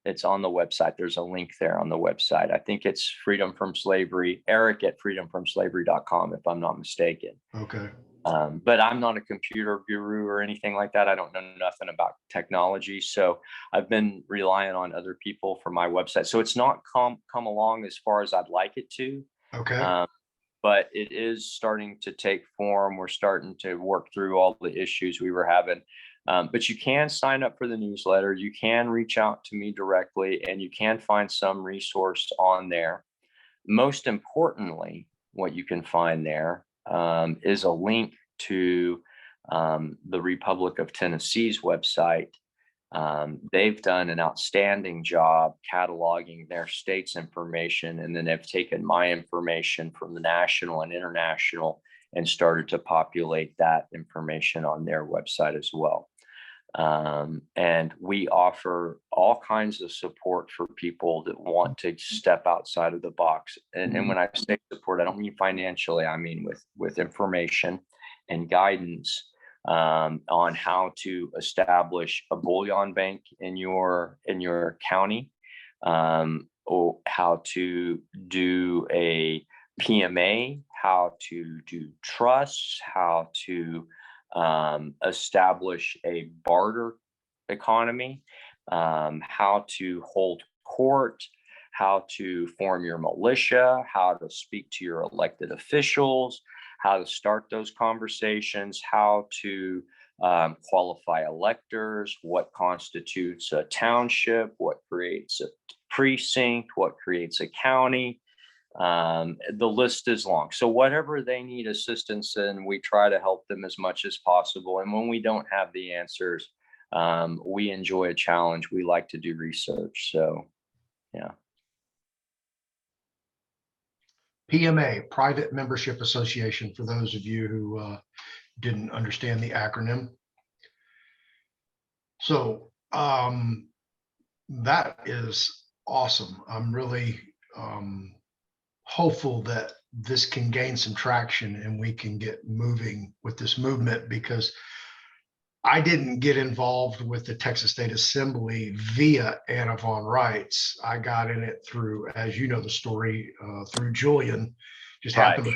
it's on the website. There's a link there on the website. I think it's Freedom from Slavery, Eric at freedomfromslavery.com, if I'm not mistaken. Okay. But I'm not a computer guru or anything like that. I don't know nothing about technology. So I've been relying on other people for my website. So it's not come along as far as I'd like it to. Okay. But it is starting to take form. We're starting to work through all the issues we were having. But you can sign up for the newsletter. You can reach out to me directly, and you can find some resource on there. Most importantly, what you can find there is a link to the Republic of Tennessee's website. They've done an outstanding job cataloging their state's information, and then they've taken my information from the national and international and started to populate that information on their website as well. And we offer all kinds of support for people that want to step outside of the box. And when I say support, I don't mean financially. I mean with information and guidance on how to establish a bullion bank in your county, or how to do a PMA, how to do trusts, how to establish a barter economy, how to hold court, how to form your militia, how to speak to your elected officials, how to start those conversations, how to qualify electors, what constitutes a township, what creates a precinct, what creates a county. The list is long. So whatever they need assistance in, we try to help them as much as possible. And when we don't have the answers, we enjoy a challenge. We like to do research. So, yeah. PMA, Private Membership Association, for those of you who didn't understand the acronym. So that is awesome. I'm really hopeful that this can gain some traction and we can get moving with this movement, because I didn't get involved with the Texas State Assembly via Anna von Reitz. I got in it through, as you know the story, through Julian. Just happened to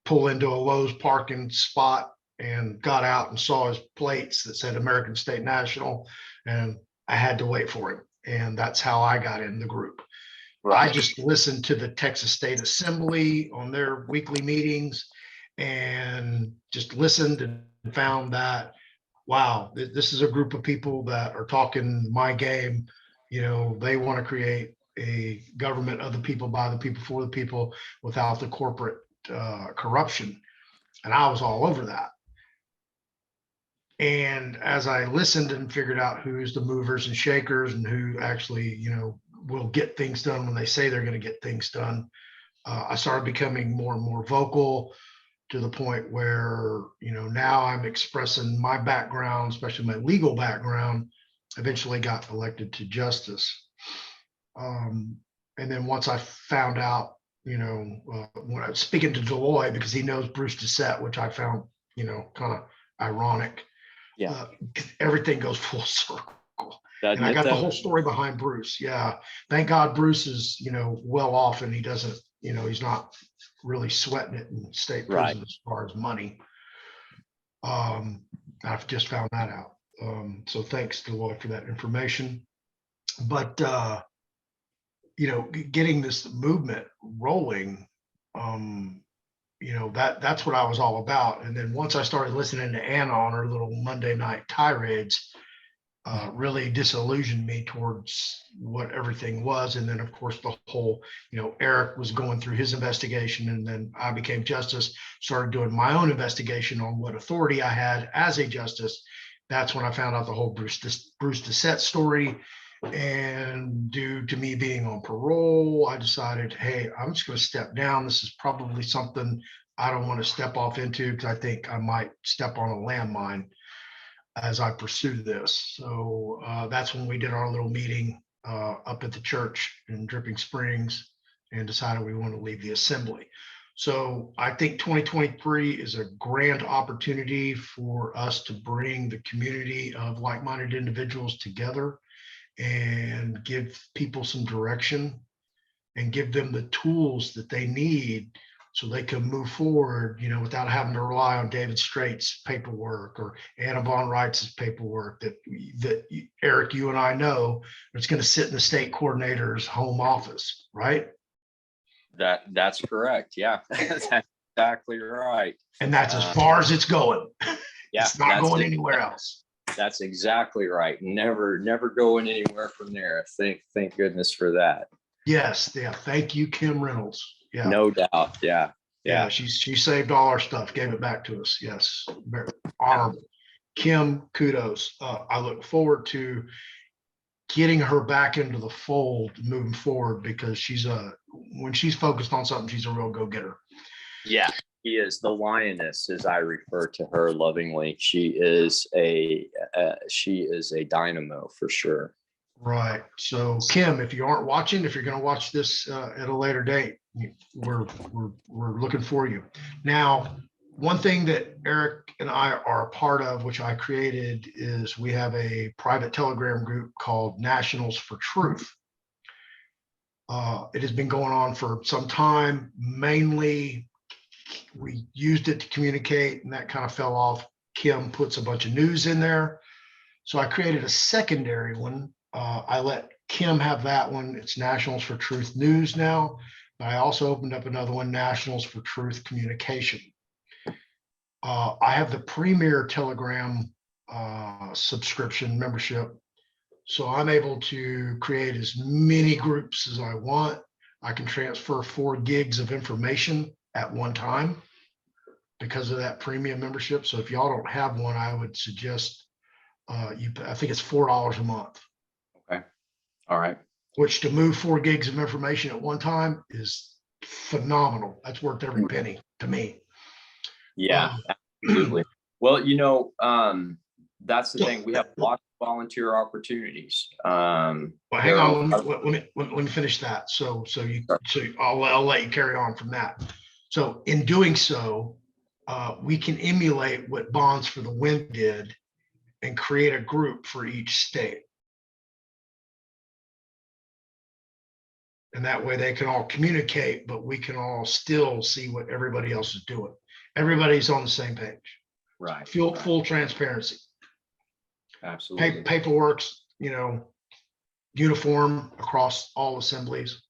pull into a Lowe's parking spot and got out and saw his plates that said American State National, and I had to wait for him. And that's how I got in the group. I just listened to the Texas State Assembly on their weekly meetings and just listened and found that, wow, this is a group of people that are talking my game. You know, they want to create a government of the people, by the people, for the people, without the corporate corruption. And I was all over that. And as I listened and figured out who's the movers and shakers and who actually, you know, will get things done when they say they're going to get things done, I started becoming more and more vocal, to the point where, you know, now I'm expressing my background, especially my legal background. Eventually got elected to justice. And then once I found out, you know, when I was speaking to Deloy, because he knows Bruce Doucette, which I found, you know, kind of ironic. Yeah. Everything goes full circle. And I got the whole story behind Bruce. Yeah. Thank God Bruce is, you know, well off, and he doesn't, you know, he's not really sweating it in state prison as far as money. I've just found that out. So thanks, Deloitte, for that information. But, you know, getting this movement rolling, you know, that's what I was all about. And then once I started listening to Anna on her little Monday night tirades, really disillusioned me towards what everything was. And then, of course, the whole, you know, Eric was going through his investigation, and then I became justice, started doing my own investigation on what authority I had as a justice. That's when I found out the whole Bruce Doucette story. And due to me being on parole, I decided, hey, I'm just going to step down. This is probably something I don't want to step off into, because I think I might step on a landmine as I pursue this. So that's when we did our little meeting up at the church in Dripping Springs, and decided we want to leave the assembly. So I think 2023 is a grand opportunity for us to bring the community of like-minded individuals together and give people some direction and give them the tools that they need so they can move forward, you know, without having to rely on David Straight's paperwork or Anna von Reitz's paperwork that Eric, you and I know, it's going to sit in the state coordinator's home office, right? That's correct. Yeah, that's exactly right. And that's as far as it's going. Yeah, it's not going anywhere else. That's exactly right. Never going anywhere from there. Thank goodness for that. Yes. Yeah. Thank you, Kim Reynolds. Yeah. No doubt. Yeah. Yeah. She saved all our stuff, gave it back to us. Yes. Very honorable. Kim, kudos. I look forward to getting her back into the fold moving forward, because when she's focused on something, she's a real go-getter. Yeah. She is the lioness, as I refer to her lovingly. She is a dynamo for sure. Right. So Kim, if you aren't watching, if you're going to watch this at a later date, we're looking for you. Now, one thing that Eric and I are a part of, which I created, is we have a private Telegram group called Nationals for Truth. It has been going on for some time. Mainly, we used it to communicate, and that kind of fell off Kim puts a bunch of news in there. So I created a secondary one. I let Kim have that one. It's Nationals for Truth News now. But I also opened up another one, Nationals for Truth Communication. I have the Premier Telegram subscription membership. So I'm able to create as many groups as I want. I can transfer 4 gigs of information at one time because of that premium membership. So if y'all don't have one, I would suggest I think it's $4 a month. Okay. All right. Which to move 4 gigs of information at one time is phenomenal. That's worth every penny to me. Yeah, absolutely. Well, that's the thing. We have lots of volunteer opportunities. Well, hang on. Let me finish that. So I'll let you carry on from that. So in doing so, we can emulate what Bonds for the Wind did and create a group for each state. And that way they can all communicate, but we can all still see what everybody else is doing. Everybody's on the same page. Right. Full transparency. Absolutely. Paperwork's, uniform across all assemblies,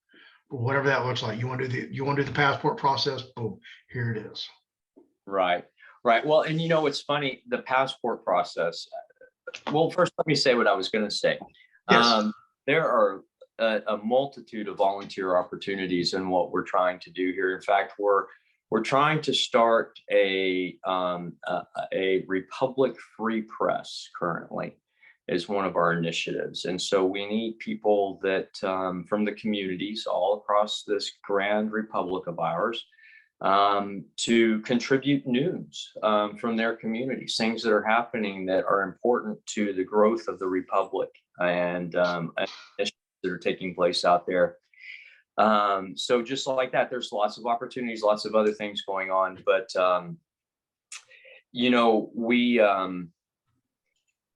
whatever that looks like. You want to do the passport process? Boom, here it is. Right. Well, and it's funny, the passport process. Well, first, let me say what I was going to say. Yes. There are a multitude of volunteer opportunities in what we're trying to do here. In fact, we're trying to start a Republic Free Press currently is one of our initiatives. And so we need people that from the communities all across this grand republic of ours to contribute news from their communities, things that are happening that are important to the growth of the republic and initiatives that are taking place out there. So just like that, there's lots of opportunities, lots of other things going on, but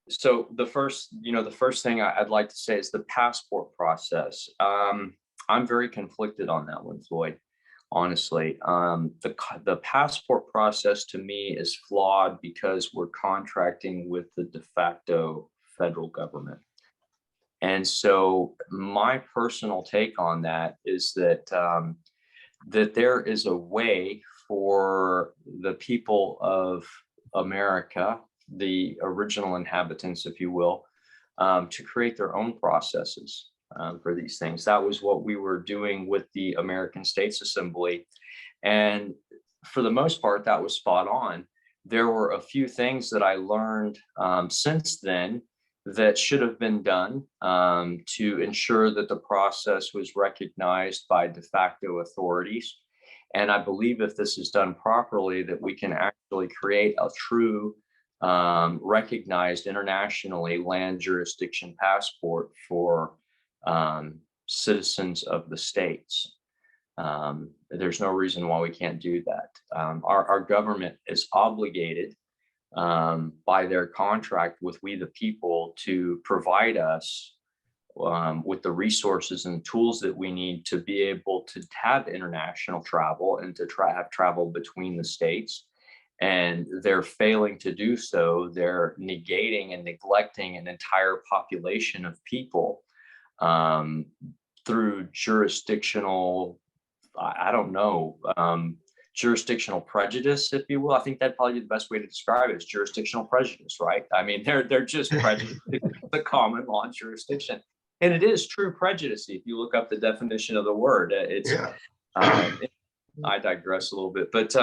so the first thing I'd like to say is the passport process. I'm very conflicted on that one, Floyd. Honestly, the passport process to me is flawed because we're contracting with the de facto federal government. And so my personal take on that is that that there is a way for the people of America, the original inhabitants, if you will, to create their own processes for these things. That was what we were doing with the American States Assembly. And for the most part, that was spot on. There were a few things that I learned since then that should have been done to ensure that the process was recognized by de facto authorities. And I believe if this is done properly, that we can actually create a true recognized internationally land jurisdiction passport for citizens of the states. There's no reason why we can't do that. Our government is obligated by their contract with we the people to provide us with the resources and tools that we need to be able to have international travel and to have travel between the states. And they're failing to do so. They're negating and neglecting an entire population of people through jurisdictional, jurisdictional prejudice, if you will. I think that'd probably be the best way to describe it is jurisdictional prejudice, right? I mean, they're just prejudiced the common law jurisdiction. And it is true prejudice. If you look up the definition of the word, I digress a little bit, but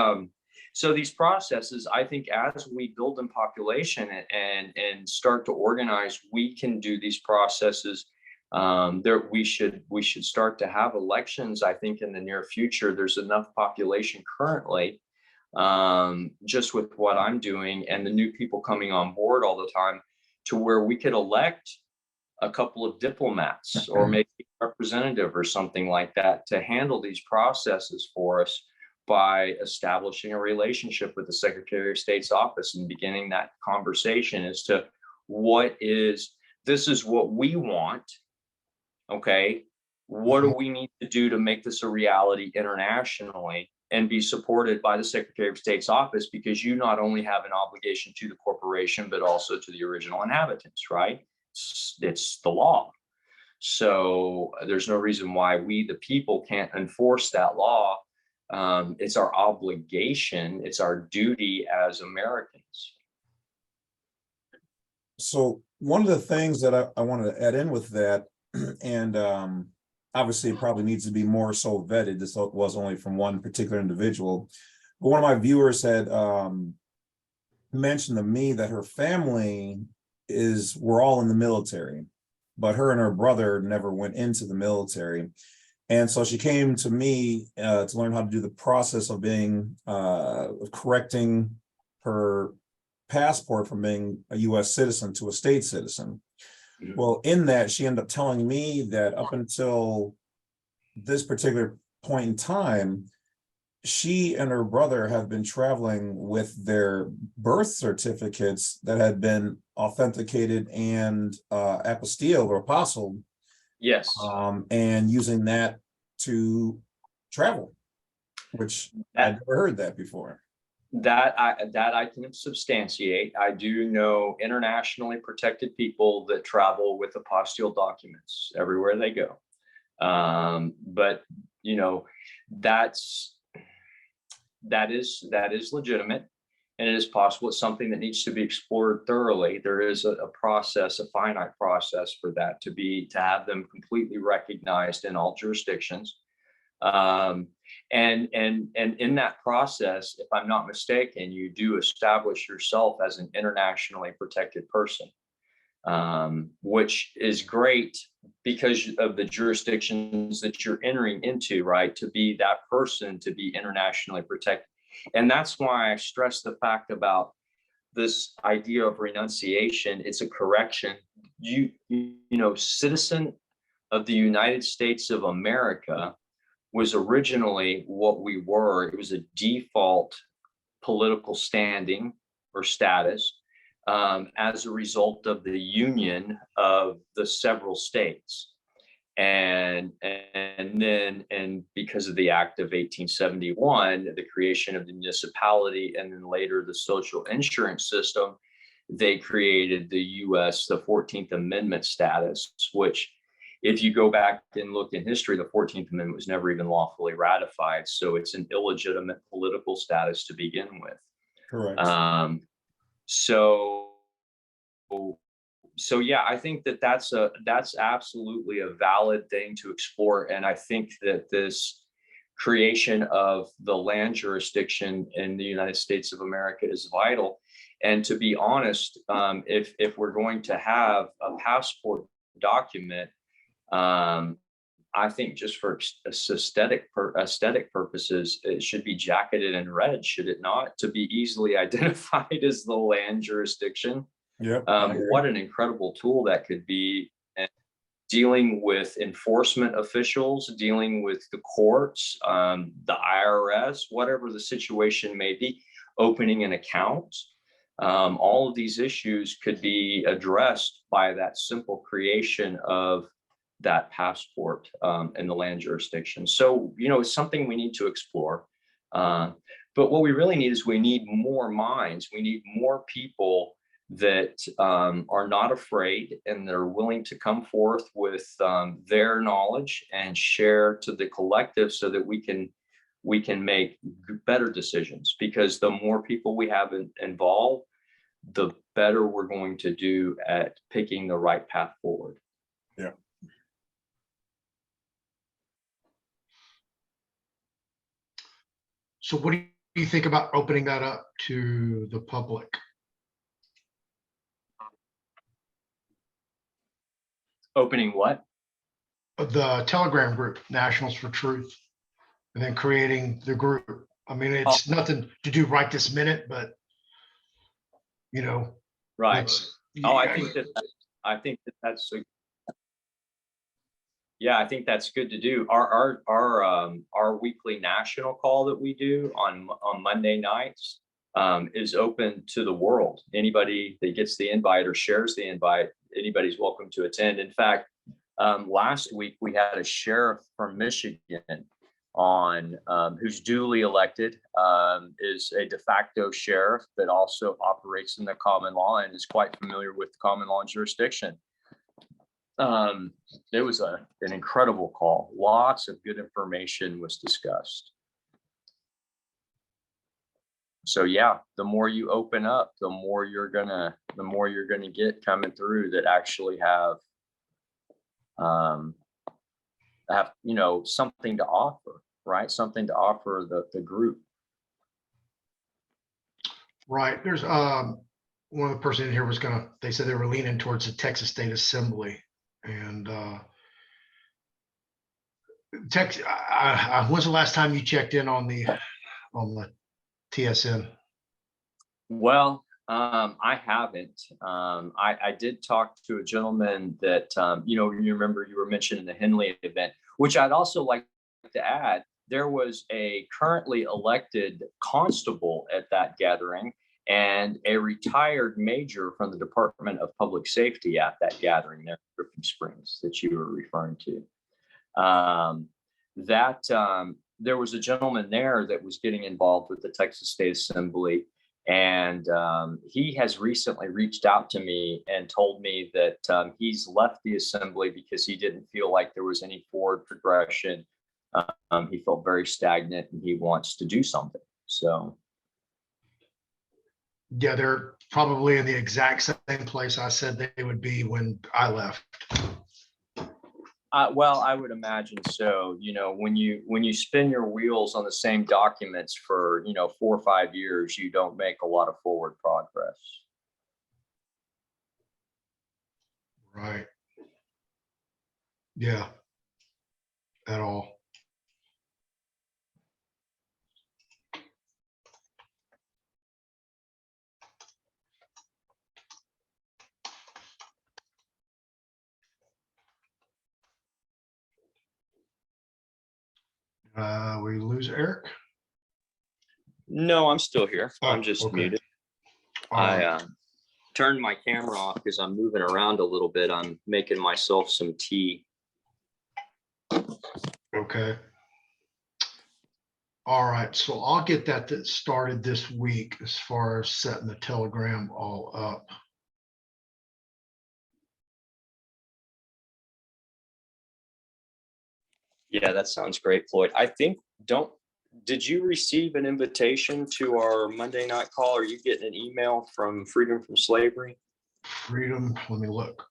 so these processes, I think as we build in population and start to organize, we can do these processes. We should start to have elections. I think in the near future, there's enough population currently, just with what I'm doing and the new people coming on board all the time, to where we could elect a couple of diplomats or maybe a representative or something like that to handle these processes for us by establishing a relationship with the Secretary of State's office and beginning that conversation as to this is what we want. Okay, what do we need to do to make this a reality internationally? and be supported by the Secretary of State's office, because you not only have an obligation to the corporation, but also to the original inhabitants, right? It's the law. So there's no reason why we, the people, can't enforce that law. It's our obligation, it's our duty as Americans. So one of the things that I wanted to add in with that, and obviously it probably needs to be more so vetted. This was only from one particular individual, but one of my viewers had mentioned to me that her family were all in the military, but her and her brother never went into the military. And so she came to me to learn how to do the process of being correcting her passport from being a U.S. citizen to a state citizen. Well, in that, she ended up telling me that up until this particular point in time, she and her brother have been traveling with their birth certificates that had been authenticated and apostilled or apostilled. Yes. And using that to travel, which I'd never heard that before. That I can substantiate. I do know internationally protected people that travel with apostille documents everywhere they go. But you know, that is legitimate, and it is possible. It's something that needs to be explored thoroughly. There is a process, a finite process for that to have them completely recognized in all jurisdictions. And in that process, if I'm not mistaken, you do establish yourself as an internationally protected person, which is great because of the jurisdictions that you're entering into, right? To be that person, to be internationally protected. And that's why I stress the fact about this idea of renunciation. It's a correction. You know, citizen of the United States of America was originally what we were. It was a default political standing or status as a result of the union of the several states. And because of the Act of 1871, the creation of the municipality, and then later the social insurance system, they created the U.S., the 14th Amendment status, which, if you go back and look in history, the 14th Amendment was never even lawfully ratified. So it's an illegitimate political status to begin with. Correct. So yeah, I think that's absolutely a valid thing to explore. And I think that this creation of the land jurisdiction in the United States of America is vital. And to be honest, if we're going to have a passport document, I think just for aesthetic purposes, it should be jacketed in red, should it not? To be easily identified as the land jurisdiction. Yeah. What an incredible tool that could be. And dealing with enforcement officials, dealing with the courts, the IRS, whatever the situation may be, opening an account. All of these issues could be addressed by that simple creation of that passport in the land jurisdiction. So, you know, it's something we need to explore. But what we really need is we need more minds. We need more people that are not afraid, and they're willing to come forth with their knowledge and share to the collective, so that we can make better decisions. Because the more people we have involved, the better we're going to do at picking the right path forward. Yeah. So what do you think about opening that up to the public? Opening what? The Telegram group, Nationals for Truth, and then creating the group. I mean, it's nothing to do right this minute, but you know, right. I think that's yeah, I think that's good to do. Our weekly national call that we do on Monday nights is open to the world. Anybody that gets the invite or shares the invite, anybody's welcome to attend. In fact, last week we had a sheriff from Michigan on who's duly elected, is a de facto sheriff, but also operates in the common law and is quite familiar with common law jurisdiction. It was an incredible call. Lots of good information was discussed. So yeah, the more you open up, the more you're gonna get coming through that actually have something to offer, right? Something to offer the group. Right. There's one of the person in here was they said they were leaning towards the Texas State Assembly. And when's the last time you checked in on the TSN? Well, I haven't. I did talk to a gentleman that, you remember you were mentioning the Henley event, which I'd also like to add. There was a currently elected constable at that gathering and a retired major from the Department of Public Safety at that gathering there in Dripping Springs that you were referring to. There was a gentleman there that was getting involved with the Texas State Assembly. And he has recently reached out to me and told me that he's left the assembly because he didn't feel like there was any forward progression. He felt very stagnant and he wants to do something. So. Yeah, they're probably in the exact same place I said they would be when I left. Well, I would imagine so. When you spin your wheels on the same documents for 4 or 5 years, you don't make a lot of forward progress. Right. Yeah. At all. We lose Eric? No, I'm still here. Oh, I'm just okay. muted. I turned my camera off because I'm moving around a little bit. I'm making myself some tea. Okay. All right. So I'll get that started this week as far as setting the Telegram all up. Yeah, that sounds great, Floyd. I think, did you receive an invitation to our Monday night call? Are you getting an email from Freedom from Slavery? Freedom, let me look.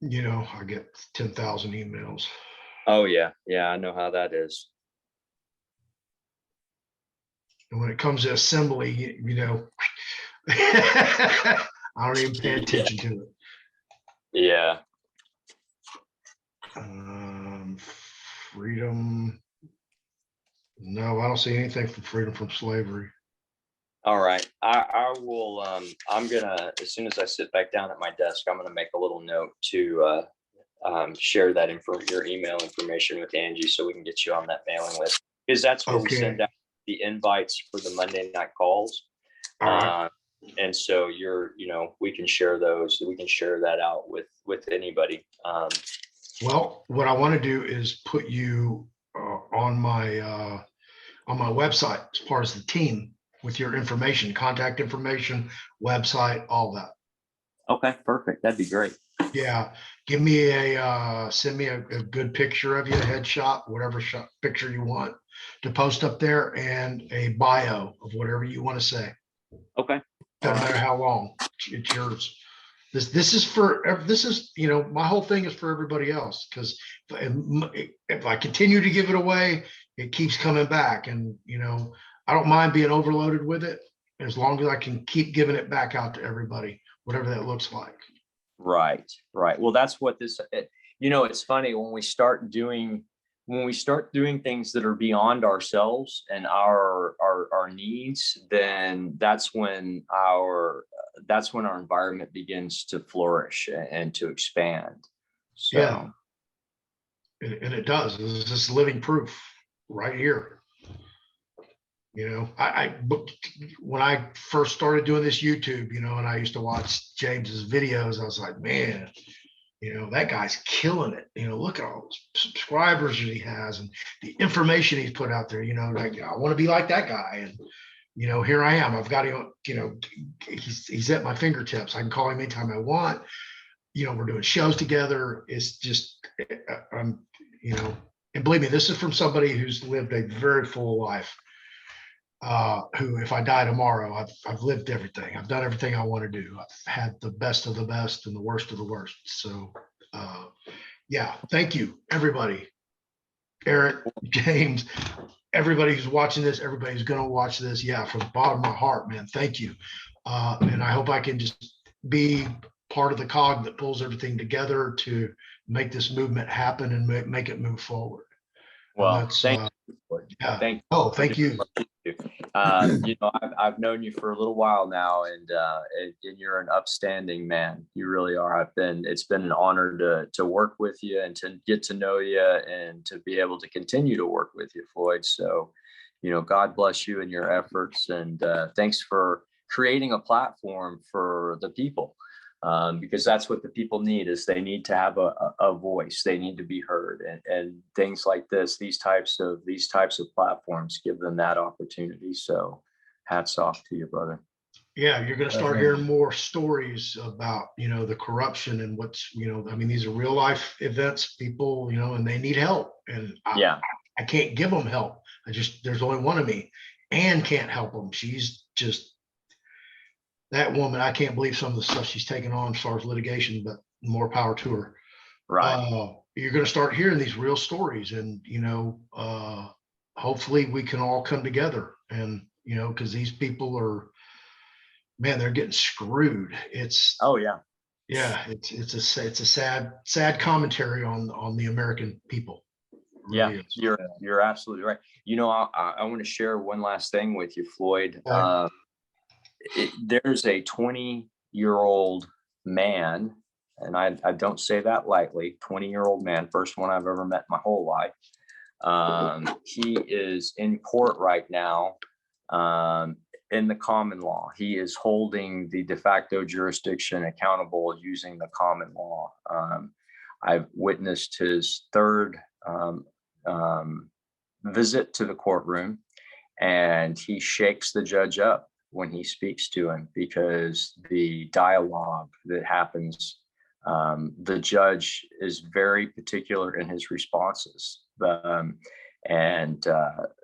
I get 10,000 emails. Oh yeah. Yeah, I know how that is. And when it comes to assembly, I don't even pay attention to it. Yeah. Freedom. No, I don't see anything from Freedom from Slavery. All right. I will, I'm gonna, as soon as I sit back down at my desk, I'm gonna make a little note to share that your email information with Angie so we can get you on that mailing list. Because that's where we send out the invites for the Monday night calls. And so we can share those, we can share that out with anybody. Well, what I want to do is put you on my website as far as the team with your information, contact information, website, all that. Okay, perfect. That'd be great. Yeah. Give me send me a good picture of you, a headshot, whatever picture you want to post up there, and a bio of whatever you want to say. Okay. Doesn't matter how long. It's yours. This is my whole thing is for everybody else, because if I continue to give it away, it keeps coming back, and I don't mind being overloaded with it as long as I can keep giving it back out to everybody, whatever that looks like. Right. Well, that's what it's funny when we start doing things that are beyond ourselves and our needs, then that's when our environment begins to flourish and to expand. So. Yeah. And it does. This is just living proof right here. When I first started doing this YouTube, and I used to watch James's videos, I was like, man, That guy's killing it. Look at all those subscribers that he has and the information he's put out there. Like, I want to be like that guy. And here I am. I've got him. He's at my fingertips. I can call him anytime I want. We're doing shows together. It's just, and believe me, this is from somebody who's lived a very full life. Who, if I die tomorrow, I've lived everything. I've done everything I want to do. I've had the best of the best and the worst of the worst. So, yeah, thank you, everybody. Eric, James, everybody who's watching this, everybody who's going to watch this. Yeah, from the bottom of my heart, man, thank you. And I hope I can just be part of the cog that pulls everything together to make this movement happen and make it move forward. Well, thank you. Yeah. Thank you. Oh, thank you. I've known you for a little while now, and you're an upstanding man. You really are. It's been an honor to work with you and to get to know you and to be able to continue to work with you, Floyd. So, God bless you and your efforts, and thanks for creating a platform for the people. Because that's what the people need, is they need to have a voice. They need to be heard, and things like this, these types of platforms give them that opportunity. So hats off to you, brother. Yeah, you're going to start hearing more stories about, the corruption and what's, these are real life events, people, and they need help. And I can't give them help. There's only one of me. Anne can't help them. She's just, that woman, I can't believe some of the stuff she's taken on as far as litigation, but more power to her. Right. You're going to start hearing these real stories, and, hopefully we can all come together, and, because these people are, man, they're getting screwed. It's a sad commentary on the American people. Really you're absolutely right. I want to share one last thing with you, Floyd. There's a 20-year-old man, and I don't say that lightly, 20-year-old man, first one I've ever met my whole life. He is in court right now in the common law. He is holding the de facto jurisdiction accountable using the common law. I've witnessed his third visit to the courtroom, and he shakes the judge up when he speaks to him, because the dialogue that happens, the judge is very particular in his responses. And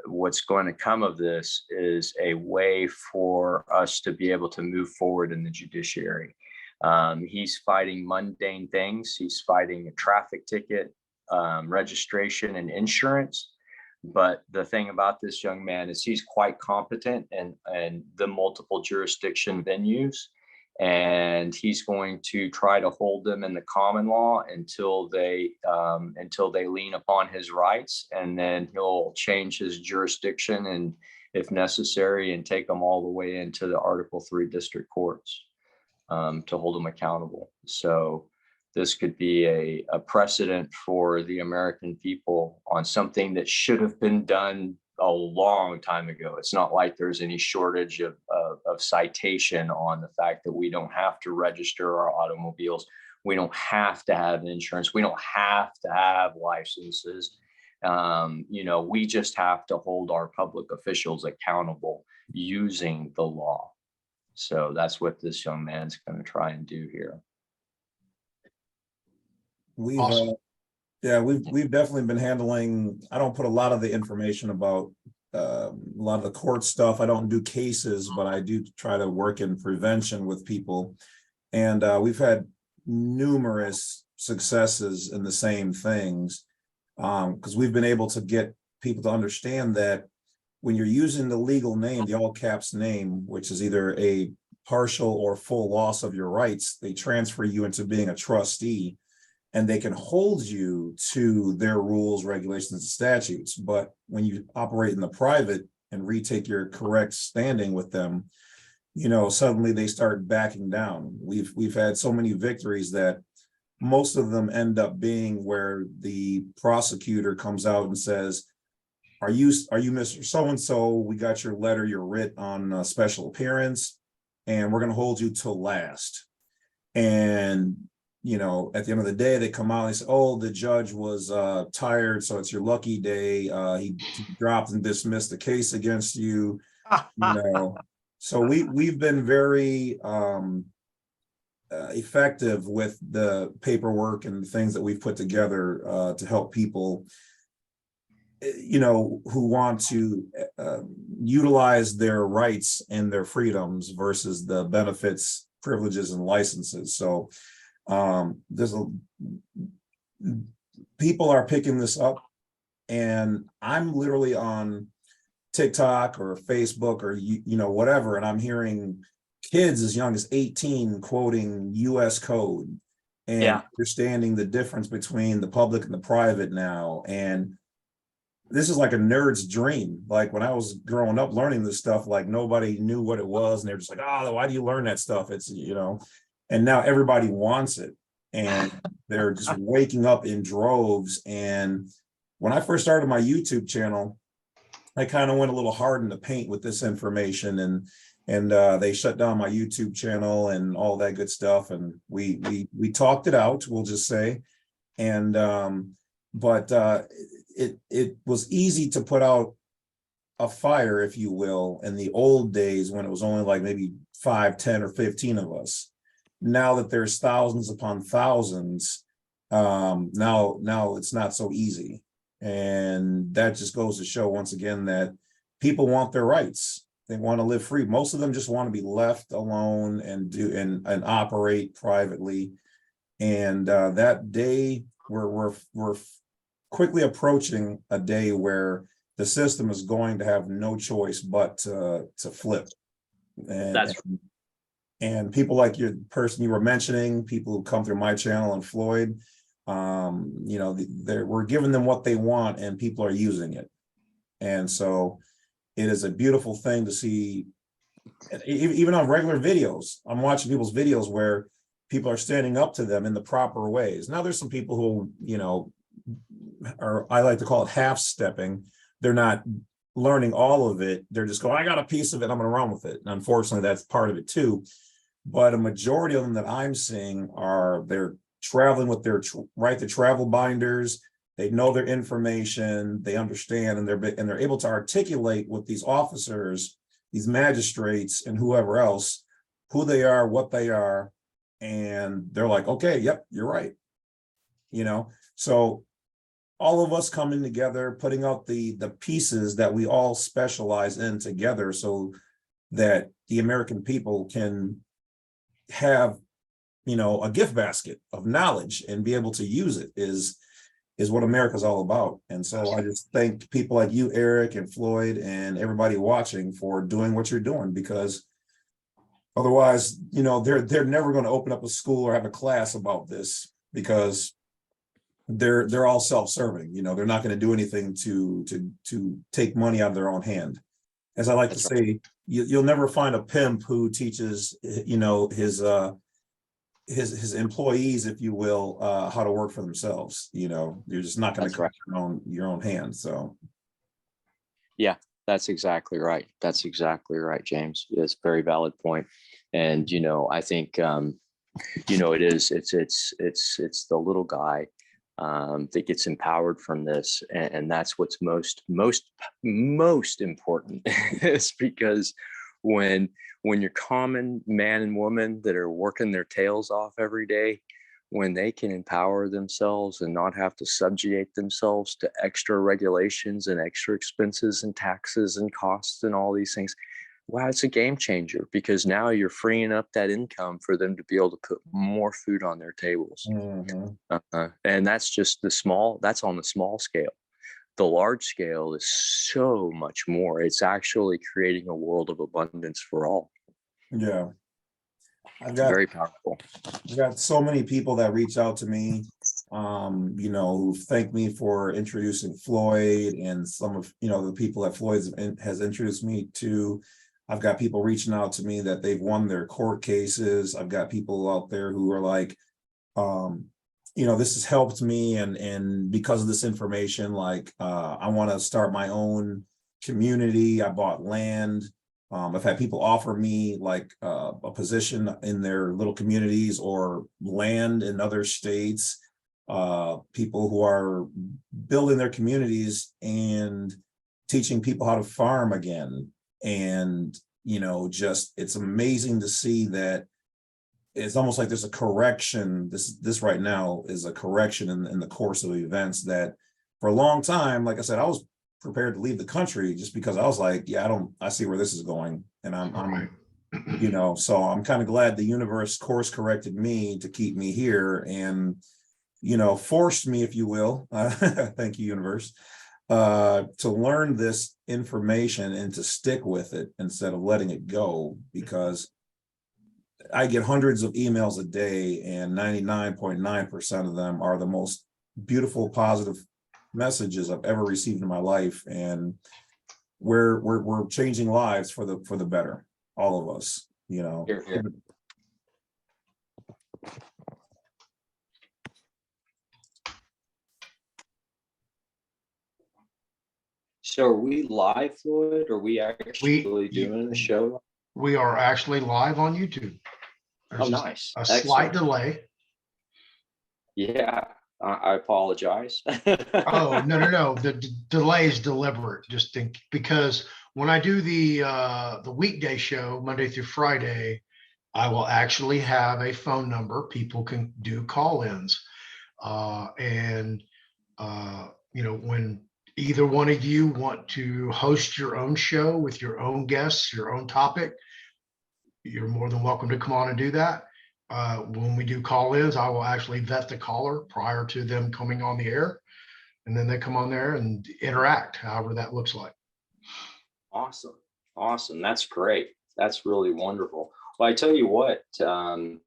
what's going to come of this is a way for us to be able to move forward in the judiciary. He's fighting mundane things. He's fighting a traffic ticket, registration, and insurance. But the thing about this young man is he's quite competent in the multiple jurisdiction venues, and he's going to try to hold them in the common law until they lean upon his rights, and then he'll change his jurisdiction, and if necessary, and take them all the way into the Article 3 district courts to hold them accountable. So this could be a precedent for the American people on something that should have been done a long time ago. It's not like there's any shortage of citation on the fact that we don't have to register our automobiles. We don't have to have insurance. We don't have to have licenses. We just have to hold our public officials accountable using the law. So that's what this young man's going to try and do here. Awesome. We've definitely been handling. I don't put a lot of the information about a lot of the court stuff. I don't do cases, but I do try to work in prevention with people, and we've had numerous successes in the same things, because we've been able to get people to understand that when you're using the legal name, the all caps name, which is either a partial or full loss of your rights, they transfer you into being a trustee, and they can hold you to their rules, regulations, and statutes. But when you operate in the private and retake your correct standing with them, suddenly they start backing down. We've had so many victories that most of them end up being where the prosecutor comes out and says, are you Mr. So-and-so? We got your letter, your writ on special appearance, and we're going to hold you till last. And you know, at the end of the day, they come out and they say, oh, the judge was tired, so it's your lucky day. He dropped and dismissed the case against you, you know. So we've been very effective with the paperwork and the things that we've put together to help people, you know, who want to utilize their rights and their freedoms versus the benefits, privileges, and licenses. So there's people are picking this up, and I'm literally on TikTok or Facebook or you know, whatever, and I'm hearing kids as young as 18 quoting US code and understanding the difference between the public and the private now. And this is like a nerd's dream. Like when I was growing up learning this stuff, like nobody knew what it was, and they're just like, oh, why do you learn that stuff? It's, you know, and now everybody wants it, and they're just waking up in droves. And when I first started my YouTube channel, I kind of went a little hard in the paint with this information, and they shut down my YouTube channel and all that good stuff. And we talked it out, we'll just say. And but it was easy to put out a fire, if you will, in the old days when it was only like maybe 5, 10, or 15 of us. Now that there's thousands upon thousands, now it's not so easy. And that just goes to show once again that people want their rights. They want to live free. Most of them just want to be left alone and do and operate privately. And that day, we're quickly approaching a day where the system is going to have no choice but to flip. And people like your person you were mentioning, people who come through my channel and Floyd, you know, we're giving them what they want, and people are using it. And so it is a beautiful thing to see. Even on regular videos, I'm watching people's videos where people are standing up to them in the proper ways. Now there's some people who, you know, I like to call it half stepping. They're not learning all of it. They're just going, I got a piece of it, I'm going to run with it. And unfortunately, that's part of it too. But a majority of them that I'm seeing they're traveling with their right to travel binders. They know their information, they understand, and they're able to articulate with these officers, these magistrates, and whoever else, who they are, what they are, and they're like, okay, yep, you're right. You know, so all of us coming together, putting out the pieces that we all specialize in together, so that the American people can have, you know, a gift basket of knowledge and be able to use it is what America's all about. And so I just thank people like you, Eric, and Floyd, and everybody watching for doing what you're doing, because otherwise, you know, they're never going to open up a school or have a class about this, because they're all self-serving. You know, they're not going to do anything to take money out of their own hand. As I like to say, you'll never find a pimp who teaches, you know, his employees, if you will, how to work for themselves. You know, you're just not going to cut your own hand. So yeah, that's exactly right. That's exactly right, James. It's a very valid point. And, you know, I think, you know, it's the little guy that gets empowered from this. And that's what's most important is because when your common man and woman that are working their tails off every day, when they can empower themselves and not have to subjugate themselves to extra regulations and extra expenses and taxes and costs and all these things, wow, it's a game changer, because now you're freeing up that income for them to be able to put more food on their tables. And that's just that's on the small scale. The large scale is so much more. It's actually creating a world of abundance for all. Yeah. Very powerful. I've got so many people that reach out to me, you know, who thank me for introducing Floyd, and some of, you know, the people that Floyd has introduced me to. I've got people reaching out to me that they've won their court cases. I've got people out there who are like, you know, this has helped me, and because of this information, like, I want to start my own community. I bought land. I've had people offer me like a position in their little communities or land in other states. People who are building their communities and teaching people how to farm again. And, just it's amazing to see that it's almost like there's a correction. This right now is a correction in the course of events that for a long time, like I said, I was prepared to leave the country just because I was like, yeah, I see where this is going. And I'm so I'm kind of glad the universe course corrected me to keep me here and, forced me, if you will, thank you, universe, to learn this information and to stick with it instead of letting it go, because I get hundreds of emails a day and 99.9% of them are the most beautiful, positive messages I've ever received in my life. And we're changing lives for the better, all of us, Here, here. So are we live, Floyd? Are we actually doing the show? We are actually live on YouTube. Oh, nice. A slight delay. Yeah, I apologize. Oh, no. The delay is deliberate, because when I do the weekday show, Monday through Friday, I will actually have a phone number. People can do call-ins. When either one of you want to host your own show with your own guests, your own topic, you're more than welcome to come on and do that. When we do call-ins, I will actually vet the caller prior to them coming on the air, and then they come on there and interact, however that looks like. Awesome. That's great. That's really wonderful. Well, I tell you what, I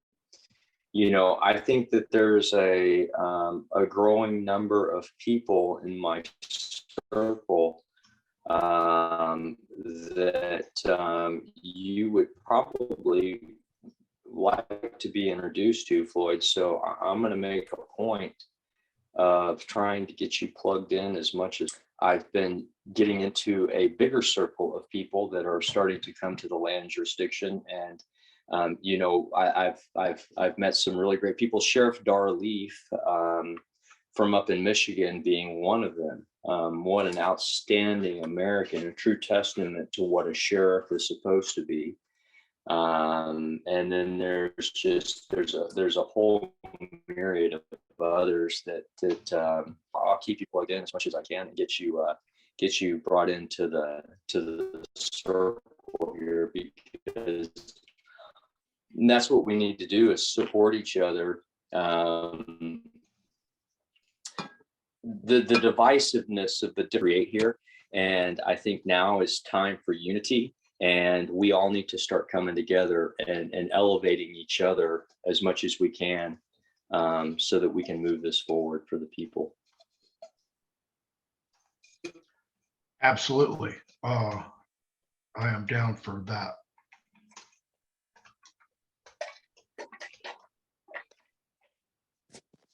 think that there's a growing number of people in my circle that you would probably like to be introduced to, Floyd. So I'm going to make a point of trying to get you plugged in as much as I've been getting into a bigger circle of people that are starting to come to the land jurisdiction. And I've met some really great people. Sheriff Darleaf from up in Michigan being one of them. What an outstanding American, a true testament to what a sheriff is supposed to be. And then there's a whole myriad of others that I'll keep you plugged in as much as I can and get you brought into the circle here, because that's what we need to do, is support each other. The divisiveness of the create here, and I think now is time for unity. And we all need to start coming together and elevating each other as much as we can, so that we can move this forward for the people. Absolutely. I am down for that.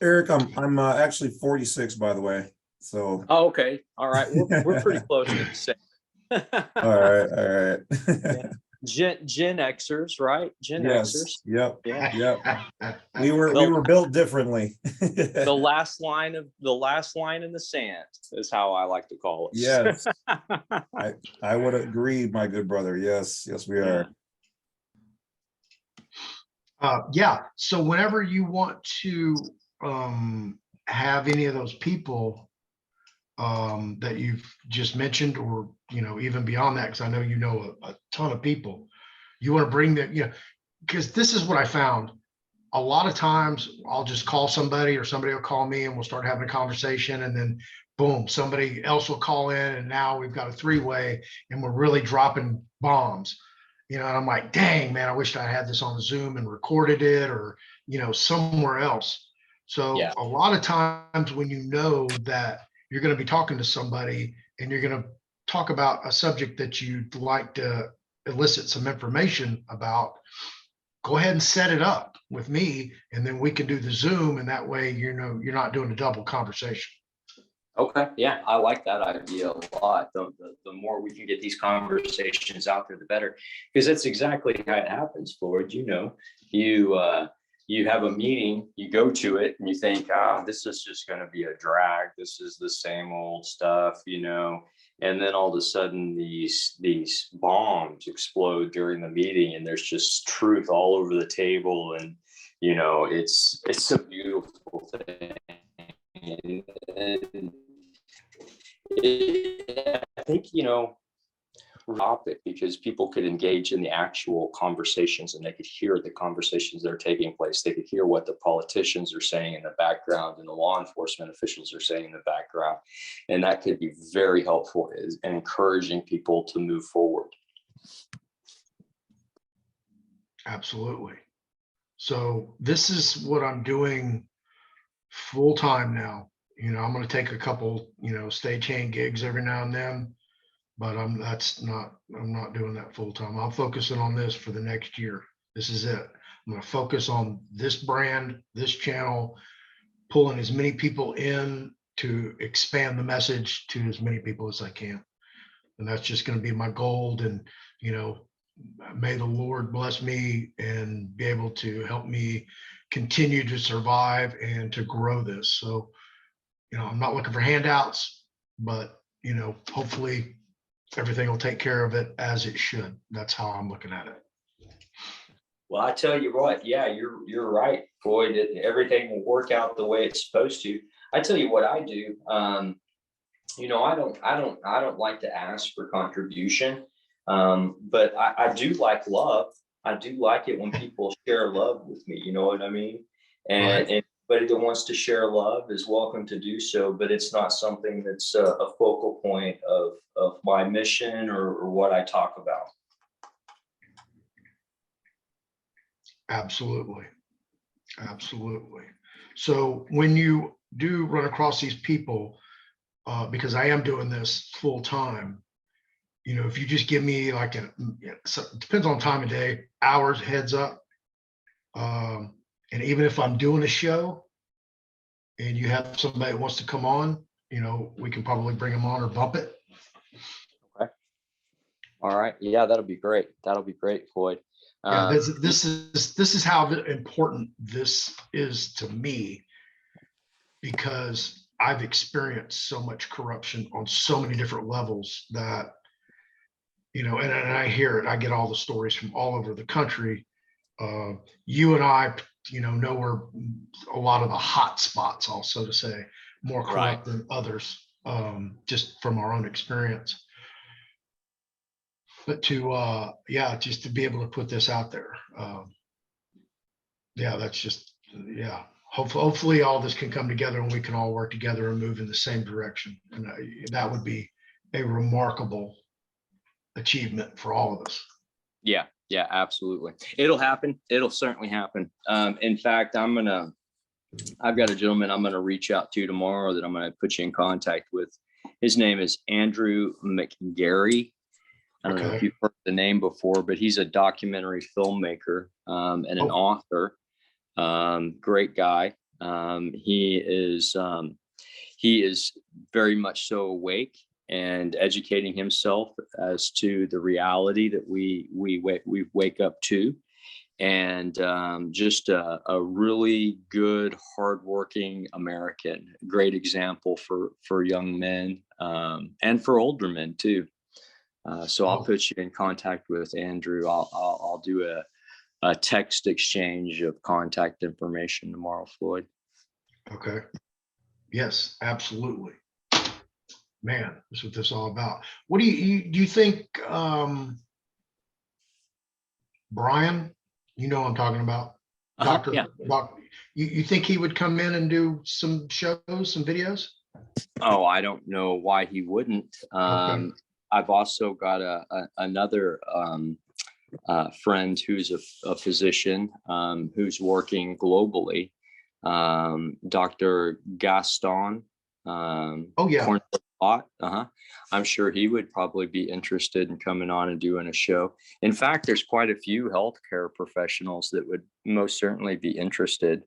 Eric, I'm actually 46, by the way. So. Oh, okay. All right. We're pretty close to the same. All right. Yeah. Gen Xers, right? Gen Xers. Yep. Yeah. Yep. We were built differently. The last line in the sand is how I like to call it. Yes. I would agree, my good brother. Yes, we are. So whenever you want to have any of those people that you've just mentioned, or even beyond that, because I know a ton of people, you want to bring them, because this is what I found. A lot of times I'll just call somebody, or somebody will call me, and we'll start having a conversation, and then boom, somebody else will call in, and now we've got a three-way, and we're really dropping bombs. And I'm like, dang, man, I wish I had this on Zoom and recorded it, or somewhere else. So yeah. A lot of times when you know that you're going to be talking to somebody and you're going to talk about a subject that you'd like to elicit some information about, go ahead and set it up with me, and then we can do the Zoom, and that way you're not doing a double conversation. Okay, yeah, I like that idea a lot. The more we can get these conversations out there, the better. Because that's exactly how it happens, Floyd. You know, you have a meeting, you go to it, and you think, this is just going to be a drag. This is the same old stuff, you know. And then all of a sudden, these bombs explode during the meeting, and there's just truth all over the table, and you know, it's a beautiful thing. And I think, you know, topic because people could engage in the actual conversations and they could hear the conversations that are taking place. They could hear what the politicians are saying in the background and the law enforcement officials are saying in the background. And that could be very helpful in encouraging people to move forward. Absolutely. So this is what I'm doing full time now. You know, I'm going to take a couple, you know, stagehand gigs every now and then, but I'm not doing that full time. I'm focusing on this for the next year. This is it. I'm going to focus on this brand, this channel, pulling as many people in to expand the message to as many people as I can. And that's just going to be my goal. And, you know, may the Lord bless me and be able to help me continue to survive and to grow this. So, you know, I'm not looking for handouts, but, you know, hopefully everything will take care of it as it should. That's how I'm looking at it. Well, I tell you what, yeah, you're right, Floyd. Everything will work out the way it's supposed to. I tell you what I do. You know, I don't like to ask for contribution, but I do like love. I do like it when people share love with me. You know what I mean? And anybody that wants to share love is welcome to do so, but it's not something that's a focal point of my mission or what I talk about. Absolutely. Absolutely. So when you do run across these people, because I am doing this full time, you know, if you just give me like so it depends on time of day, hours, heads up. And even if I'm doing a show and you have somebody that wants to come on, you know, we can probably bring them on or bump it. Okay. All right. Yeah, that'll be great. That'll be great, Floyd. Yeah, this is how important this is to me, because I've experienced so much corruption on so many different levels that, you know, and I hear it. I get all the stories from all over the country. You and I, you know where a lot of the hot spots, also to say, more corrupt than others, just from our own experience. But to yeah, just to be able to put this out there, yeah, that's just, yeah. Hopefully all this can come together and we can all work together and move in the same direction. And that would be a remarkable achievement for all of us. Yeah, absolutely. It'll happen. It'll certainly happen. In fact, I've got a gentleman I'm going to reach out to tomorrow that I'm going to put you in contact with. His name is Andrew McGarry. I don't know if you've heard the name before, but he's a documentary filmmaker and an author. Great guy. He is very much so awake and educating himself as to the reality that we wake up to, and just a really good, hardworking American. Great example for young men and for older men too. So I'll put you in contact with Andrew. I'll do a text exchange of contact information tomorrow, Floyd. Okay. Yes, absolutely. Man, that's what this is all about. What do you think, Brian? You know what I'm talking about, Doctor. Yeah. You think he would come in and do some shows, some videos? Oh, I don't know why he wouldn't. I've also got another friend who's a physician who's working globally, Dr. Gaston. I'm sure he would probably be interested in coming on and doing a show. In fact, there's quite a few healthcare professionals that would most certainly be interested.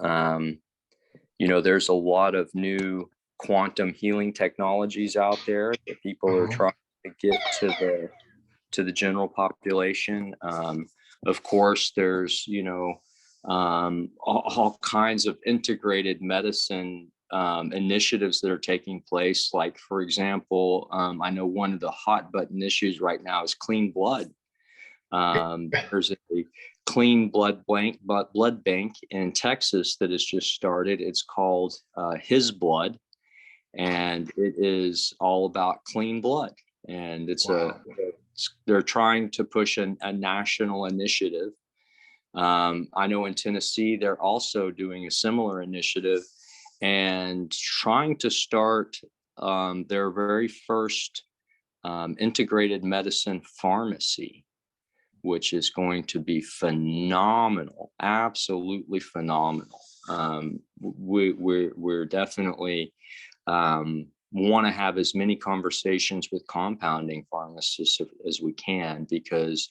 You know, there's a lot of new quantum healing technologies out there that people are trying to get to the general population. Of course, there's, you know, all kinds of integrated medicine initiatives that are taking place. Like, for example, I know one of the hot button issues right now is clean blood. There's a clean blood bank in Texas that has just started. It's called His Blood, and it is all about clean blood. And they're trying to push a national initiative. I know in Tennessee, they're also doing a similar initiative and trying to start their very first integrated medicine pharmacy, which is going to be phenomenal, absolutely phenomenal. We're definitely want to have as many conversations with compounding pharmacists as we can, because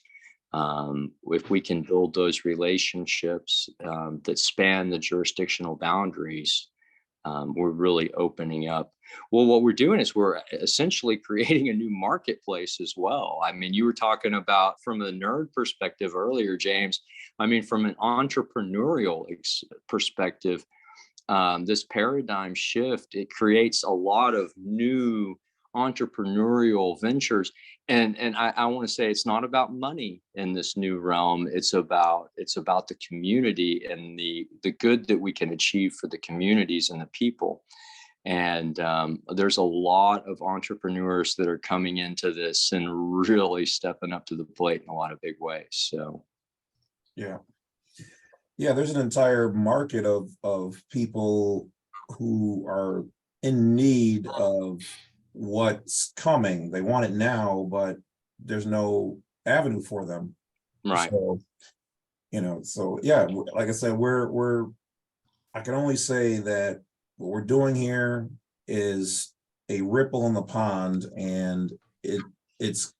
if we can build those relationships that span the jurisdictional boundaries, we're really opening up. Well, what we're doing is we're essentially creating a new marketplace as well. I mean, you were talking about from a nerd perspective earlier, James. I mean, from an entrepreneurial perspective, this paradigm shift, it creates a lot of new entrepreneurial ventures. And I want to say it's not about money in this new realm. It's about the community and the good that we can achieve for the communities and the people. And there's a lot of entrepreneurs that are coming into this and really stepping up to the plate in a lot of big ways. So, yeah, there's an entire market of people who are in need of what's coming. They want it now, but there's no avenue for them. right. So, you know, so yeah, like I said, I can only say that what we're doing here is a ripple in the pond, and it's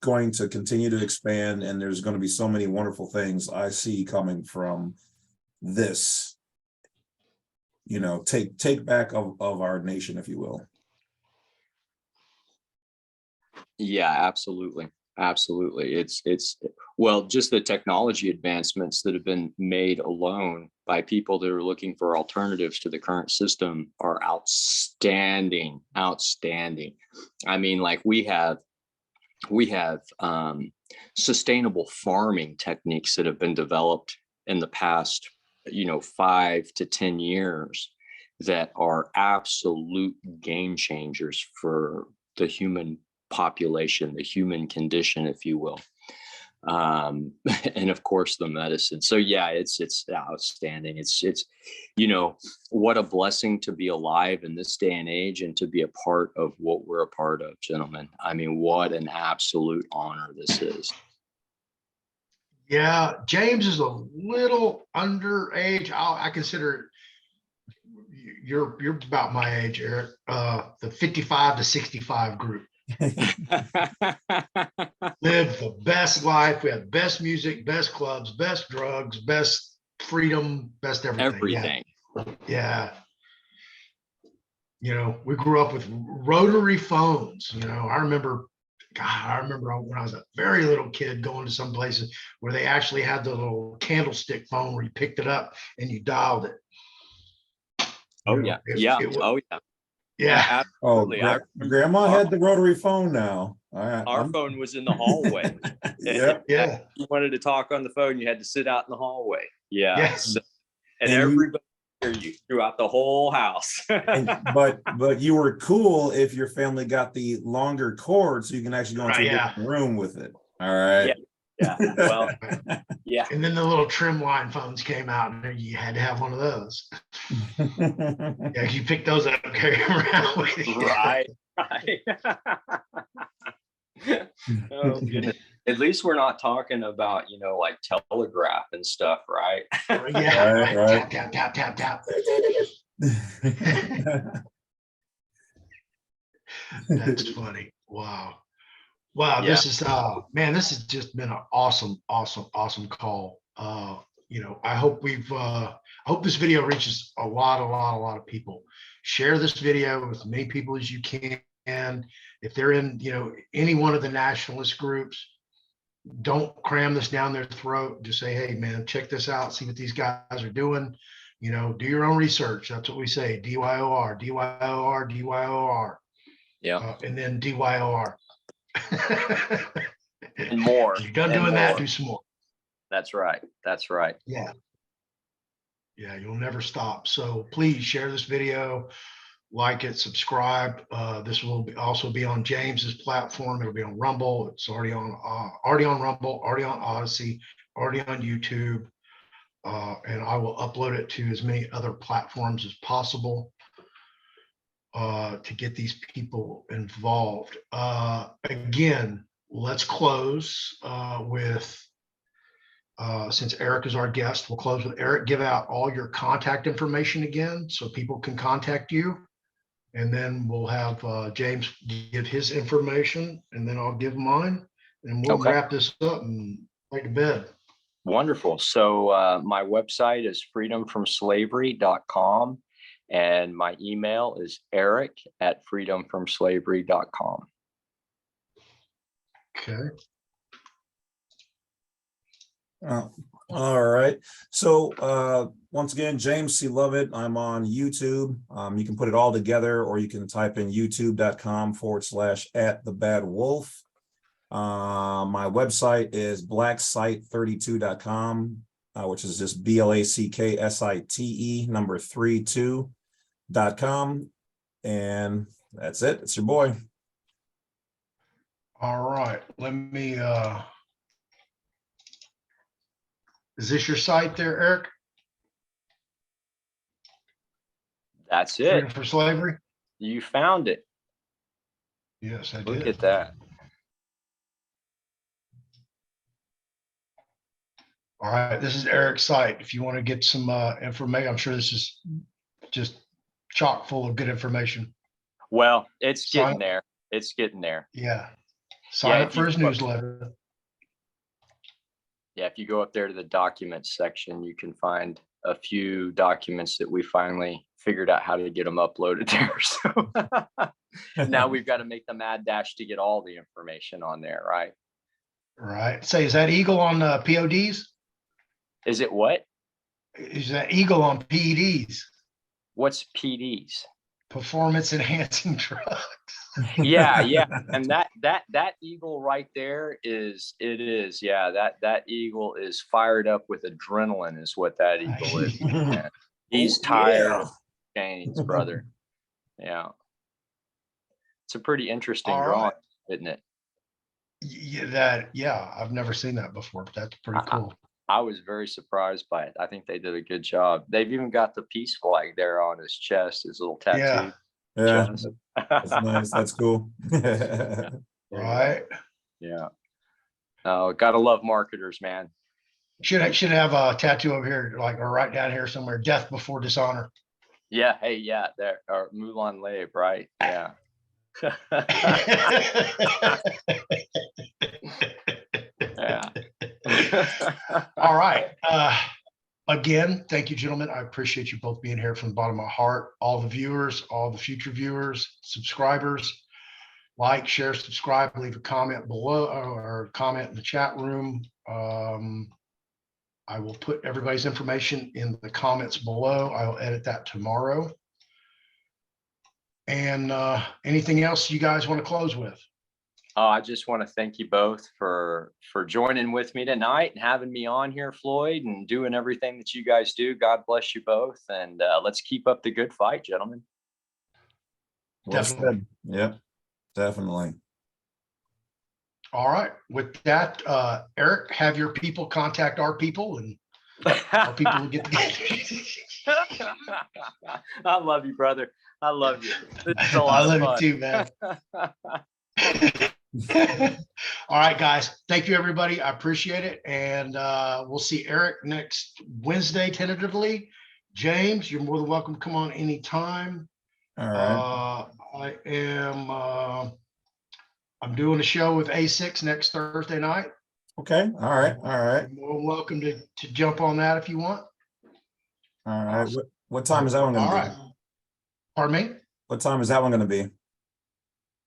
going to continue to expand, and there's going to be so many wonderful things I see coming from this, you know, take back of our nation, if you will. Yeah, absolutely. Absolutely. It's well, just the technology advancements that have been made alone by people that are looking for alternatives to the current system are outstanding. I mean, like we have sustainable farming techniques that have been developed in the past, 5 to 10 years that are absolute game changers for the human population, the human condition, if you will. And of course the medicine. So yeah, it's outstanding. It's what a blessing to be alive in this day and age and to be a part of what we're a part of, gentlemen. I mean, what an absolute honor this is. Yeah, James is a little underage. I consider you're about my age, Eric. The 55 to 65 group. Live the best life. We have best music, best clubs, best drugs, best freedom, best everything. Yeah. We grew up with rotary phones. I remember when I was a very little kid going to some places where they actually had the little candlestick phone where you picked it up and you dialed it. Oh, yeah. Yeah. Absolutely. Grandma had the rotary phone now. Our phone was in the hallway. Yeah. Yeah. You wanted to talk on the phone, you had to sit out in the hallway. Yeah. Yes. So, and everybody hear you throughout the whole house. but you were cool if your family got the longer cord so you can actually go into a different room with it. All right. Yeah. Well, yeah. And then the little trim line phones came out, and you had to have one of those. Yeah, you pick those up, carry them around with you. Right. Oh, goodness. At least we're not talking about, like telegraph and stuff, right? Yeah. Right. Tap. That's funny. Wow. Yeah. This is this has just been an awesome call. I hope I hope this video reaches a lot of people. share this video with as many people as you can. If they're in, any one of the nationalist groups, don't cram this down their throat. Just say, hey man, check this out, see what these guys are doing. Do your own research. That's what we say. DYOR, DYOR, DYOR. Yeah. And then DYOR. And more. You're done and doing more. that, do some more. That's right. That's right. Yeah. Yeah, you'll never stop. So please share this video, like it, subscribe. This will also be on James's platform. It'll be on Rumble. It's already on Rumble, already on Odyssey, already on YouTube. And I will upload it to as many other platforms as possible to get these people involved. Again, let's close with, since Eric is our guest, we'll close with Eric. Give out all your contact information again so people can contact you. And then we'll have James give his information, and then I'll give mine, and we'll wrap this up and go to bed. Wonderful. So my website is freedomfromslavery.com, and my email is eric@freedomfromslavery.com. Okay. All right. So once again, James C. Lovett. I'm on YouTube. You can put it all together, or you can type in youtube.com/@thebadwolf. My website is blacksite32.com, which is just BLACKSITE number 32.com. And that's it. It's your boy. All right. Let me, is this your site there, Eric? That's it. Freedom for Slavery? You found it. Yes, I did. Look at that. All right. This is Eric's site. If you want to get some information, I'm sure this is just chock full of good information. Well, it's getting there. It's getting there. Yeah. Sign up for his newsletter. Yeah, if you go up there to the documents section, you can find a few documents that we finally figured out how to get them uploaded there. So now we've got to make the mad dash to get all the information on there, right? Right. Say, is that Eagle on PODs? Is it what? Is that Eagle on PEDs? What's PDs? Performance enhancing drugs. Yeah. And that eagle right there is that eagle is fired up with adrenaline is what that eagle is. Man. He's tired of chains, brother. Yeah. It's a pretty interesting drawing, isn't it? Yeah, I've never seen that before, but that's pretty cool. I was very surprised by it. I think they did a good job. They've even got the peace flag there on his chest, his little tattoo. Yeah, that's nice. That's cool. Right. Yeah. Oh, gotta love marketers, man. Should have a tattoo over here, or right down here somewhere. Death before dishonor. Yeah. Hey, yeah. There, or Moulin Lave, right? Yeah. Yeah. All right. Again, thank you, gentlemen. I appreciate you both being here from the bottom of my heart. All the viewers, all the future viewers, subscribers, like, share, subscribe, leave a comment below or comment in the chat room. I will put everybody's information in the comments below. I will edit that tomorrow. And anything else you guys want to close with? I just want to thank you both for joining with me tonight and having me on here, Floyd, and doing everything that you guys do. God bless you both. And let's keep up the good fight, gentlemen. Definitely. Yeah, definitely. All right. With that, Eric, have your people contact our people, and our people will get together. I love you, brother. I love you. This is a lot of fun. I love you too, man. All right, guys. Thank you, everybody. I appreciate it. And we'll see Eric next Wednesday, tentatively. James, you're more than welcome to come on anytime. All right. I'm doing a show with A6 next Thursday night. Okay. All right. All right. You're more than welcome to jump on that if you want. All right. What time is that one going to be? All right. Pardon me? What time is that one gonna be?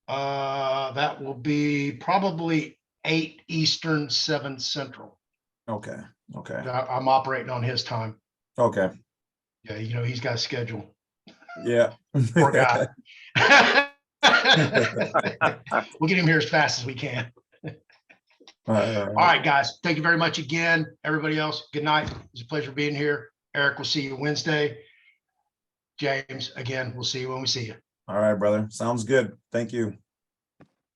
That will be probably 8 Eastern, 7 Central. Okay, okay, I'm operating on his time. okay, Yeah, you know, he's got a schedule. yeah. Poor guy. We'll get him here as fast as we can. All All right, guys. Thank you very much again. Everybody else, good night. It's a pleasure being here. Eric, we'll see you Wednesday. James, again, we'll see you when we see you. right, brother. Sounds good. Thank you.